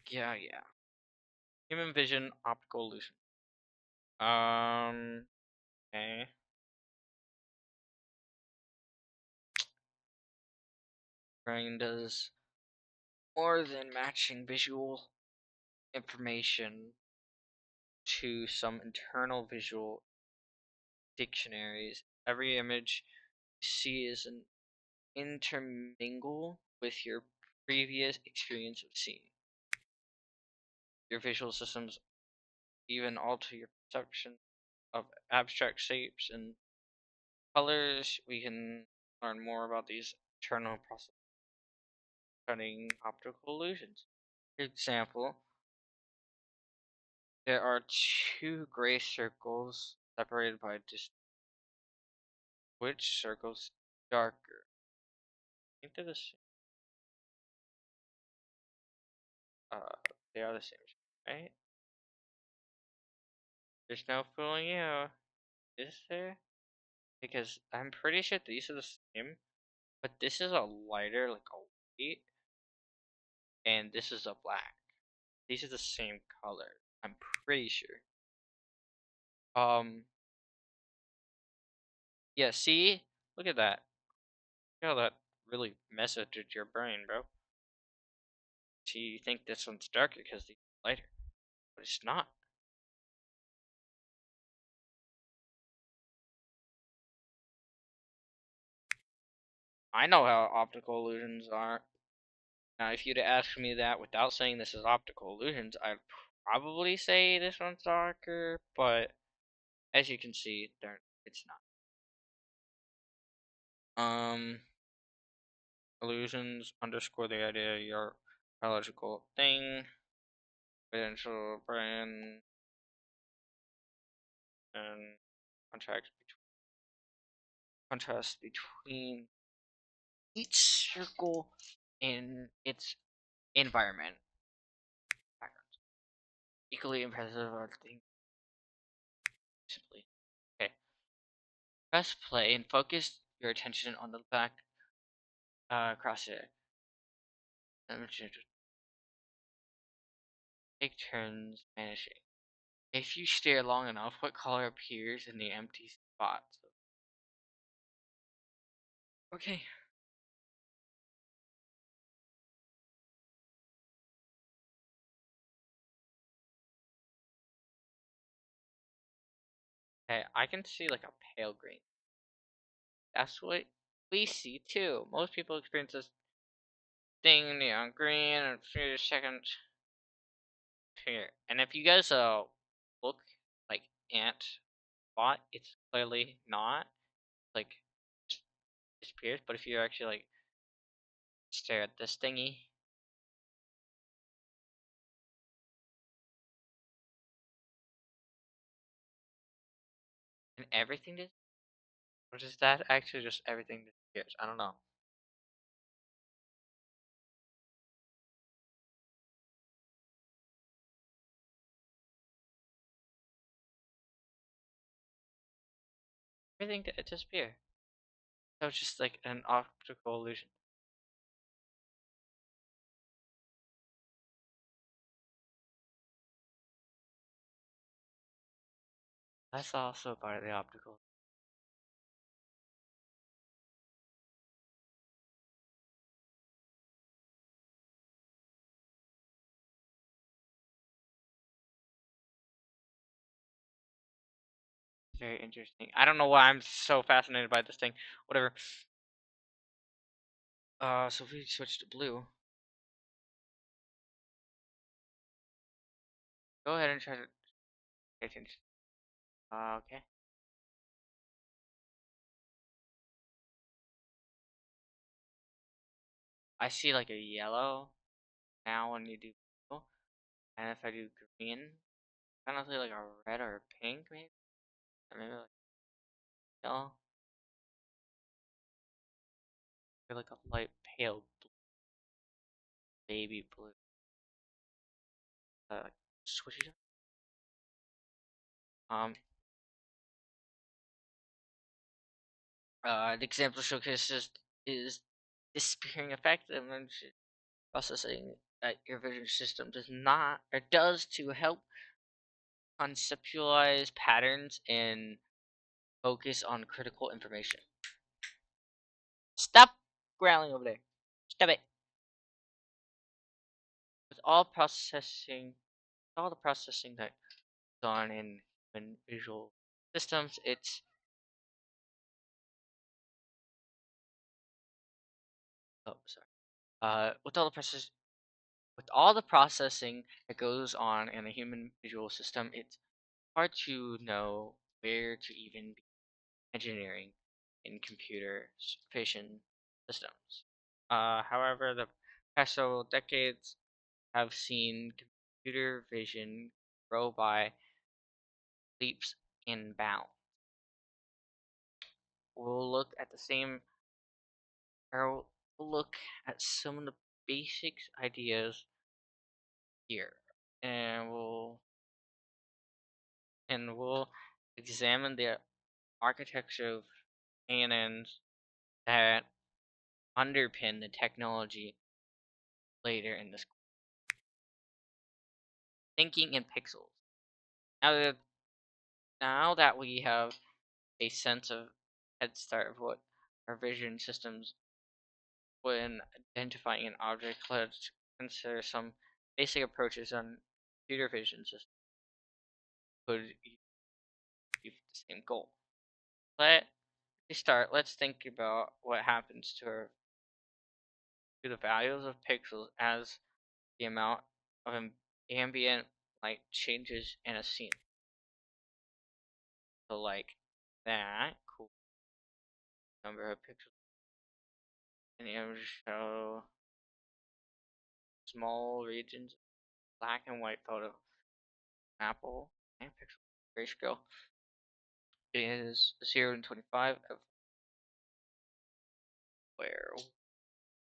Yeah, yeah. Human vision, optical illusion. Okay. Brain does more than matching visual information to some internal visual dictionaries. Every image you see is an intermingle with your previous experience of seeing. Your visual systems even alter your perception of abstract shapes and colors. We can learn more about these internal processes studying optical illusions. For example, there are two gray circles separated by distance. Which circle's darker? I think they're the same. They are the same, right? There's no fooling you, is there? Because I'm pretty sure these are the same, but this is a lighter, like a white, and this is a black. These are the same color. I'm pretty sure. Um, yeah, see? Look at that. Look how that really messes with your brain, bro. See, you think this one's darker because these are lighter, but it's not. I know how optical illusions are. Now, if you'd asked me that without saying this is optical illusions, I'd probably say this one's darker, but as you can see, it's not. Illusions underscore the idea your biological thing, potential brain, and contrast between each circle and its environment. Equally impressive are things simply. Okay. Press play and focus your attention on the back crosshair. Take turns vanishing. If you stare long enough, what color appears in the empty spots? Okay. Okay, I can see like a pale green. That's what we see too. Most people experience this thing neon green and 3 seconds here. And if you guys look like ant spot, it's clearly not like disappears. But if you actually like stare at this thingy, and everything dis or is that actually just everything disappears? I don't know. Everything disappear. So it's just like an optical illusion. That's also part of the optical. Very interesting. I don't know why I'm so fascinated by this thing. Whatever. So if we switch to blue, go ahead and try to pay attention. Okay. I see like a yellow now when you do blue, and if I do green, kind of like a red or a pink maybe, or maybe like yellow, or like a light pale blue, baby blue. Like switch it up. The example showcases is disappearing effect and processing that your vision system does not or does to help conceptualize patterns and focus on critical information. Stop growling over there. Stop it. With all the processing that goes on in human visual systems, it's oh sorry. With all the process with all the processing that goes on in a human visual system, it's hard to know where to even be engineering in computer vision systems. However, the past several decades have seen computer vision grow by leaps and bounds. We'll look at the same, or we'll look at some of the basic ideas here, and we'll examine the architecture of cannons that underpin the technology later in this. Thinking in pixels. Now that we have a sense of head start of what our vision systems when identifying an object, let's consider some basic approaches on computer vision systems could achieve the same goal. Let's think about what happens to the values of pixels as the amount of ambient light changes in a scene. So like that, cool number of pixels in the image show small regions, black and white photo, Apple and pixel grayscale is 0 and 25, of where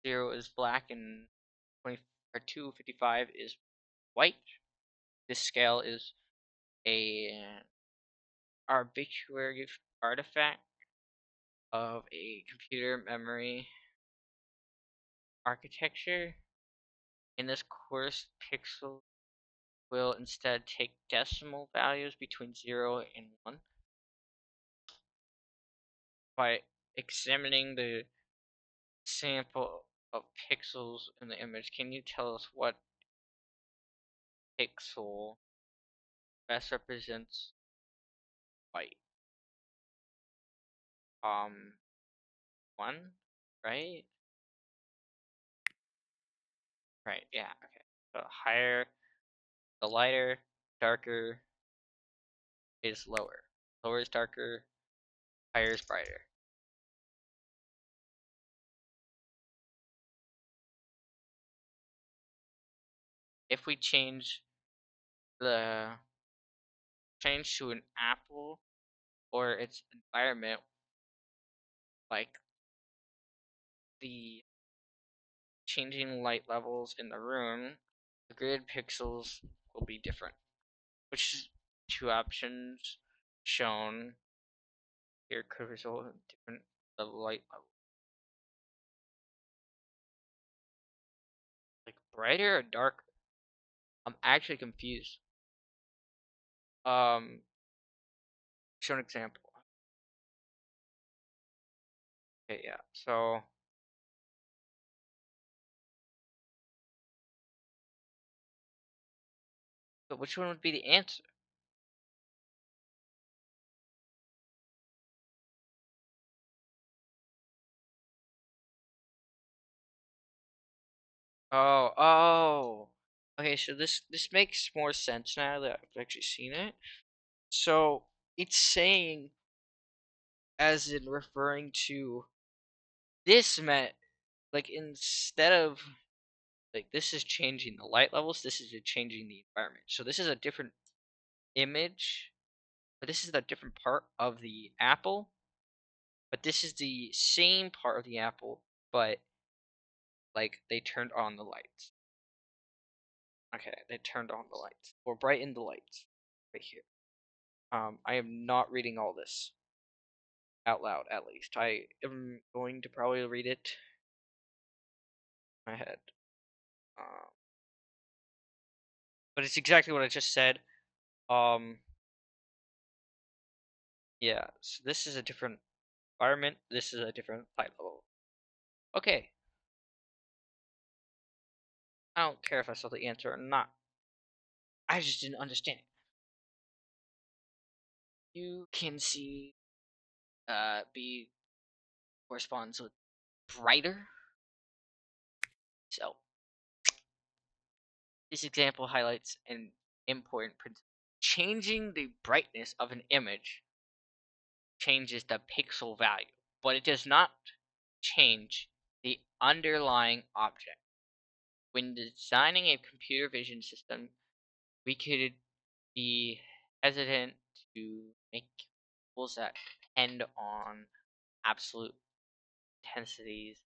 0 is black and 20 or 255 is white. This scale is a arbitrary artifact of a computer memory architecture. In this course, pixels will instead take decimal values between 0 and 1. By examining the sample of pixels in the image, can you tell us what pixel best represents white? 1, right? Right, yeah, okay. So the lighter, darker is lower. Lower is darker, higher is brighter. If we change to an apple or its environment, like the changing light levels in the room, the grid pixels will be different. Which two options shown here could result in different light levels? Like brighter or darker? I'm actually confused. Show an example. Okay, yeah. So which one would be the answer? Oh. Okay, so this makes more sense now that I've actually seen it. So it's saying, as in referring to this meant, like, instead of like this is changing the light levels, this is changing the environment. So this is a different image, but this is a different part of the apple. But this is the same part of the apple, but like they turned on the lights. Okay, they turned on the lights or brightened the lights right here. I am not reading all this out loud. At least I am going to probably read it in my head. Um, but it's exactly what I just said. Um, yeah. So this is a different environment. This is a different light level. Okay. I don't care if I saw the answer or not. I just didn't understand it. You can see B corresponds with brighter. So This example highlights an important principle. Changing the brightness of an image changes the pixel value, but it does not change the underlying object. When designing a computer vision system, we could be hesitant to make rules that depend on absolute intensities,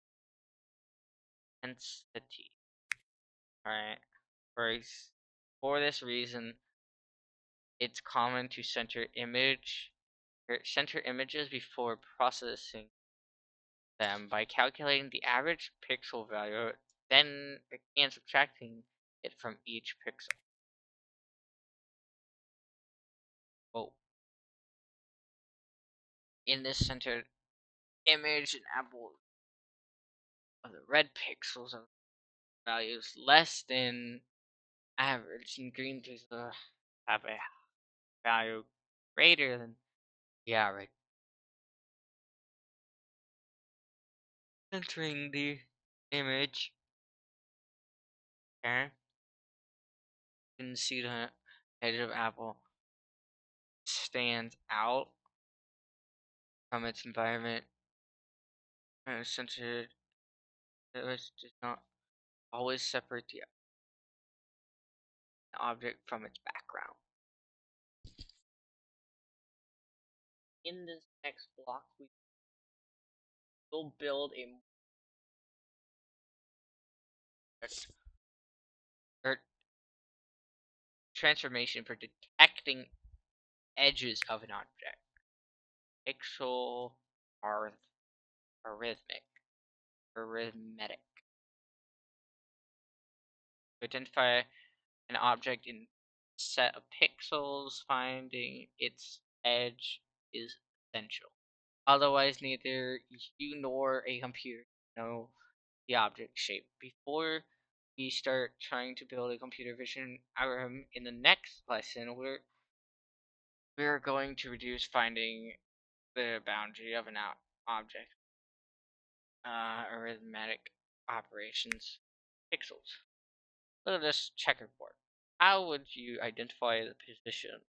intensity. Alright. For this reason, it's common to center images before processing them by calculating the average pixel value, then again subtracting it from each pixel. Oh, in this centered image, an apple of the red pixels of values less than average, and green pixels have a value greater than the average. Centering the image, okay, you can see the edge of apple stands out from its environment, and a centered image does not always separate the object from its background. In this next block, we will build a or transformation for detecting edges of an object. Pixel arithmetic. Arithmetic. To identify an object in a set of pixels, finding its edge is essential. Otherwise, neither you nor a computer know the object shape. Before we start trying to build a computer vision algorithm in the next lesson, we're going to reduce finding the boundary of an object, arithmetic operations, pixels. Look at this checkerboard. How would you identify the position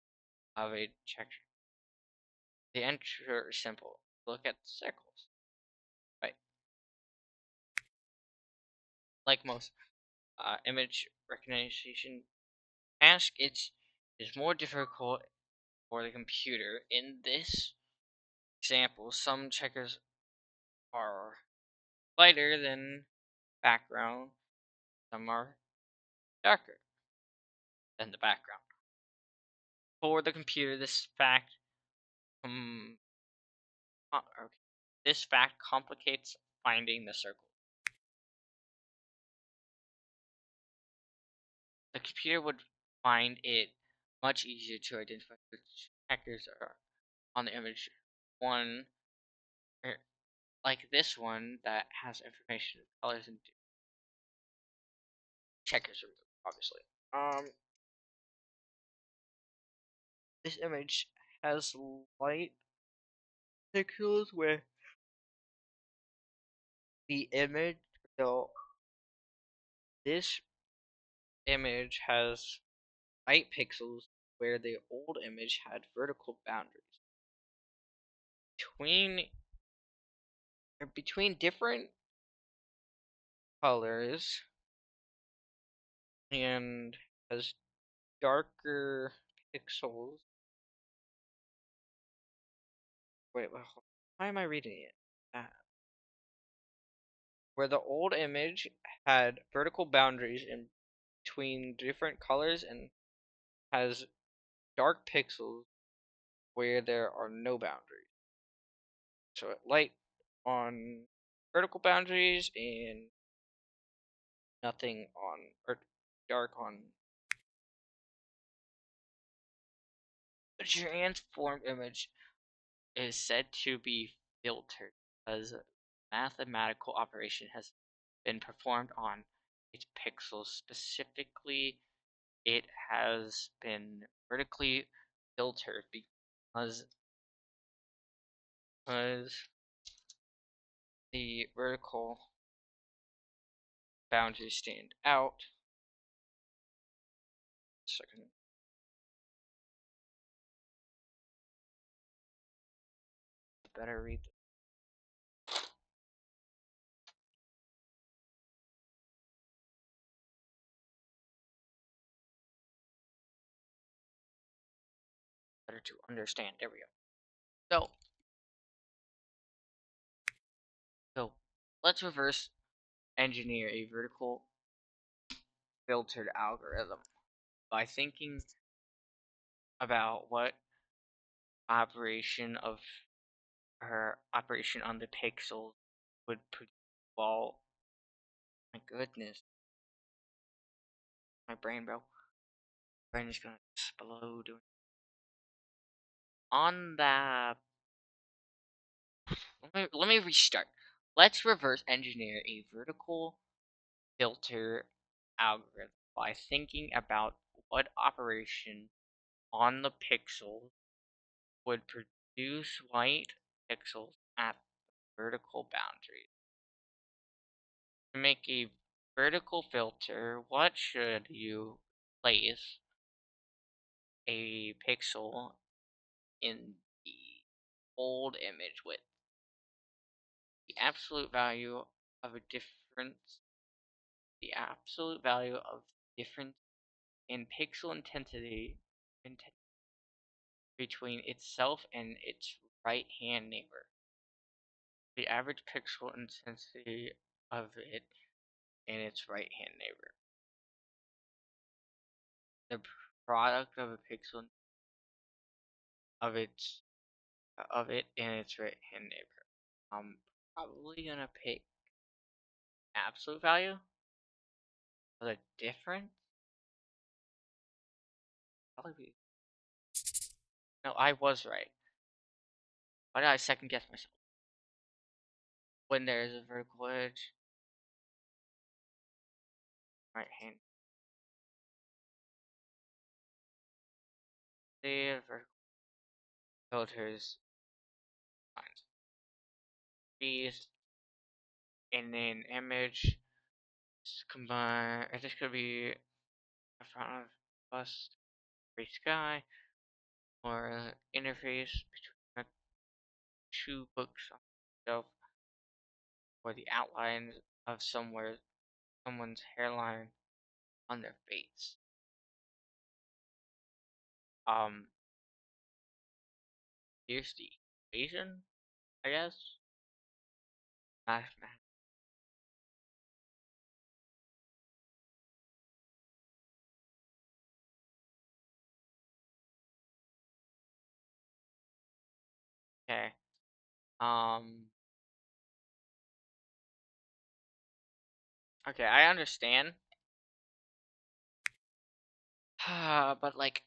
of a checker? The answer is simple. Look at the circles. Right. Like most image recognition tasks, it is more difficult for the computer. In this example, some checkers are lighter than background, some are darker than the background. For the computer, um, this fact complicates finding the circle. The computer would find it much easier to identify which checkers are on the image. One, like this one, that has information, colors, and checkers, obviously. This image has light pixels where the image, so this image has light pixels where the old image had vertical boundaries. Between different colors and has darker pixels. Wait, why am I reading it? Where the old image had vertical boundaries in between different colors and has dark pixels where there are no boundaries. So light on vertical boundaries and nothing on, or dark on. A transformed image is said to be filtered because mathematical operation has been performed on its pixels. Specifically, it has been vertically filtered because the vertical boundaries stand out Second. Better read. Better to understand. There we go. So let's reverse engineer a vertical filtered algorithm by thinking about what operation of her operation on the pixels would produce. Well, my goodness, my brain, bro. Brain is gonna explode. On that, let me restart. Let's reverse engineer a vertical filter algorithm by thinking about what operation on the pixel would produce white pixels at vertical boundaries. To make a vertical filter, what should you place a pixel in the old image with? The absolute value of a difference, the absolute value of difference in pixel intensity between itself and its right hand neighbor. The average pixel intensity of it and its right hand neighbor. The product of a pixel of its of it and its right hand neighbor. I'm probably gonna pick absolute value for the difference. Probably be, no, I was right. Why did I second guess myself? When there is a vertical edge, right hand, the vertical filters lines. These in an image combine. This could be a front of bus, gray sky, or an interface between two books on the shelf, or the outlines of someone's hairline on their face. Um, here's the equation, I guess. Math. Okay. Um. Okay, I understand. But like,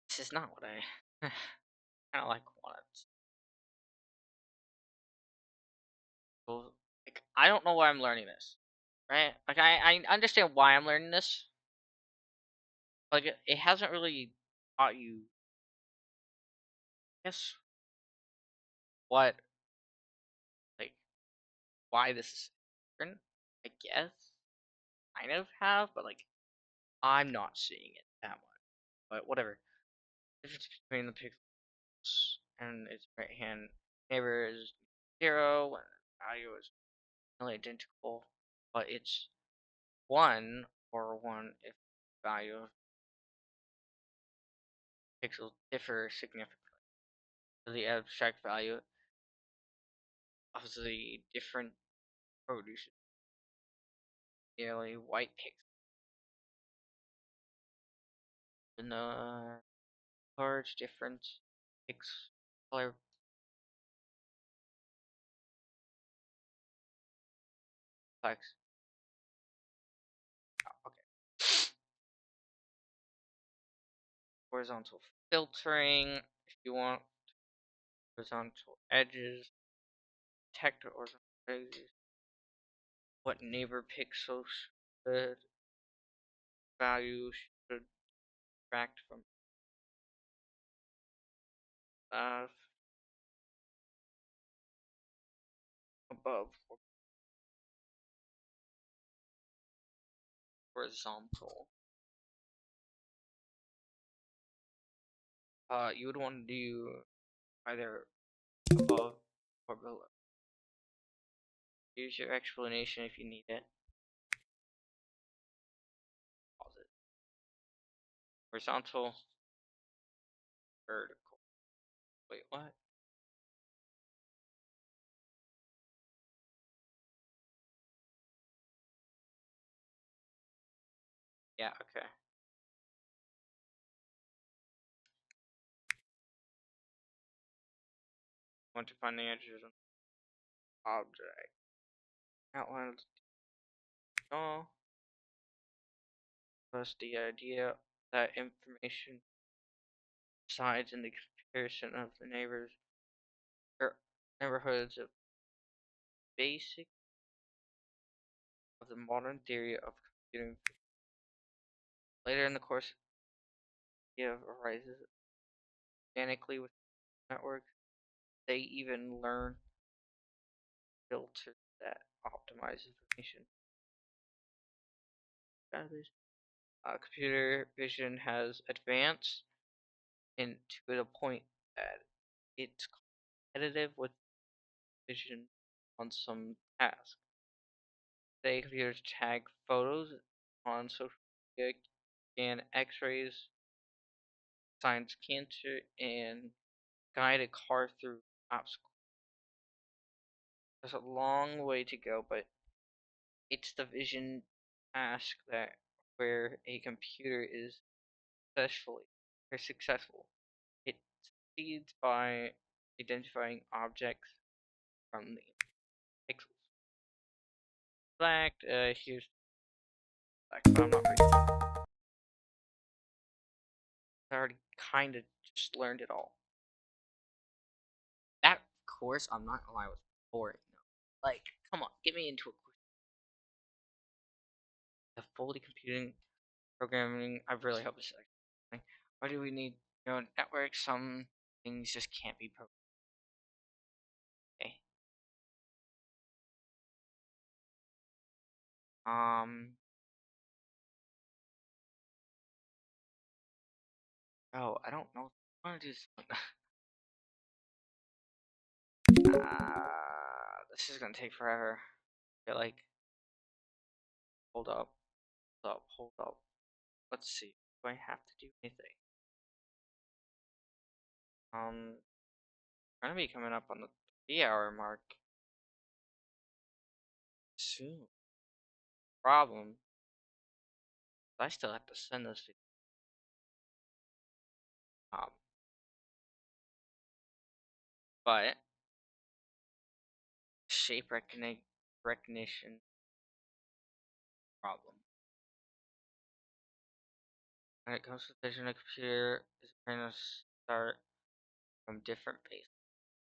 this is not what I kind of like want. So, like, I don't know why I'm learning this, right? Like, I understand why I'm learning this. Like, it hasn't really taught you, I guess, what, like, why this is different. I guess, kind of have, but like, I'm not seeing it that much. But whatever. Difference between the pixels and its right hand neighbor is 0 when the value is nearly identical, but it's 1 or 1 if the value of pixels differ significantly. So the abstract value of the different produces nearly white pixels. And the large difference pixel color flex. Oh, okay. Horizontal filtering. If you want horizontal edges, detect horizontal edges. What neighbor pixels should value should subtract from above above horizontal. You would want to do either above or below. Use your explanation if you need it. Pause it. Horizontal, vertical. Wait, what? Yeah, okay. Want to find the edges of object. Outline all. Plus the idea that information resides in the comparison of the neighbors or neighborhoods of basic of the modern theory of computing. Later in the course, the idea arises organically with networks. They even learn filters that optimize information. Computer vision has advanced and to the point that it's competitive with vision on some tasks. Today, computers tag photos on social media, scan X-rays, science cancer, and guide a car through obstacles. There's a long way to go, but it's the vision task that where a computer is successful. It succeeds by identifying objects from the pixels. In fact, here's but I'm not pretty sure. I already kind of just learned it all. That course, I'm not gonna lie, was boring. Like, come on, get me into a course. The fully computing programming. I really hope this is like, why do we need neural networks? Some things just can't be programmed. Okay. Um. Oh, I don't know. I want to do something. This is gonna take forever. Okay, like, hold up, hold up, hold up. Let's see. Do I have to do anything? Gonna be coming up on the 3-hour mark soon. Problem. I still have to send this video. Um, but shape recognition problem. When it comes to vision, a computer is going to start from different bases.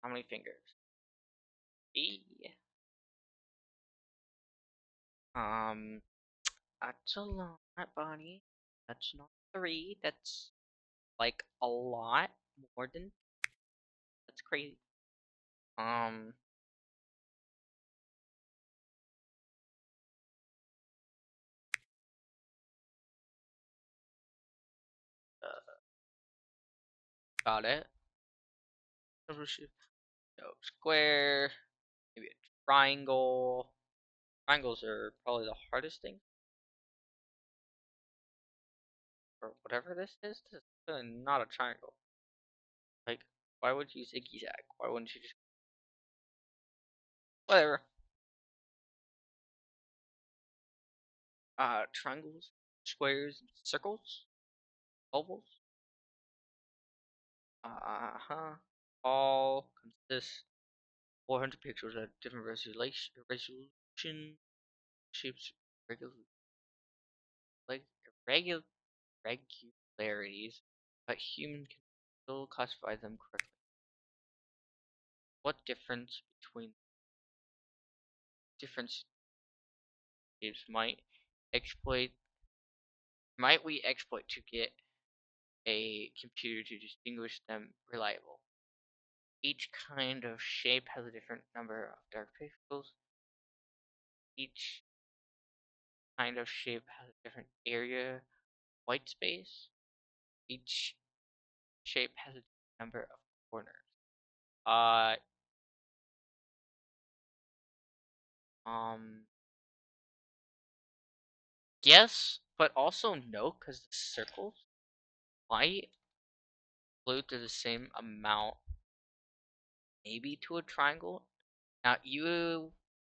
How many fingers? E. Um, that's a lot, buddy. That's not 3. That's like a lot more than. That's crazy. Um, got it. So square, maybe a triangle. Triangles are probably the hardest thing. Or whatever this is. This is really not a triangle. Like, why would you zigzag? Why wouldn't you just. Whatever. Triangles, squares, circles, ovals. Uh-huh. All consist 400 pixels at different resolution, shapes, regular, like irregularities, but human can still classify them correctly. What difference between different shapes exploit might we exploit to get a computer to distinguish them reliable? Each kind of shape has a different number of dark pixels. Each kind of shape has a different area white space. Each shape has a number of corners. Uh, um, yes, but also no, because the circles might glue to the same amount, maybe to a triangle. Now,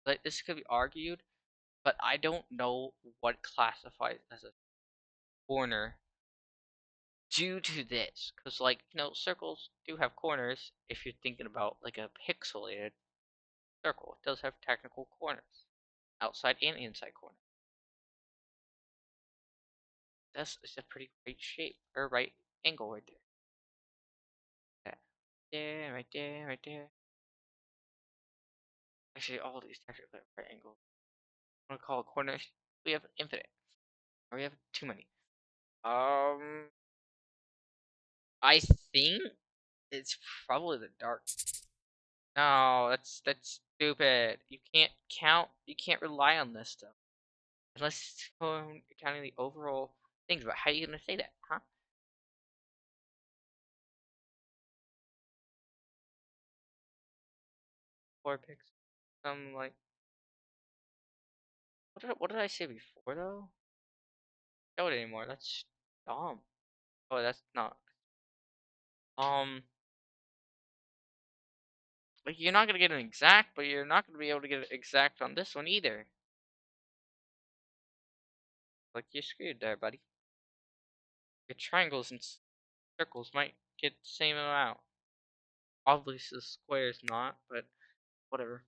like this could be argued, but I don't know what classifies as a corner due to this, because like circles do have corners. If you're thinking about like a pixelated circle, it does have technical corners, outside and inside corners. That's it's a pretty great shape or right angle right there. Yeah, there, right there, right there. Actually, all these technically have right angles. I'm gonna call it corners. We have infinite, or we have too many. I think it's probably the dark. No, that's stupid. You can't count. You can't rely on this stuff unless you're counting the overall things. But how are you gonna say that, huh? 4 pixels. Like what did I say before though? Show it anymore. That's dumb. Oh, that's not. Um, like you're not gonna get an exact, but you're not gonna be able to get an exact on this one either. Like you're screwed there, buddy. Your triangles and circles might get the same amount. Obviously, the square is not, but whatever.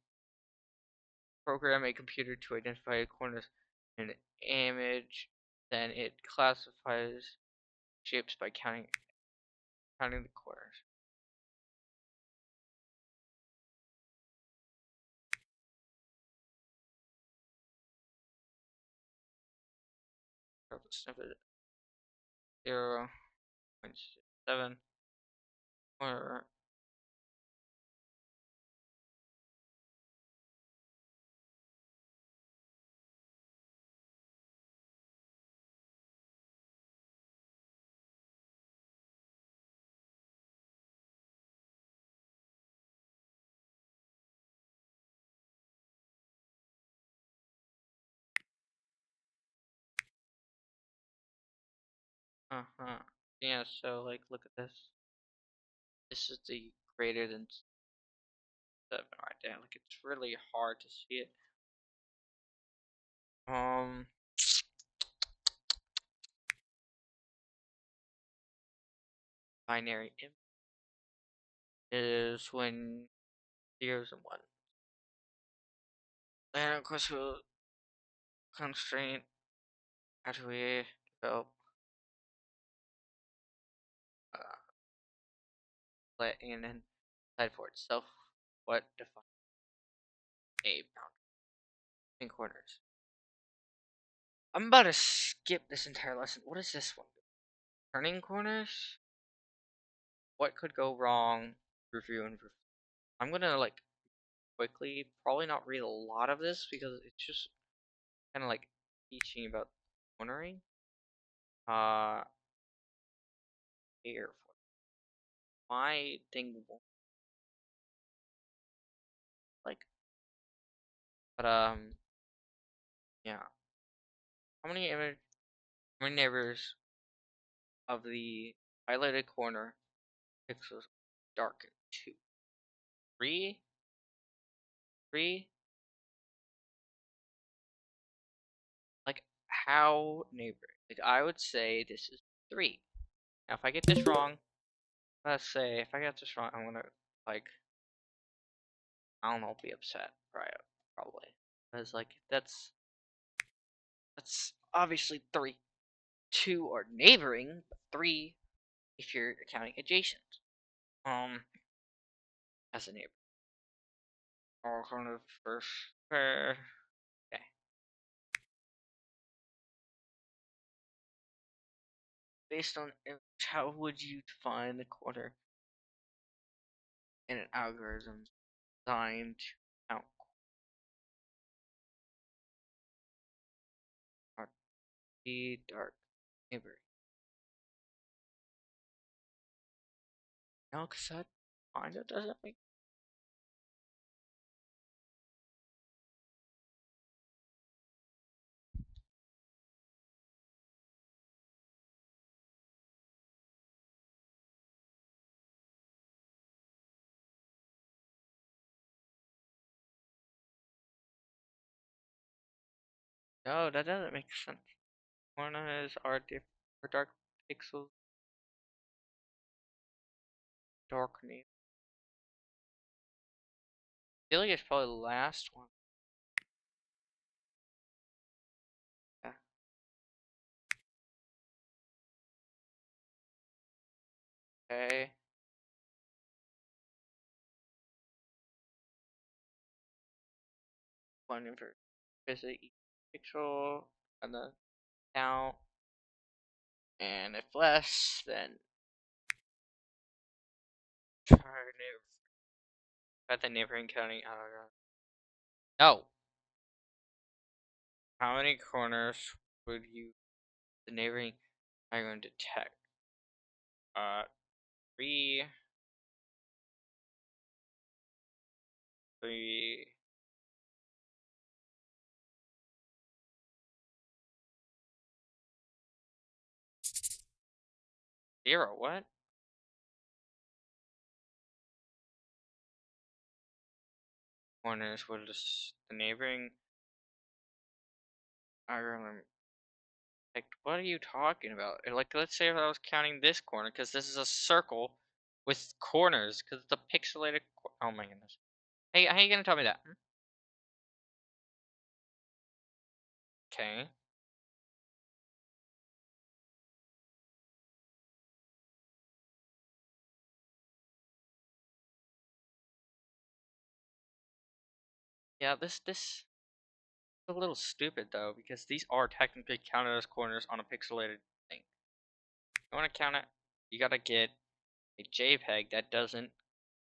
Program a computer to identify corners in an image, then it classifies shapes by counting the corners. Snippet 0.7 or uh-huh. Yeah, so like look at this. This is the greater than 7 right there. Like it's really hard to see it. Um Binary image is when zeros and one. And of course we'll constraint how do we develop uh let in and side for itself what defines a boundary in corners. I'm about to skip this entire lesson. What is this one? Turning corners? What could go wrong? Review and review. I'm gonna like quickly, probably not read a lot of this because it's just kind of like teaching about cornering. Here my thing won't like, but yeah. How many neighbors of the highlighted corner pixels darken? Two, three, three. Like how neighboring? Like I would say this is three. Now if I get this wrong, let's say if I get this wrong, I'm gonna like I don't know, be upset, right? Probably because like that's obviously three. Two are neighboring, but three if you're counting adjacent. As a neighbor. All kind of first pair. Okay. Based on image, how would you define the corner in an algorithm designed to count? The dark neighbor. No, because that kinda doesn't make. No, that doesn't make sense. Corners are different. Dark pixels, dark neighbor. I feel like it's probably the last one. Yeah. Okay. One inverse. Visit each pixel and then count. And if less, then try neighbor. At the neighboring county. No. How many corners would you the neighboring are going to detect? Three, three. Zero. What? Corners would the neighboring are going to like? What are you talking about? Like, let's say if I was counting this corner, because this is a circle with corners, because it's a pixelated. Oh my goodness. Hey, how you gonna tell me that? Okay. Yeah, this is a little stupid though, because these are technically counted as corners on a pixelated thing. You want to count it? You gotta get a JPEG that doesn't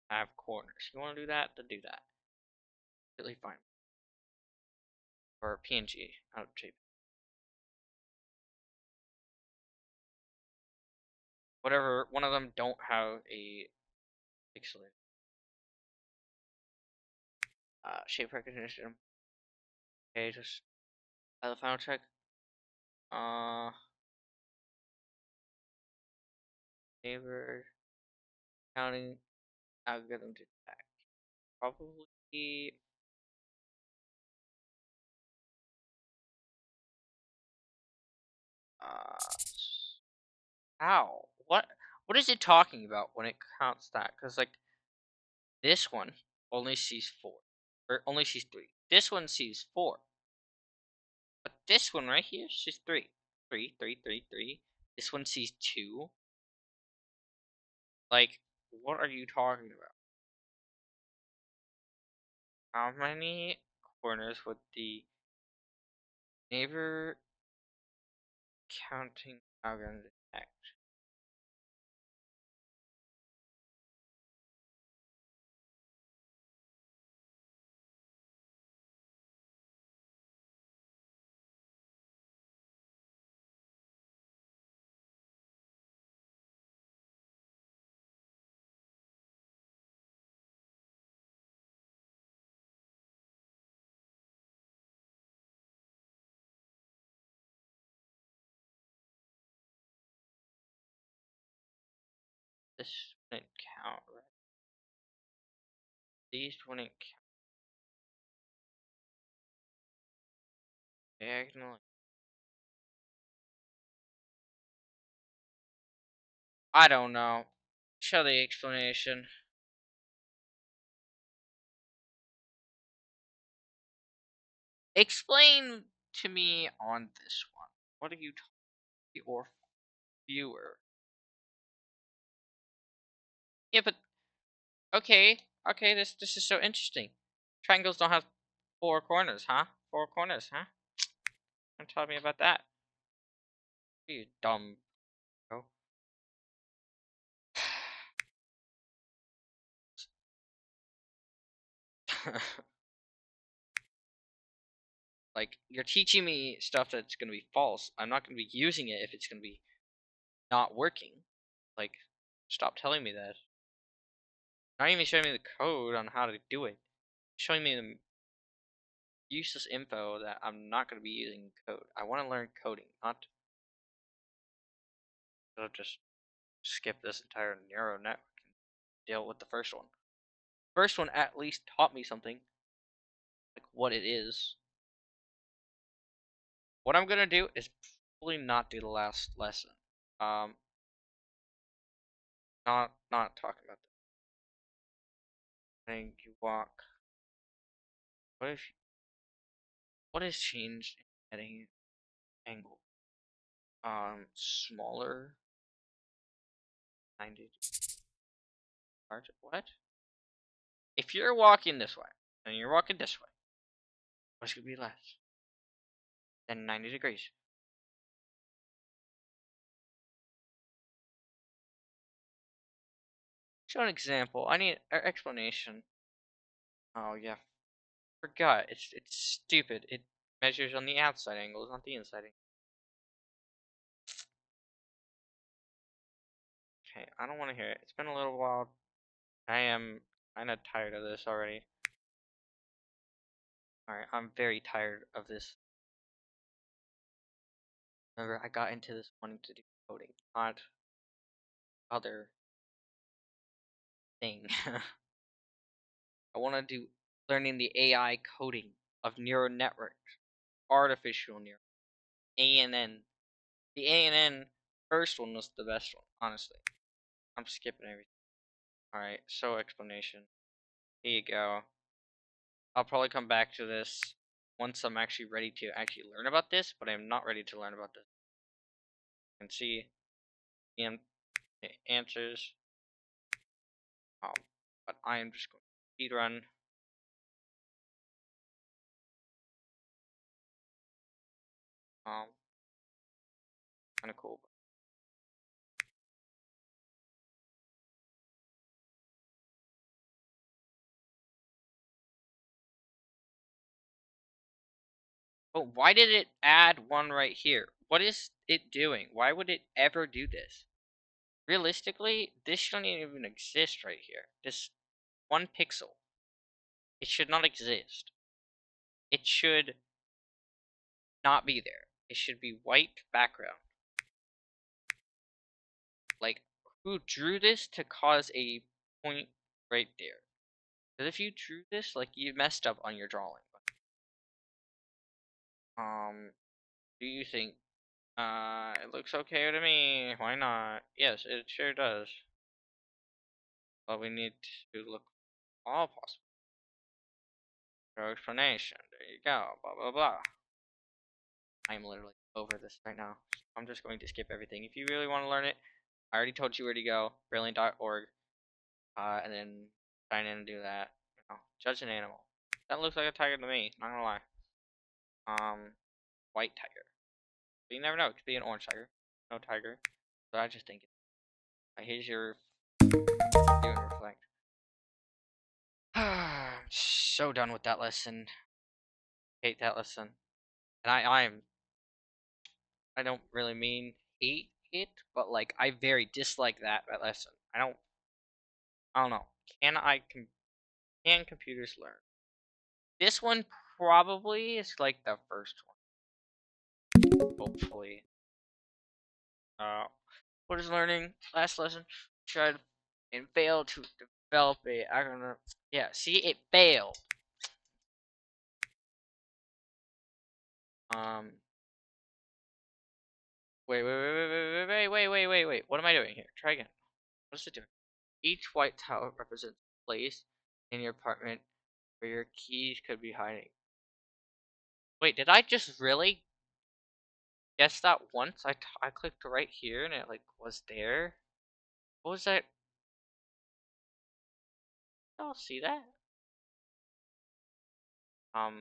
have corners. You want to do that? Then do that. Really fine. Or PNG, not JPEG. Whatever. One of them don't have a pixelated shape recognition. Okay, just the final check. Uh, neighbor counting algorithm detect. Probably. Uh, how? What is it talking about when it counts that? Because like this one only sees four, or only sees three. This one sees four, but this one right here sees three, three, three, three, three. This one sees two. Like, what are you talking about? How many corners would the neighbor counting algorithm detect? This wouldn't count, right? These wouldn't count diagonally. I don't know. Show the explanation. Explain to me on this one. What are you talking or viewer? Yeah, but okay, okay. This is so interesting. Triangles don't have four corners, huh? Four corners, huh? Don't tell me about that. You dumb. Bro. Like, you're teaching me stuff that's gonna be false. I'm not gonna be using it if it's gonna be not working. Like, stop telling me that. Not even showing me the code on how to do it. Showing me the useless info that I'm not gonna be using code. I want to learn coding, not just skip this entire neural network and deal with the first one. First one at least taught me something, like what it is. What I'm gonna do is probably not do the last lesson. Not talking about that. I think you walk. What if what is changed in heading angle? Smaller, 90 larger. What? If you're walking this way and you're walking this way, what's gonna be less than 90 degrees? Show an example. I need an explanation. Oh yeah, forgot. It's stupid. It measures on the outside angles, not the inside angle. Okay, I don't want to hear it. It's been a little while. I am kind of tired of this already. Alright, I'm very tired of this. Remember, I got into this wanting to do coding, not other thing. I want to do learning the AI coding of neural networks, artificial neural, ANN. The ANN first one was the best one, honestly. I'm skipping everything. Alright, so explanation. Here you go. I'll probably come back to this once I'm actually ready to actually learn about this, but I'm not ready to learn about this. You can see the answers. But I am just going to speed run. Kind of cool. But why did it add one right here? What is it doing? Why would it ever do this? Realistically, this shouldn't even exist right here. This 1 pixel. It should not exist. It should not be there. It should be white background. Like, who drew this to cause a point right there? Because if you drew this, like, you messed up on your drawing. Do you think it looks okay to me? Why not? Yes, it sure does. But we need to look all possible. No explanation. There you go. Blah blah blah. I'm literally over this right now. I'm just going to skip everything. If you really want to learn it, I already told you where to go. Brilliant.org. And then sign in and do that. Judge an animal. That looks like a tiger to me. Not gonna lie. White tiger. But you never know. It could be an orange tiger. No tiger. So I just think it. Here's your do and reflect. I'm so done with that lesson. Hate that lesson. And I don't really mean hate it, but like I very dislike that lesson. I don't know. Can computers learn? This one probably is like the first one. Hopefully. What is learning? Last lesson. Tried and failed to develop a acronym. Yeah, see, it failed. Wait. What am I doing here? Try again. What is it doing? Each white tile represents a place in your apartment where your keys could be hiding. Wait, did I just really guess that once? I clicked right here and it like was there. What was that? Y'all see that? Now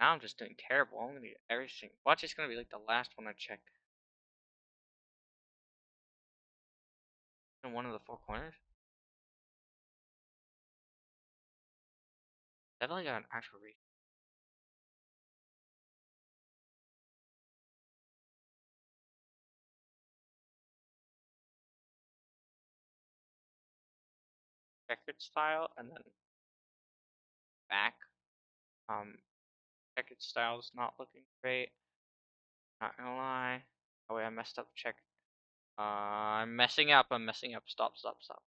I'm just doing terrible. I'm gonna get everything. Watch, it's gonna be like the last one I check. In one of the 4 corners. Definitely got an actual reach. checkered style and then back. Um, checkered style is not looking great. Not gonna lie. Oh wait, I messed up. Check. I'm messing up. I'm messing up. Stop. Stop. Stop.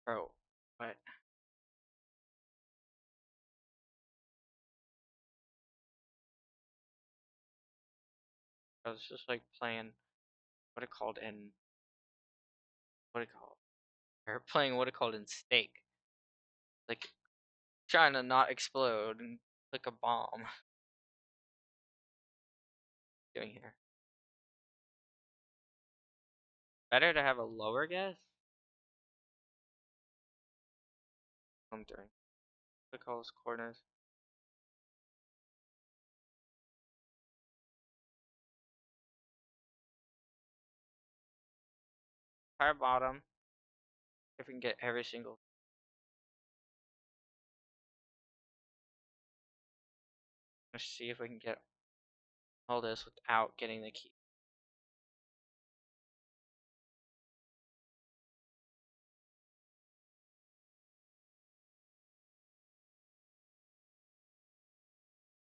Bro, what? I was just like playing what it called in what it called. Or playing what it called in Steak. Like trying to not explode and like a bomb. Doing here. Better to have a lower guess. I'm doing. What it calls corners. Entire bottom. If we can get every single. Let's see if we can get all this without getting the key.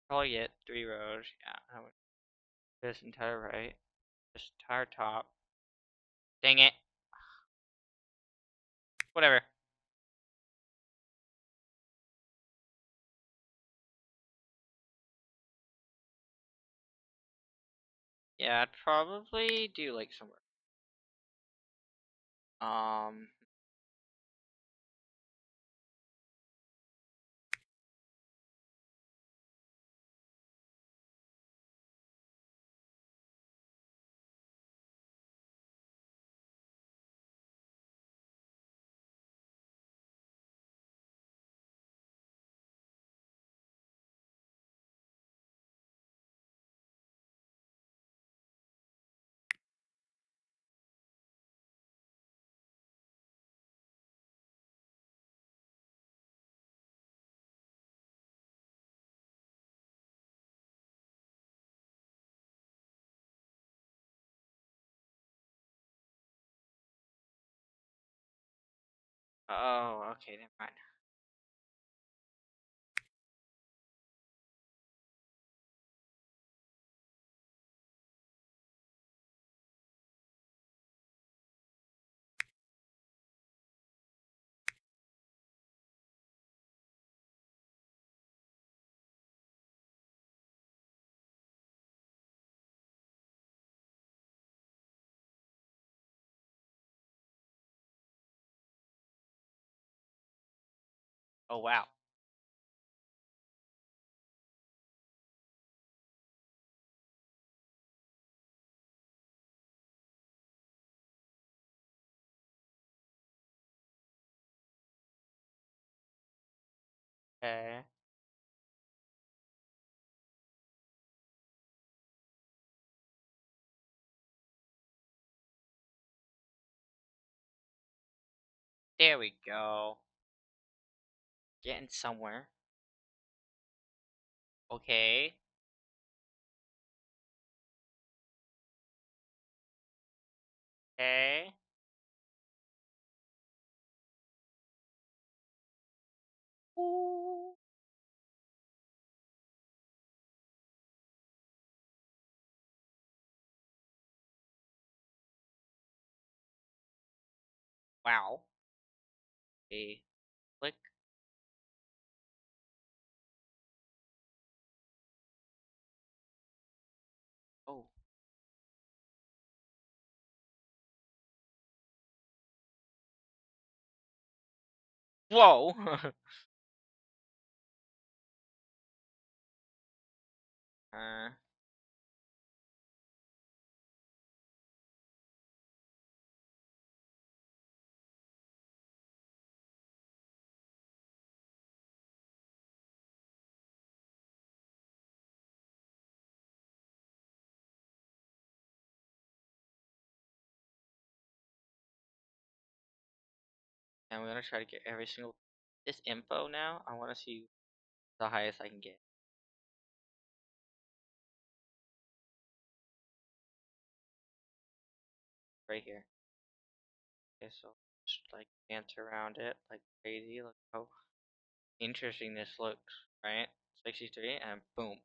Probably get 3 rows. Yeah. This entire right. This entire top. Dang it. Whatever. Yeah, I'd probably do like somewhere. Um. Oh, okay, never mind. Oh wow. Okay. There we go. Getting somewhere. Okay. Okay. Ooh. Wow. Okay. Click. Oh. Whoa. uh. And we're gonna try to get every single this info now. I want to see the highest I can get. Right here. Okay, so just like dance around it like crazy. Look how interesting this looks, right? 63 and boom.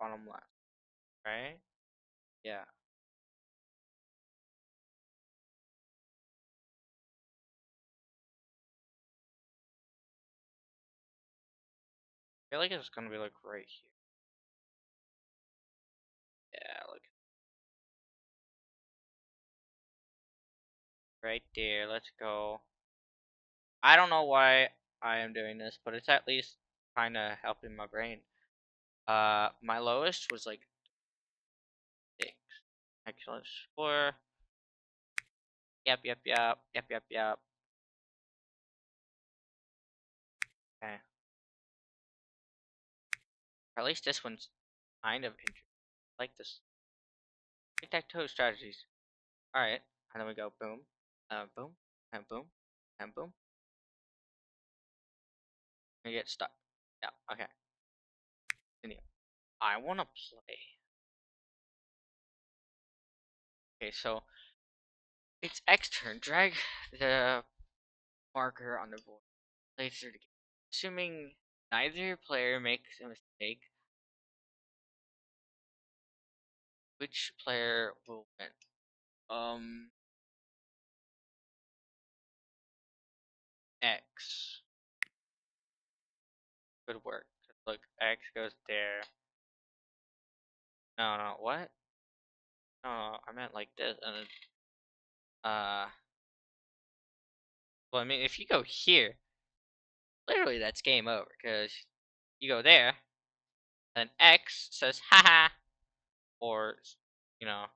Bottom left, right? Yeah. I feel like it's gonna be like right here. Yeah, look. Right there. Let's go. I don't know why I am doing this, but it's at least kind of helping my brain. My lowest was like 6. Excellent score. Yep, yep, yep, yep, yep, yep. Okay. Or at least this one's kind of interesting. I like this tic-tac-toe strategies. Alright, and then we go boom, boom, and boom, and boom. We get stuck. Yeah, okay. Continue. I wanna play. Okay, so it's X turn. Drag the marker on the board. Play through the game. Assuming neither player makes a mistake, which player will win? X. Good work. Look, X goes there. No, no, what? No, I meant like this, and then, well, I mean, if you go here, literally that's game over, because you go there, and X says, haha, or, you know,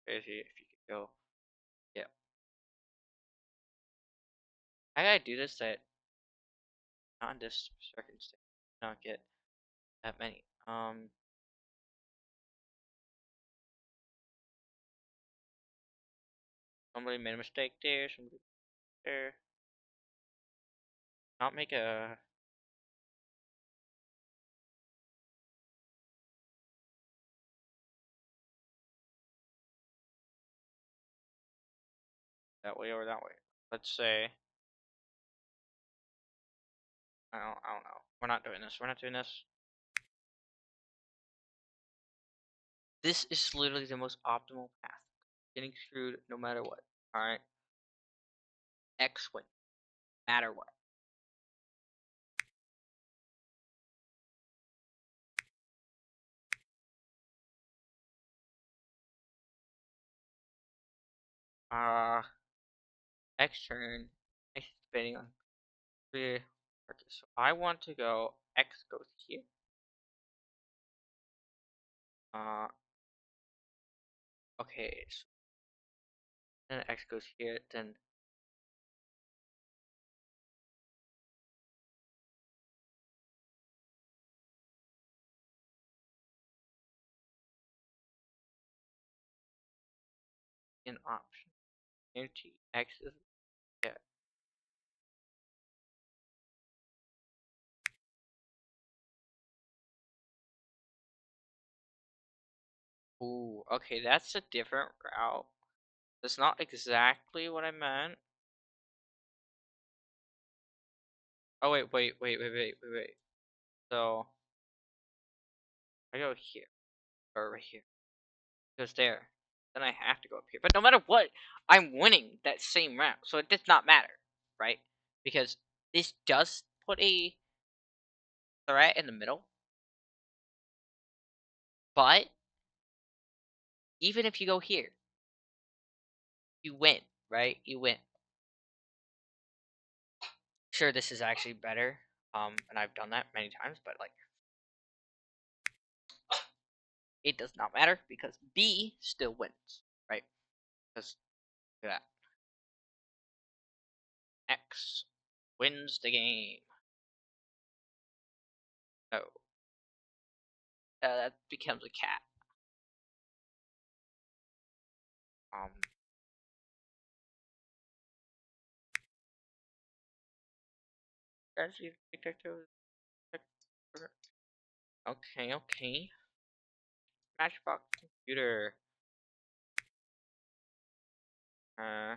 if you could go, yeah. I gotta do this that, not in this circumstance, not get that many. Somebody made a mistake there, somebody there. Not make a, that way or that way. Let's say, I don't know. We're not doing this, we're not doing this. This is literally the most optimal path. Getting screwed no matter what. Alright? X win. Matter what. Uh X turn. X depending on the, okay, so I want to go X goes here. Uh okay, so then X goes here, then an option. Empty X is, yeah. Ooh, okay, that's a different route. That's not exactly what I meant. Oh wait. So I go here. Or right here. It goes there. Then I have to go up here. But no matter what, I'm winning that same round. So it does not matter, right? Because this does put a threat in the middle. But even if you go here, you win, right? You win. Sure, this is actually better. And I've done that many times, but like it does not matter because B still wins, right? Because look at that. X wins the game. Oh, that becomes a cat. Um, strategy tic tac toe. Okay, okay. Matchbox computer. Uh,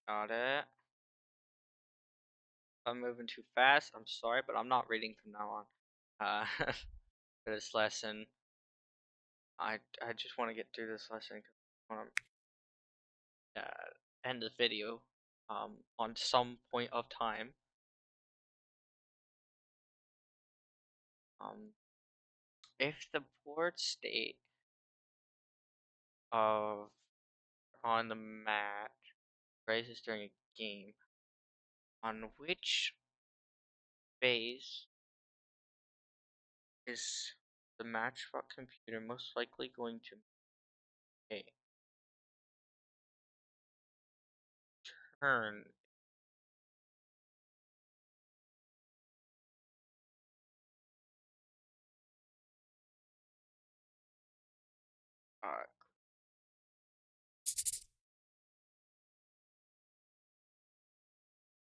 got it. I'm moving too fast. I'm sorry, but I'm not reading from now on. For this lesson, I just want to get through this lesson because I want to end the video on some point of time. Um, if the board state of on the mat rises during a game, on which phase is the matchbox computer most likely going to make a turn? Uh,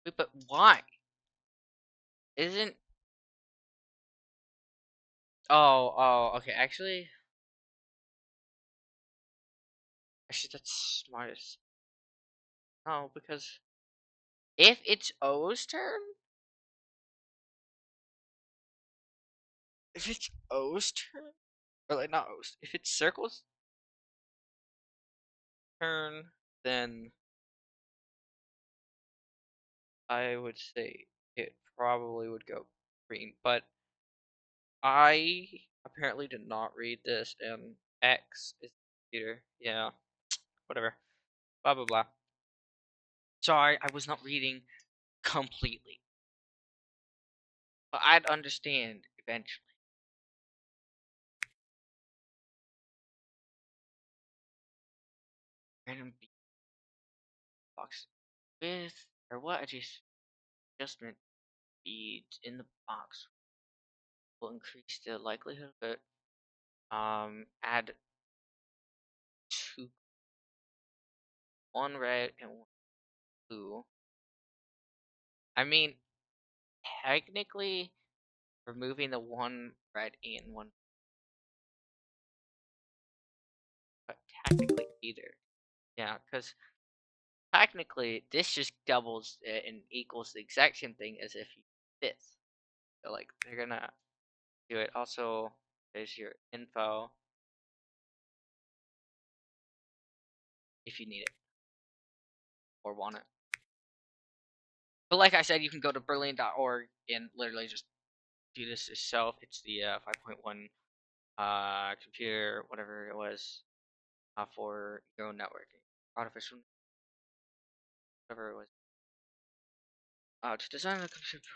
wait, but why? Isn't okay. Actually, that's smartest. No, because if it's O's turn, if it's O's turn, or like not O's, if it's Circle's turn, then I would say it probably would go green. But I apparently did not read this, and X is the computer. Yeah, whatever. Blah blah blah. Sorry, I was not reading completely, but I'd understand eventually. Random box with or what adjustment beads in the box will increase the likelihood of it. Add two, one red and one blue. I mean, technically, removing the one red and one, but technically either. Yeah, because technically this just doubles it and equals the exact same thing as if you did this. So like they're gonna do it. Also, there's your info if you need it or want it. But like I said, you can go to berlin.org and literally just do this yourself. It's the 5.1 computer, whatever it was, for your own networking, artificial, whatever it was. To design a computer.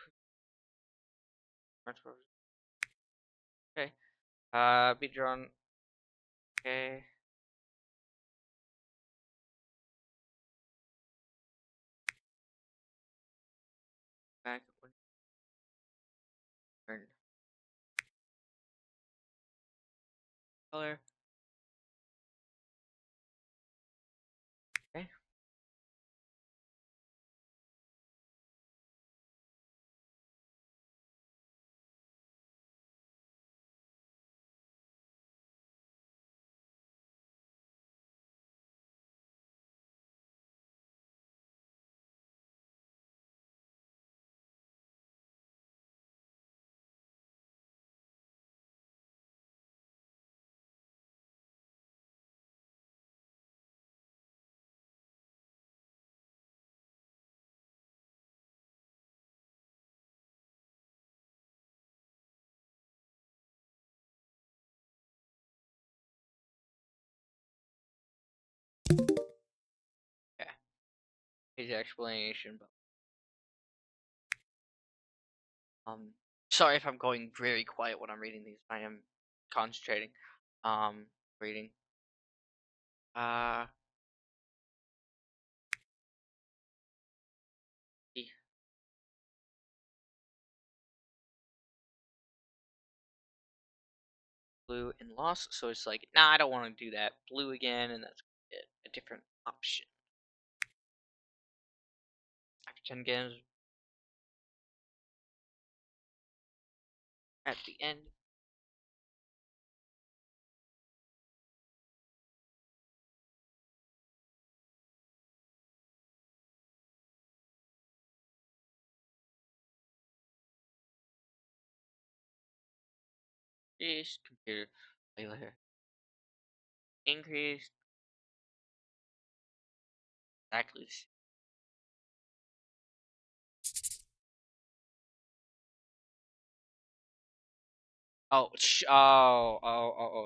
Okay. Be drawn. Okay. Back. Turn. Color. Okay. Okay. Here's the explanation, but um, sorry if I'm going very quiet when I'm reading these. I am concentrating. Reading. Uh, blue and lost, so it's like, nah, I don't want to do that. Blue again, and that's it. A different option. After 10 games, at the end, is computer failure. Increase exactly.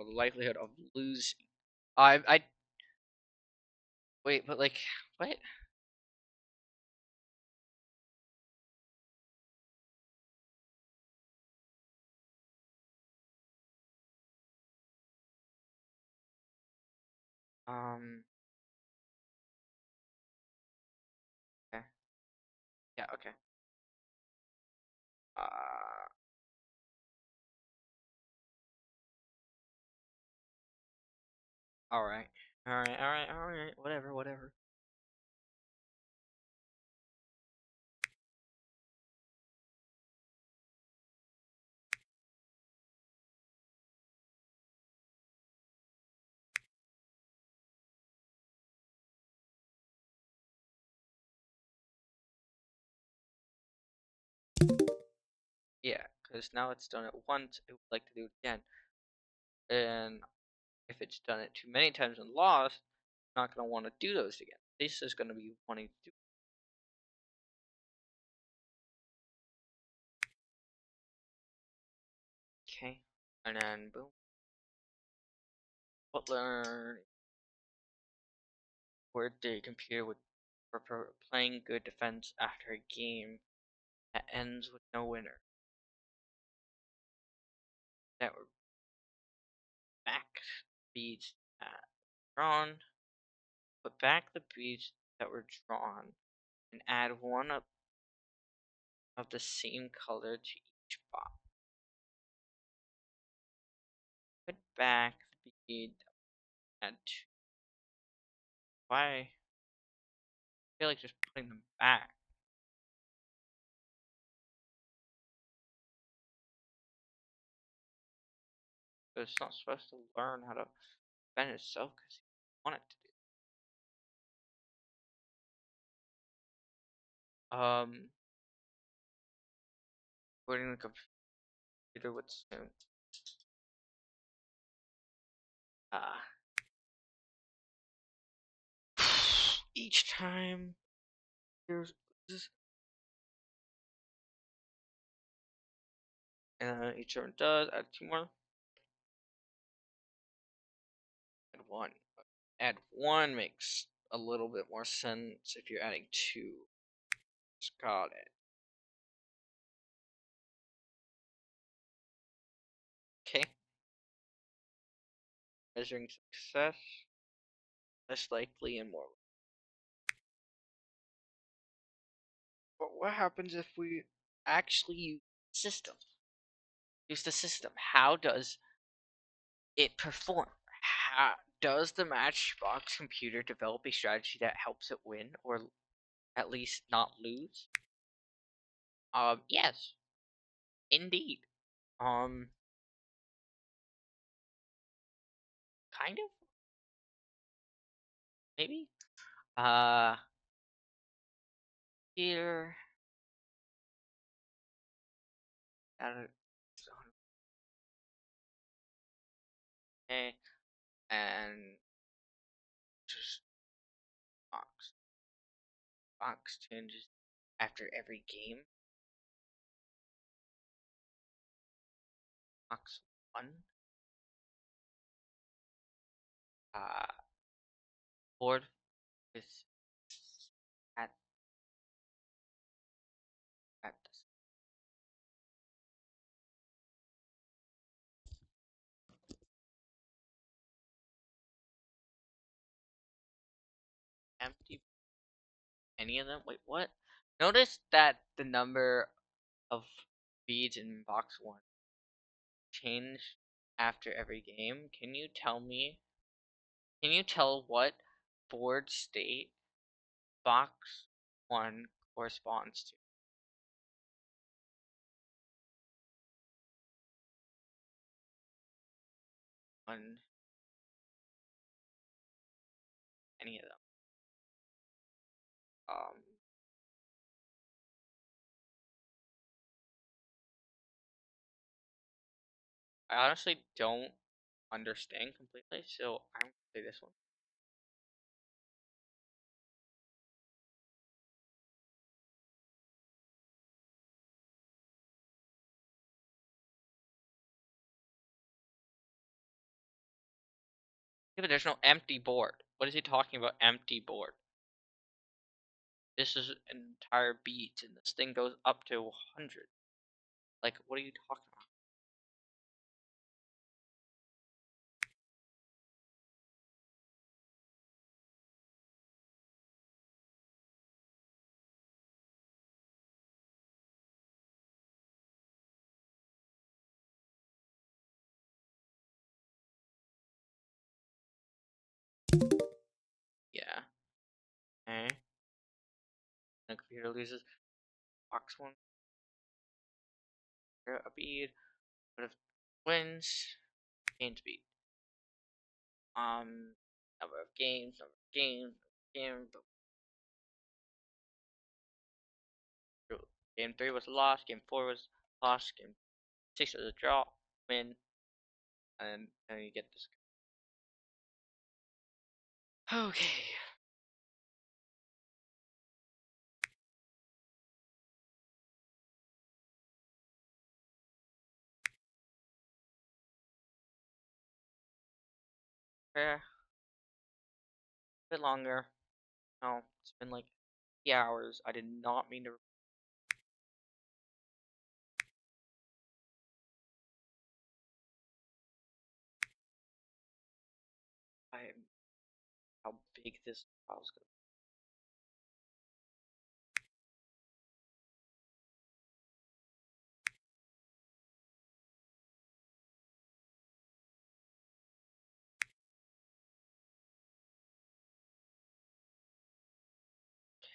The likelihood of losing. I wait, but like, what? Um, okay. Yeah, okay. Uh, alright. Alright. Whatever. Yeah, because now it's done it once, it would like to do it again. And if it's done it too many times and lost, it's not going to want to do those again. This is going to be wanting to do. Okay. And then, boom. What learn? Where the computer would prefer playing good defense after a game that ends with no winner. That were back beads drawn. Put back the beads that were drawn and add one of the same color to each box. Put back the bead and why? I feel like just putting them back. But it's not supposed to learn how to defend itself because you want it to do. Putting the computer would soon. Uh, each time here's this, and each turn does add two more. Add one. Add one makes a little bit more sense if you're adding two. Just got it. Okay. Measuring success. Less likely and more. But what happens if we actually use the system? Use the system. How does it perform? How does the Matchbox computer develop a strategy that helps it win, or at least not lose? Yes, indeed. Um, kind of, maybe. Uh, here, uh, okay, and just box. Box changes after every game. Box one. Uh, board with at at the empty. Any of them? Wait, what? Notice that the number of beads in box one changed after every game. Can you tell what board state box 1 corresponds to? On any of them. I honestly don't understand completely, so I'm gonna say this one. Yeah, but there's no empty board. What is he talking about, empty board? This is an entire beat, and this thing goes up to 100. Like, what are you talking about? Yeah. Okay. The computer loses box 1. A bead. But if wins, gains beat. Number of games, game. Game 3 was a loss. Game 4 was a loss. Game 6 was a draw. Win. And then you get this. Okay. Yeah. A bit longer. No, it's been like 3 hours. I did not mean to. I how big this file's gonna.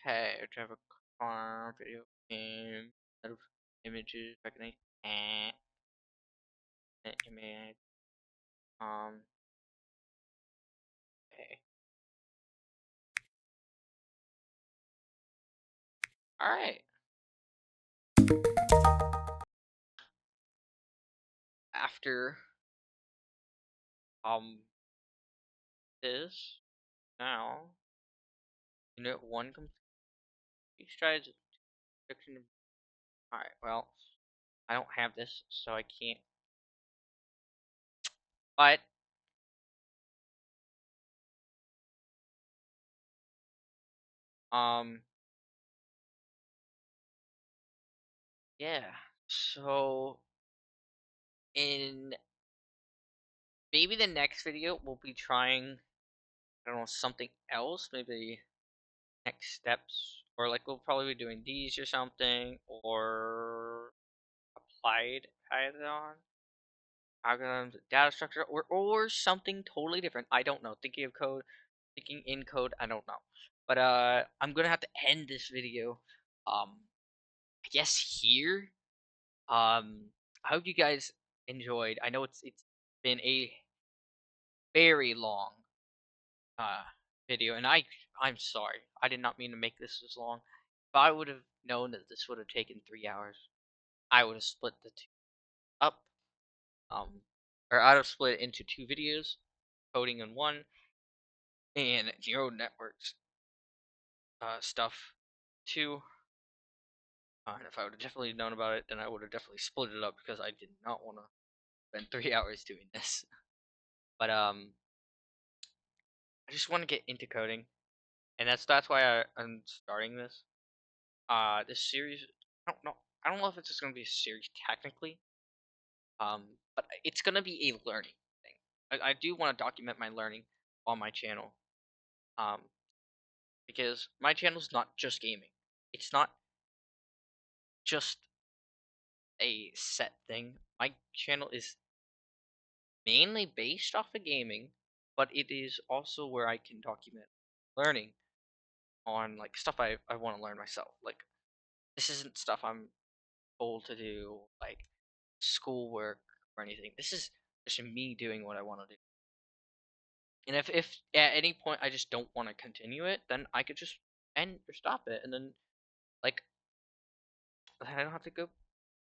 Okay, I have a car, video game, set of images, recognize, image, okay. Alright. After, this, now, unit 1 complete, strides, alright, well, I don't have this, so I can't, but, yeah, so, in maybe the next video, we'll be trying, I don't know, something else, maybe next steps, or like we'll probably be doing these or something, or applied Python, algorithms, data structure, or something totally different. I don't know. Thinking in code, I don't know. But I'm gonna have to end this video. I guess here. I hope you guys enjoyed. I know it's been a very long uh video, and I'm sorry. I did not mean to make this as long. If I would have known that this would have taken 3 hours, I would have split the two up. Or I'd have split it into 2 videos, coding in one, and neural networks stuff 2. And if I would have definitely known about it, then I would have definitely split it up because I did not want to spend 3 hours doing this. But I just want to get into coding, and that's why I'm starting this. This series. I don't know if it's just gonna be a series technically. But it's gonna be a learning thing. I do want to document my learning on my channel. Um, because my channel is not just gaming. It's not just a set thing. My channel is mainly based off of gaming, but it is also where I can document learning on like stuff I want to learn myself. Like this isn't stuff I'm told to do, like schoolwork or anything. This is just me doing what I want to do. And if at any point I just don't want to continue it, then I could just end or stop it, and then like I don't have to go.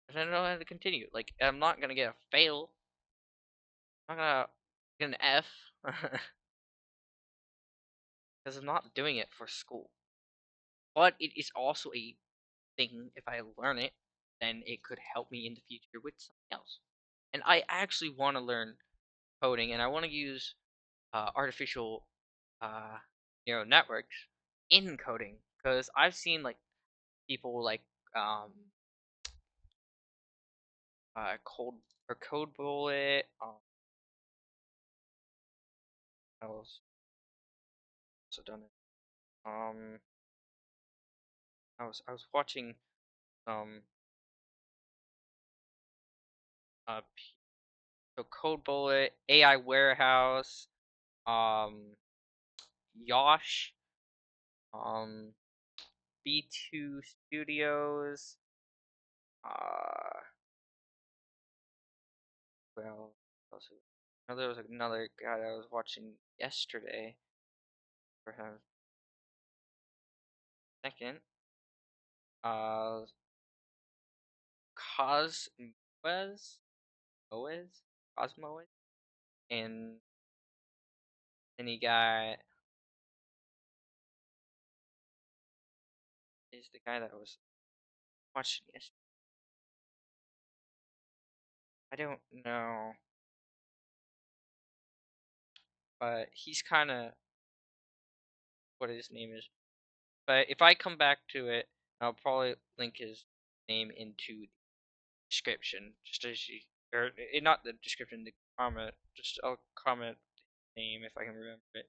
I don't have to continue. Like I'm not gonna get a fail. I'm not gonna get an F because I'm not doing it for school. But it is also a thing. If I learn it, then it could help me in the future with something else. And I actually want to learn coding, and I want to use artificial uh, neural networks in coding because I've seen like people like um, cold or code bullet. I was also done it. I was watching some uh so code bullet, AI warehouse, um, Yosh, um, B2 Studios. Well, also, there was another guy that I was watching yesterday. For him, second, uh, Cosmoes, Moes, Cosmoes, and then he got is the guy that I was watching yesterday. I don't know, but he's kind of what his name is. But if I come back to it, I'll probably link his name into the description, just as you, or not the description, the comment. Just I'll comment the name if I can remember it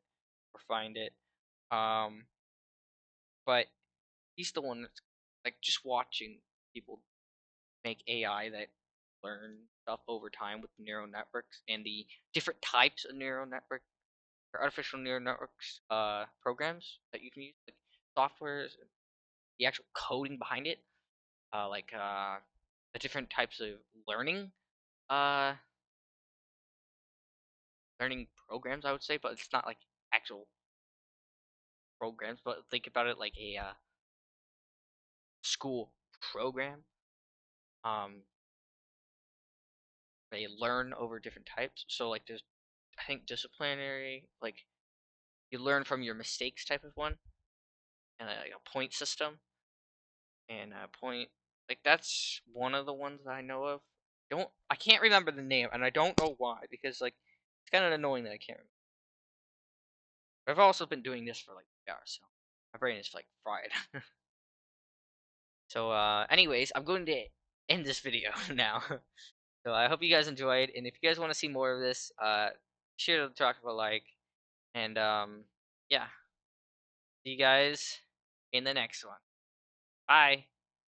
or find it. Um, but he's the one that's like just watching people make AI that learn stuff over time with neural networks and the different types of neural network or artificial neural networks programs that you can use, like softwares, the actual coding behind it, like the different types of learning uh learning programs, I would say, but it's not like actual programs, but think about it like a school program. Um, they learn over different types. So like there's, I think disciplinary, like you learn from your mistakes type of one, and like a point system and a point like that's one of the ones that I know of. I can't remember the name, and I don't know why because like it's kind of annoying that I can't remember. I've also been doing this for like 3 hours, so my brain is like fried. So, anyways, I'm going to end this video now. So I hope you guys enjoyed, and if you guys want to see more of this, be sure to drop a like, and yeah, see you guys in the next one. Bye.